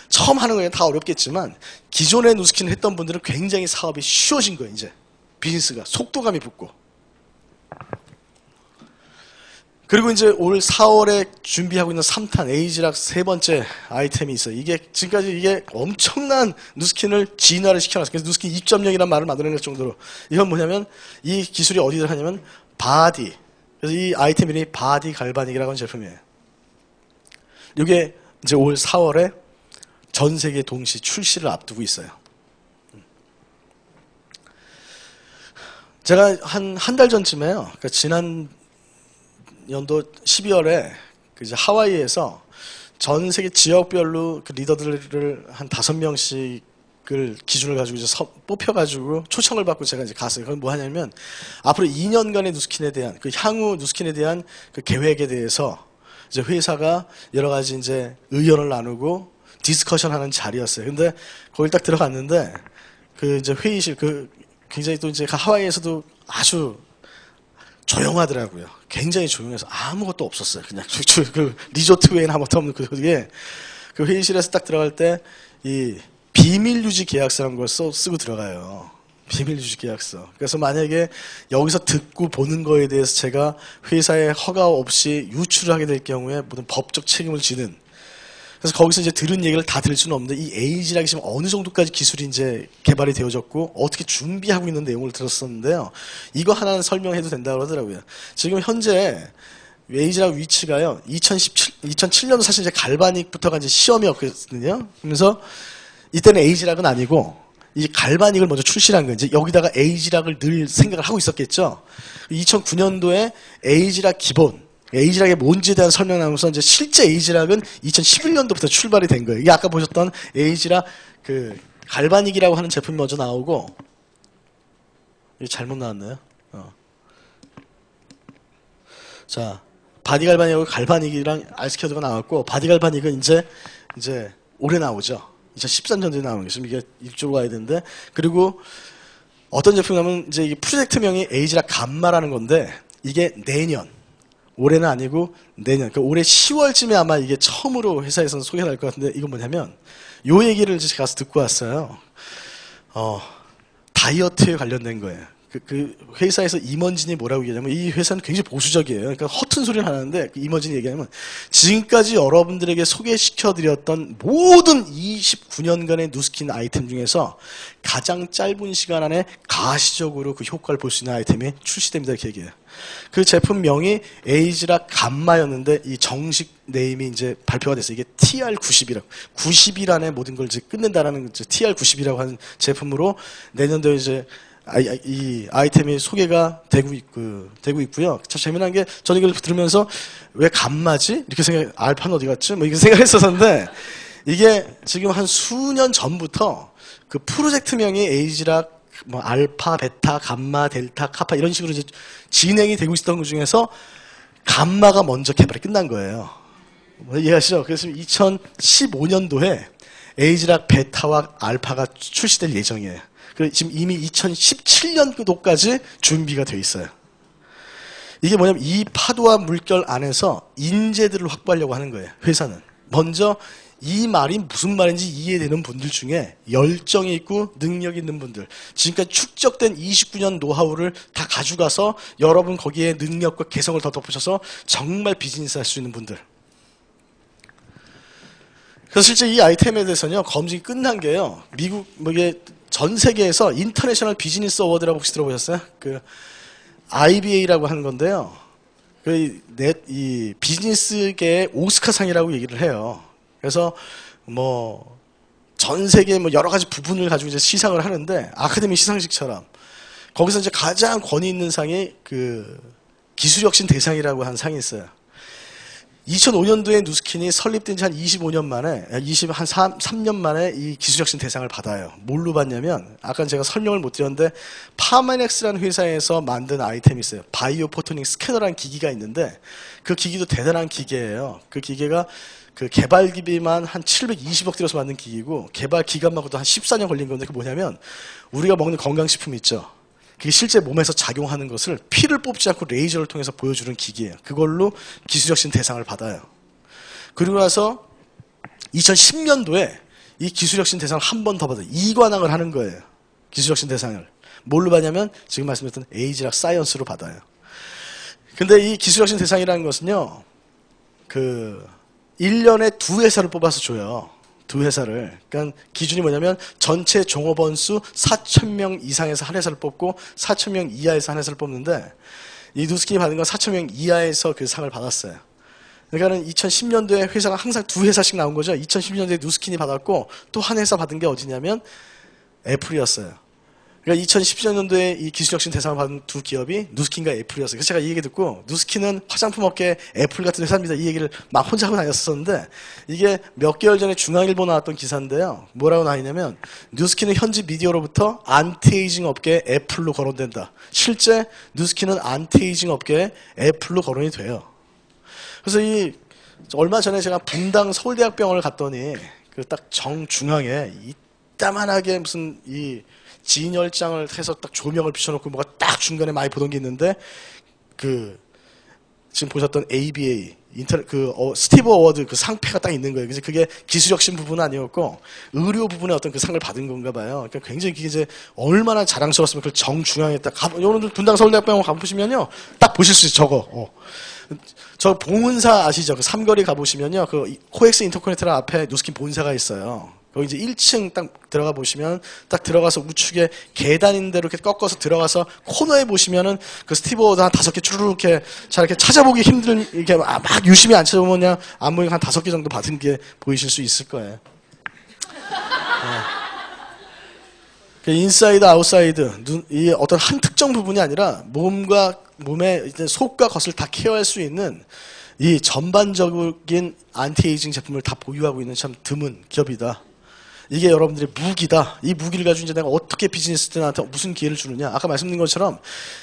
처음 하는 거에 다 어렵겠지만 기존의 누스킨을 했던 분들은 굉장히 사업이 쉬워진 거예요. 이제 비즈니스가 속도감이 붙고. 그리고 이제 올 4월에 준비하고 있는 3탄 에이지락 세 번째 아이템이 있어요. 이게 지금까지 이게 엄청난 누스킨을 진화를 시켜놨어요. 그래서 누스킨 2.0이라는 말을 만들어낼 정도로. 이건 뭐냐면 이 기술이 어디를 하냐면 바디. 그래서 이 아이템 이름이 바디 갈바닉이라고 하는 제품이에요. 이게 이제 올 4월에 전 세계 동시 출시를 앞두고 있어요. 제가 한 달 전쯤에요. 그러니까 지난 연도 12월에 이제 하와이에서 전 세계 지역별로 그 리더들을 한 5명씩을 기준을 가지고 이제 뽑혀가지고 초청을 받고 제가 이제 갔어요. 그건 뭐 하냐면 앞으로 2년간의 누스킨에 대한 그 향후 누스킨에 대한 그 계획에 대해서 이제 회사가 여러 가지 이제 의견을 나누고 디스커션하는 자리였어요. 근데 거기 딱 들어갔는데 그 이제 회의실 그 굉장히 또 이제 하와이에서도 아주 조용하더라고요. 굉장히 조용해서 아무것도 없었어요. 그냥 그 리조트 외에는 아무것도 없는 그게 그 회의실에서 딱 들어갈 때 이 비밀 유지 계약서라는 걸 쓰고 들어가요. 비밀 유지 계약서. 그래서 만약에 여기서 듣고 보는 거에 대해서 제가 회사에 허가 없이 유출을 하게 될 경우에 모든 법적 책임을 지는. 그래서 거기서 이제 들은 얘기를 다 들을 수는 없는데 이 에이지락이 지금 어느 정도까지 기술이 이제 개발이 되어졌고 어떻게 준비하고 있는 내용을 들었었는데요. 이거 하나는 설명해도 된다고 하더라고요. 지금 현재 에이지락 위치가요. 2007년도 사실 이제 갈바닉부터가 이제 시험이었거든요. 그러면서 이때는 에이지락은 아니고 이 갈바닉을 먼저 출시한 거예요. 이제 여기다가 에이지락을 늘 생각을 하고 있었겠죠. 2009년도에 에이지락 기본 에이지락이 뭔지에 대한 설명 나오면서 이제 실제 에이지락은 2011년도부터 출발이 된 거예요. 이게 아까 보셨던 에이지락 그 갈바닉이라고 하는 제품이 먼저 나오고 이게 잘못 나왔나요? 자, 바디 갈바닉하고 갈바닉이랑 알스케어드가 나왔고 바디 갈바닉은 이제 올해 나오죠. 2013년도에 나오는 게 지금 이게 이쪽으로 가야 되는데 그리고 어떤 제품이냐면 이제 이게 프로젝트명이 에이지락 감마라는 건데 이게 내년 올해는 아니고 내년, 그러니까 올해 10월쯤에 아마 이게 처음으로 회사에서는 소개가 날 것 같은데 이건 뭐냐면 요 얘기를 제가 가서 듣고 왔어요. 다이어트에 관련된 거예요. 그 회사에서 임원진이 뭐라고 얘기하냐면 이 회사는 굉장히 보수적이에요. 그러니까 허튼 소리를 하는데 그 임원진이 얘기하면 지금까지 여러분들에게 소개시켜드렸던 모든 29년간의 누스킨 아이템 중에서 가장 짧은 시간 안에 가시적으로 그 효과를 볼 수 있는 아이템이 출시됩니다. 이렇게 얘기해요. 그 제품명이 에이지락 감마였는데 이 정식 네임이 이제 발표가 됐어요. 이게 TR90이라고 90일 안에 모든 걸 이제 끝낸다라는 TR90이라고 하는 제품으로 내년도에 이제 이 아이템이 소개가 되고 있고요. 참 재미난 게 저는 이걸 들으면서 왜 감마지? 이렇게 알파는 어디 갔지? 뭐 이렇게 생각했었는데 이게 지금 한 수년 전부터 그 프로젝트명이 에이지락 뭐 알파, 베타, 감마, 델타, 카파 이런 식으로 이제 진행이 되고 있었던 것 중에서 감마가 먼저 개발이 끝난 거예요. 이해하시죠? 그래서 2015년도에 에이지락 베타와 알파가 출시될 예정이에요. 지금 이미 2017년도까지 준비가 돼 있어요. 이게 뭐냐면 이 파도와 물결 안에서 인재들을 확보하려고 하는 거예요. 회사는. 먼저 이 말이 무슨 말인지 이해되는 분들 중에 열정이 있고 능력이 있는 분들, 지금까지 축적된 29년 노하우를 다 가져가서 여러분 거기에 능력과 개성을 더 덧붙여서 정말 비즈니스 할 수 있는 분들. 그래서 실제 이 아이템에 대해서는요, 검증이 끝난 게요, 미국, 이게 전 세계에서 인터내셔널 비즈니스 어워드라고 혹시 들어보셨어요? 그 IBA라고 하는 건데요. 이 비즈니스계의 오스카상이라고 얘기를 해요. 그래서 뭐 전 세계 뭐 여러 가지 부분을 가지고 이제 시상을 하는데 아카데미 시상식처럼 거기서 이제 가장 권위 있는 상이 그 기술혁신 대상이라고 하는 상이 있어요. 2005년도에 누스킨이 설립된 지 한 25년 만에, 한 3년 만에 이 기술혁신 대상을 받아요. 뭘로 받냐면, 아까 제가 설명을 못 드렸는데, 파마넥스라는 회사에서 만든 아이템이 있어요. 바이오 포토닉 스캐너라는 기기가 있는데, 그 기기도 대단한 기계예요. 그 기계가 그 개발 기비만 한 720억 들여서 만든 기기고, 개발 기간만으로도 한 14년 걸린 건데, 그 뭐냐면, 우리가 먹는 건강식품 있죠. 그게 실제 몸에서 작용하는 것을 피를 뽑지 않고 레이저를 통해서 보여주는 기기예요. 그걸로 기술혁신 대상을 받아요. 그리고 나서 2010년도에 이 기술혁신 대상을 한 번 더 받아요. 2관왕을 하는 거예요. 기술혁신 대상을. 뭘로 받냐면 지금 말씀드렸던 에이지락 사이언스로 받아요. 근데 이 기술혁신 대상이라는 것은요, 1년에 2회사를 뽑아서 줘요. 2회사를. 그러니까 기준이 뭐냐면 전체 종업원 수 4,000명 이상에서 한 회사를 뽑고 4,000명 이하에서 한 회사를 뽑는데 이 누스킨이 받은 건 4,000명 이하에서 그 상을 받았어요. 그러니까는 2010년도에 회사가 항상 2회사씩 나온 거죠. 2010년도에 누스킨이 받았고 또 한 회사 받은 게 어디냐면 애플이었어요. 그러니까 2017년도에 이 기술혁신 대상을 받은 두 기업이 누스킨과 애플이었어요. 그래서 제가 이 얘기 듣고 누스킨은 화장품 업계 애플 같은 회사입니다. 이 얘기를 막 혼자 하고 다녔었는데 이게 몇 개월 전에 중앙일보 나왔던 기사인데요. 뭐라고 나왔냐면 누스킨은 현지 미디어로부터 안티에이징 업계의 애플로 거론된다. 실제 누스킨은 안티에이징 업계의 애플로 거론이 돼요. 그래서 얼마 전에 제가 분당 서울대학병원을 갔더니 그 딱 정중앙에 이따만하게 무슨 진열장을 해서 딱 조명을 비춰놓고 뭐가 딱 중간에 많이 보던 게 있는데 지금 보셨던 ABA 스티브 어워드 그 상패가 딱 있는 거예요. 그래서 그게 기술혁신 부분은 아니었고 의료 부분에 어떤 그 상을 받은 건가 봐요. 그러니까 굉장히 그게 이제 얼마나 자랑스러웠으면 그 정중앙에 딱 여러분들 분당 서울대학병원 가보시면요 딱 보실 수 있어요. 저거. 저 봉은사 아시죠? 그 삼거리 가보시면요 그 코엑스 인터코네트라 앞에 누스킨 본사가 있어요. 거기 이제 1층 딱 들어가 보시면 딱 들어가서 우측에 계단인 대로 이렇게 꺾어서 들어가서 코너에 보시면은 그 스티브 워드 한 5개 주르륵 이렇게 잘 이렇게 찾아보기 힘든 이렇게 막 유심히 안 찾아보면 그냥 안무가 한 5개 정도 받은 게 보이실 수 있을 거예요. 인사이드, 아웃사이드, 이 어떤 한 특정 부분이 아니라 몸의 속과 겉을 다 케어할 수 있는 이 전반적인 안티에이징 제품을 다 보유하고 있는 참 드문 기업이다. 이게 여러분들의 무기다. 이 무기를 가지고 이제 내가 어떻게 비즈니스들한테 무슨 기회를 주느냐. 아까 말씀드린 것처럼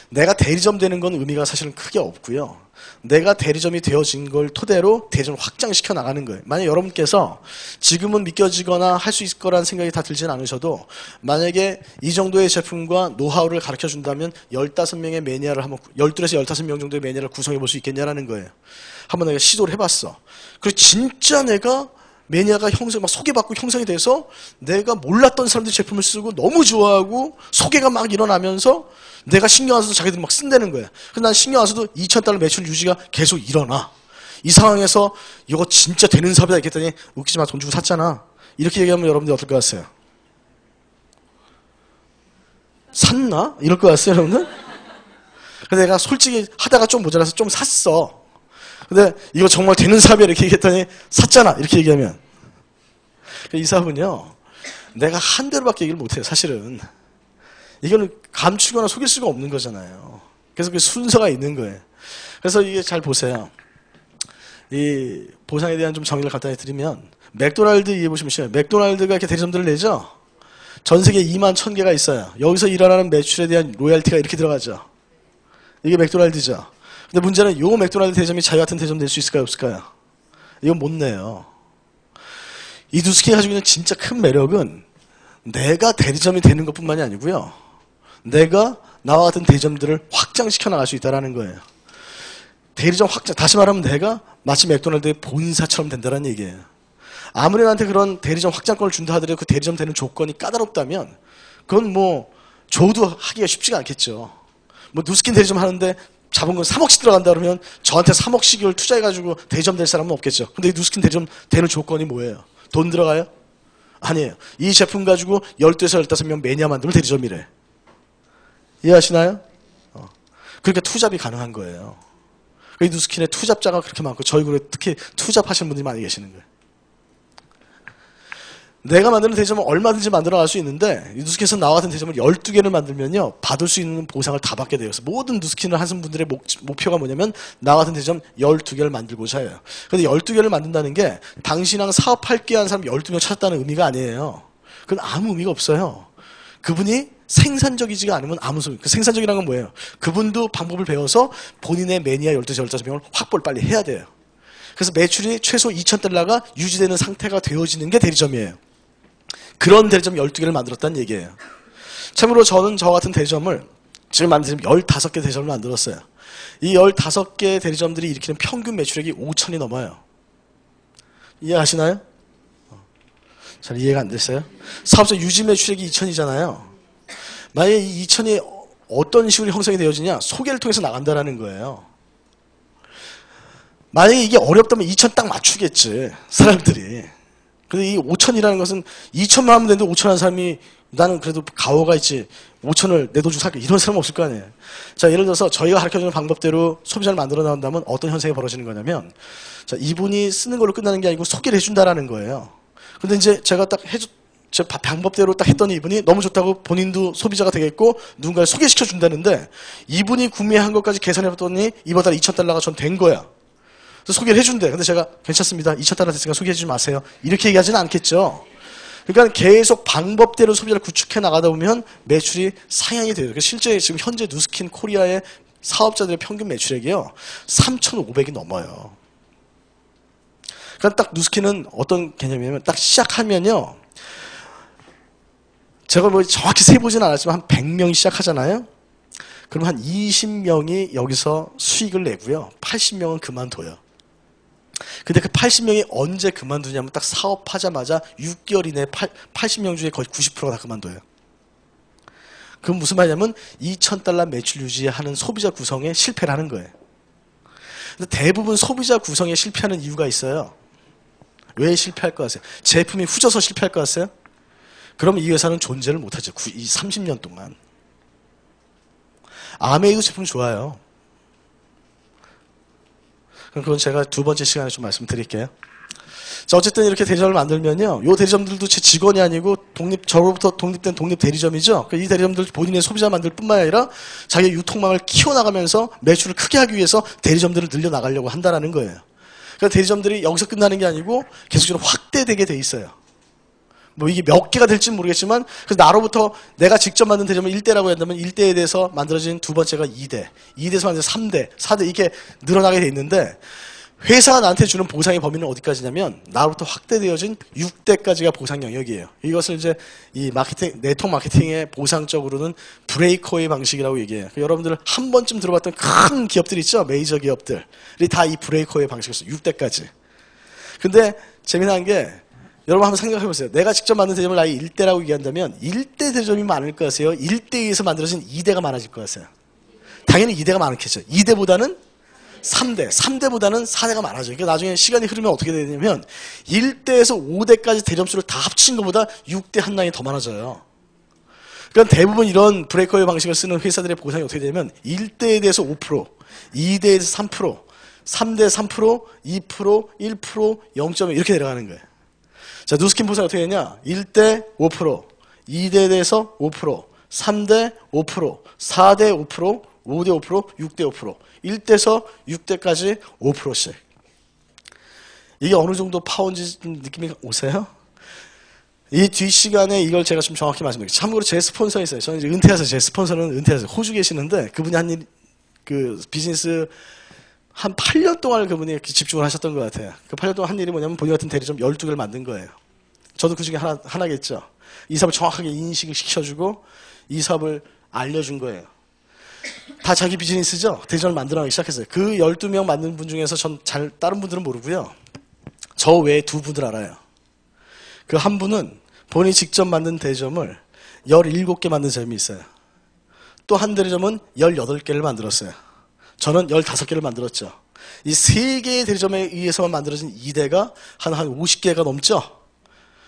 내가 대리점 되는 건 의미가 사실은 크게 없고요. 내가 대리점이 되어진 걸 토대로 대리점을 확장시켜 나가는 거예요. 만약 여러분께서 지금은 믿겨지거나 할 수 있을 거라는 생각이 다 들진 않으셔도 만약에 이 정도의 제품과 노하우를 가르쳐 준다면 15명의 매니아를 한번 12에서 15명 정도의 매니아를 구성해 볼 수 있겠냐라는 거예요. 한번 내가 시도를 해봤어. 그리고 진짜 내가 매니아가 막 소개받고 형성이 돼서 내가 몰랐던 사람들이 제품을 쓰고 너무 좋아하고 소개가 막 일어나면서 내가 신경 안 써도 자기들이 막 쓴다는 거야. 근데 난 신경 안 써도 2,000달러 매출 유지가 계속 일어나. 이 상황에서 이거 진짜 되는 사업이다 이랬더니 웃기지 마 돈 주고 샀잖아. 이렇게 얘기하면 여러분들 어떨 것 같아요? 샀나? 이럴 것 같아요 여러분들? 근데 내가 솔직히 하다가 좀 모자라서 좀 샀어. 근데 이거 정말 되는 사업이야 이렇게 얘기했더니 샀잖아 이렇게 얘기하면 이 사업은요 내가 한 대로밖에 얘기를 못해요. 사실은 이거는 감추거나 속일 수가 없는 거잖아요. 그래서 그 순서가 있는 거예요. 그래서 이게 잘 보세요. 이 보상에 대한 좀 정의를 간단히 드리면 맥도날드 이해 보시면 맥도날드가 이렇게 대리점들을 내죠. 전 세계 21,000개가 있어요. 여기서 일어나는 매출에 대한 로얄티가 이렇게 들어가죠. 이게 맥도날드죠. 근데 문제는 요 맥도날드 대점이 자기 같은 대점 낼 수 있을까요? 없을까요? 이건 못 내요. 이 누스킨이 가지고 있는 진짜 큰 매력은 내가 대리점이 되는 것뿐만이 아니고요. 내가 나와 같은 대점들을 확장시켜 나갈 수 있다는 거예요. 대리점 확장, 다시 말하면 내가 마치 맥도날드의 본사처럼 된다는 얘기예요. 아무리 나한테 그런 대리점 확장권을 준다 하더라도 그 대리점 되는 조건이 까다롭다면 그건 뭐 줘도 하기가 쉽지가 않겠죠. 뭐 누스킨 대리점 하는데 자본금 3억씩 들어간다 그러면 저한테 3억씩을 투자해가지고 대리점 될 사람은 없겠죠. 근데 이 누스킨 대리점 되는 조건이 뭐예요? 돈 들어가요? 아니에요. 이 제품 가지고 12에서 15명 매니아 만들면 대리점이래. 이해하시나요? 그러니까 투잡이 가능한 거예요. 이 누스킨의 투잡자가 그렇게 많고 저희 그룹에 특히 투잡하시는 분들이 많이 계시는 거예요. 내가 만드는 대리점은 얼마든지 만들어 갈 수 있는데 이 누스킨에서 나와 같은 대리점을 12개를 만들면요 받을 수 있는 보상을 다 받게 돼요. 그래서 모든 누스킨을 하시는 분들의 목표가 뭐냐면 나와 같은 대리점 12개를 만들고자 해요. 근데 12개를 만든다는 게 당신이랑 사업할게 한 사람 12명 찾았다는 의미가 아니에요. 그건 아무 의미가 없어요. 그분이 생산적이지가 않으면 아무 소리. 그 생산적이라는 건 뭐예요? 그분도 방법을 배워서 본인의 매니아 12에서 15명을 확보를 빨리 해야 돼요. 그래서 매출이 최소 2,000달러가 유지되는 상태가 되어지는 게 대리점이에요. 그런 대리점 12개를 만들었다는 얘기예요. 참고로 저는 저 같은 대리점을 지금 만든 15개 대리점을 만들었어요. 이 15개 대리점들이 일으키는 평균 매출액이 5천이 넘어요. 이해하시나요? 잘 이해가 안 됐어요? 사업자 유지 매출액이 2천이잖아요. 만약에 이 2천이 어떤 식으로 형성이 되어지냐? 소개를 통해서 나간다라는 거예요. 만약에 이게 어렵다면 2천 딱 맞추겠지, 사람들이. 근데 이 5천이라는 것은 2천만 하면 되는데 5천 한 사람이 나는 그래도 가오가 있지 5천을 내 돈 주고 살게 이런 사람은 없을 거 아니에요. 자, 예를 들어서 저희가 가르쳐주는 방법대로 소비자를 만들어 나온다면 어떤 현상이 벌어지는 거냐면, 자, 이분이 쓰는 걸로 끝나는 게 아니고 소개를 해준다라는 거예요. 근데 이제 제가 딱 제 방법대로 딱 했더니 이분이 너무 좋다고 본인도 소비자가 되겠고 누군가를 소개시켜 준다는데, 이분이 구매한 것까지 계산해봤더니 이번 달에 2,000달러가 전 된 거야. 그래서 소개를 해준대. 근데 제가 괜찮습니다. 2,000달러 됐으니까 소개해주지 마세요. 이렇게 얘기하지는 않겠죠. 그러니까 계속 방법대로 소비자를 구축해 나가다 보면 매출이 상향이 돼요. 실제 지금 현재 누스킨 코리아의 사업자들의 평균 매출액이요 3,500이 넘어요. 그러니까 딱 누스킨은 어떤 개념이냐면 딱 시작하면요, 제가 뭐 정확히 세보진 않았지만 한 100명이 시작하잖아요. 그럼 한 20명이 여기서 수익을 내고요 80명은 그만둬요. 근데 그 80명이 언제 그만두냐면 딱 사업하자마자 6개월 이내에 80명 중에 거의 90%가 다 그만둬요. 그건 무슨 말이냐면 2,000달러 매출 유지하는 소비자 구성에 실패를 하는 거예요. 근데 대부분 소비자 구성에 실패하는 이유가 있어요. 왜 실패할 것 같아요? 제품이 후져서 실패할 것 같아요? 그러면 이 회사는 존재를 못하죠. 이 30년 동안. 아메이도 제품 좋아요. 그럼 그건 제가 두 번째 시간에 좀 말씀드릴게요. 자, 어쨌든 이렇게 대리점을 만들면요, 요 대리점들도 제 직원이 아니고 저로부터 독립된 독립 대리점이죠. 이 대리점들 본인의 소비자 만들 뿐만 아니라 자기 유통망을 키워나가면서 매출을 크게 하기 위해서 대리점들을 늘려나가려고 한다는 거예요. 그러니까 대리점들이 여기서 끝나는 게 아니고 계속적으로 확대되게 돼 있어요. 뭐 이게 몇 개가 될지는 모르겠지만, 그래서 나로부터 내가 직접 만든 대리점을 1대라고 한다면 1대에 대해서 만들어진 두 번째가 2대, 2대에서 만든 3대, 4대 이렇게 늘어나게 돼 있는데, 회사가 나한테 주는 보상의 범위는 어디까지냐면 나로부터 확대되어진 6대까지가 보상 영역이에요. 이것을 이제 이 마케팅, 네트워크 마케팅의 보상적으로는 브레이커의 방식이라고 얘기해요. 여러분들 한 번쯤 들어봤던 큰 기업들 있죠? 메이저 기업들이 다 이 브레이커의 방식이었어요. 6대까지. 근데 재미난 게, 여러분 한번 생각해보세요. 내가 직접 만든 대리점을 아예 1대라고 얘기한다면 1대 대리점이 많을 것 같아요? 1대에서 만들어진 2대가 많아질 것 같아요? 당연히 2대가 많겠죠. 2대보다는 3대, 3대보다는 4대가 많아져요. 그러니까 나중에 시간이 흐르면 어떻게 되냐면 1대에서 5대까지 대리점수를 다 합친 것보다 6대 한 량이 더 많아져요. 그러니까 대부분 이런 브레이커의 방식을 쓰는 회사들의 보상이 어떻게 되냐면 1대에 대해서 5%, 2대에 대해서 3%, 3대 3%, 2%, 1%, 0.1 이렇게 내려가는 거예요. 자, 누스킨 보상이 어떻게 되냐? 1대 5%, 2대에 대해서 5%, 3대 5%, 4대 5%, 5대 5%, 6대 5%, 1대에서 6대까지 5%씩. 이게 어느 정도 파워인지 느낌이 오세요? 이 뒷시간에 이걸 제가 좀 정확히 말씀드릴게요. 참고로 제 스폰서 있어요. 저는 이제 은퇴해서, 제 스폰서는 은퇴해서 호주 계시는데, 그분이 한 일, 비즈니스 한 8년 동안 그분이 집중을 하셨던 것 같아요. 그 8년 동안 한 일이 뭐냐면 본인 같은 대리점 12개를 만든 거예요. 저도 그 중에 하나겠죠. 이 사업을 정확하게 인식을 시켜주고 이 사업을 알려준 거예요. 다 자기 비즈니스죠. 대리점을 만들어가기 시작했어요. 그 12명 만든 분 중에서 전 다른 분들은 모르고요. 저 외에 두 분을 알아요. 그 한 분은 본인이 직접 만든 대리점을 17개 만든 대리점이 있어요. 또 한 대리점은 18개를 만들었어요. 저는 15개를 만들었죠. 이 3개의 대리점에 의해서만 만들어진 2대가 한 50개가 넘죠?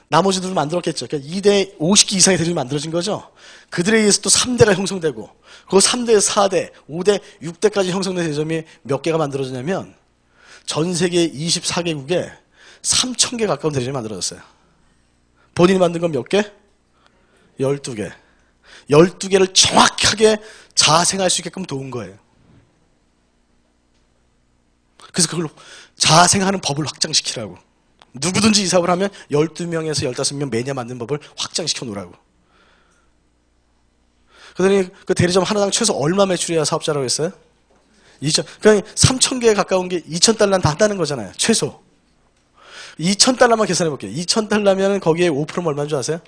나머지들을 만들었겠죠. 그러니까 2대 50개 이상의 대리점이 만들어진 거죠. 그들에 의해서 또 3대가 형성되고, 그 3대, 4대, 5대, 6대까지 형성된 대리점이 몇 개가 만들어지냐면 전 세계 24개국에 3,000개 가까운 대리점이 만들어졌어요. 본인이 만든 건 몇 개? 12개. 12개를 정확하게 자생할 수 있게끔 도운 거예요. 그래서 그걸로 자생하는 법을 확장시키라고. 누구든지 이 사업을 하면 12명에서 15명 매년 만든 법을 확장시켜 놓으라고. 그러더니 그 대리점 하나당 최소 얼마 매출이야 사업자라고 했어요? 2천. 그러니까 3,000개에 가까운 게 2,000달러는 다 한다는 거잖아요. 최소. 2,000달러만 계산해 볼게요. 2,000달러면 거기에 5%면 얼마인 줄 아세요?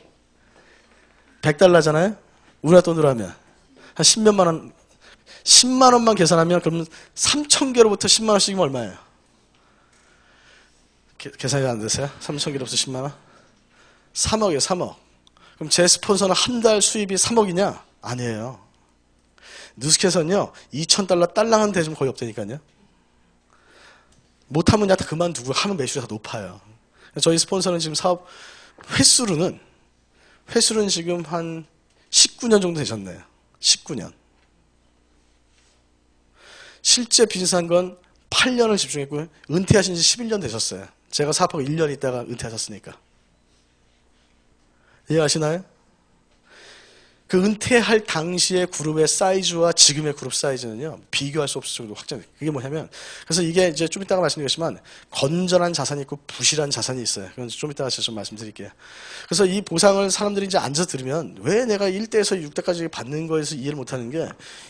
100달러잖아요? 우리나라 돈으로 하면. 한 10몇만 원, 10만 원만 계산하면 그러면 3,000개로부터 10만 원씩이면 얼마예요? 계산이 안 되세요? 3,000개로부터 10만 원? 3억이에요, 3억. 그럼 제 스폰서는 한 달 수입이 3억이냐? 아니에요. 뉴스캐서는요, 2,000달러 딸랑한 대좀 거의 없다니까요. 못하면 다 그만두고 하면 매출이 다 높아요. 저희 스폰서는 지금 사업 횟수로는 지금 한 19년 정도 되셨네요. 19년. 실제 비즈니스한 건 8년을 집중했고요. 은퇴하신 지 11년 되셨어요. 제가 사업하고 1년 있다가 은퇴하셨으니까. 이해하시나요? 그 은퇴할 당시의 그룹의 사이즈와 지금의 그룹 사이즈는요, 비교할 수 없을 정도로 확장돼요. 그게 뭐냐면, 그래서 이게 이제 좀 이따가 말씀드리겠지만, 건전한 자산이 있고 부실한 자산이 있어요. 그건 좀 이따가 제가 좀 말씀드릴게요. 그래서 이 보상을 사람들이 이제 앉아서 들으면, 왜 내가 1대에서 6대까지 받는 거에서 이해를 못 하는 게,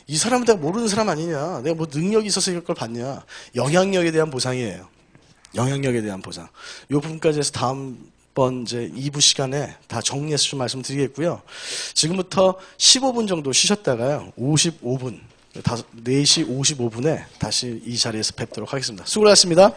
이 사람은 내가 모르는 사람 아니냐. 내가 뭐 능력이 있어서 이걸 받냐. 영향력에 대한 보상이에요. 영향력에 대한 보상. 이 부분까지 해서 다음번 이제 2부 시간에 다 정리해서 좀 말씀드리겠고요. 지금부터 15분 정도 쉬셨다가요. 55분, 4시 55분에 다시 이 자리에서 뵙도록 하겠습니다. 수고하셨습니다.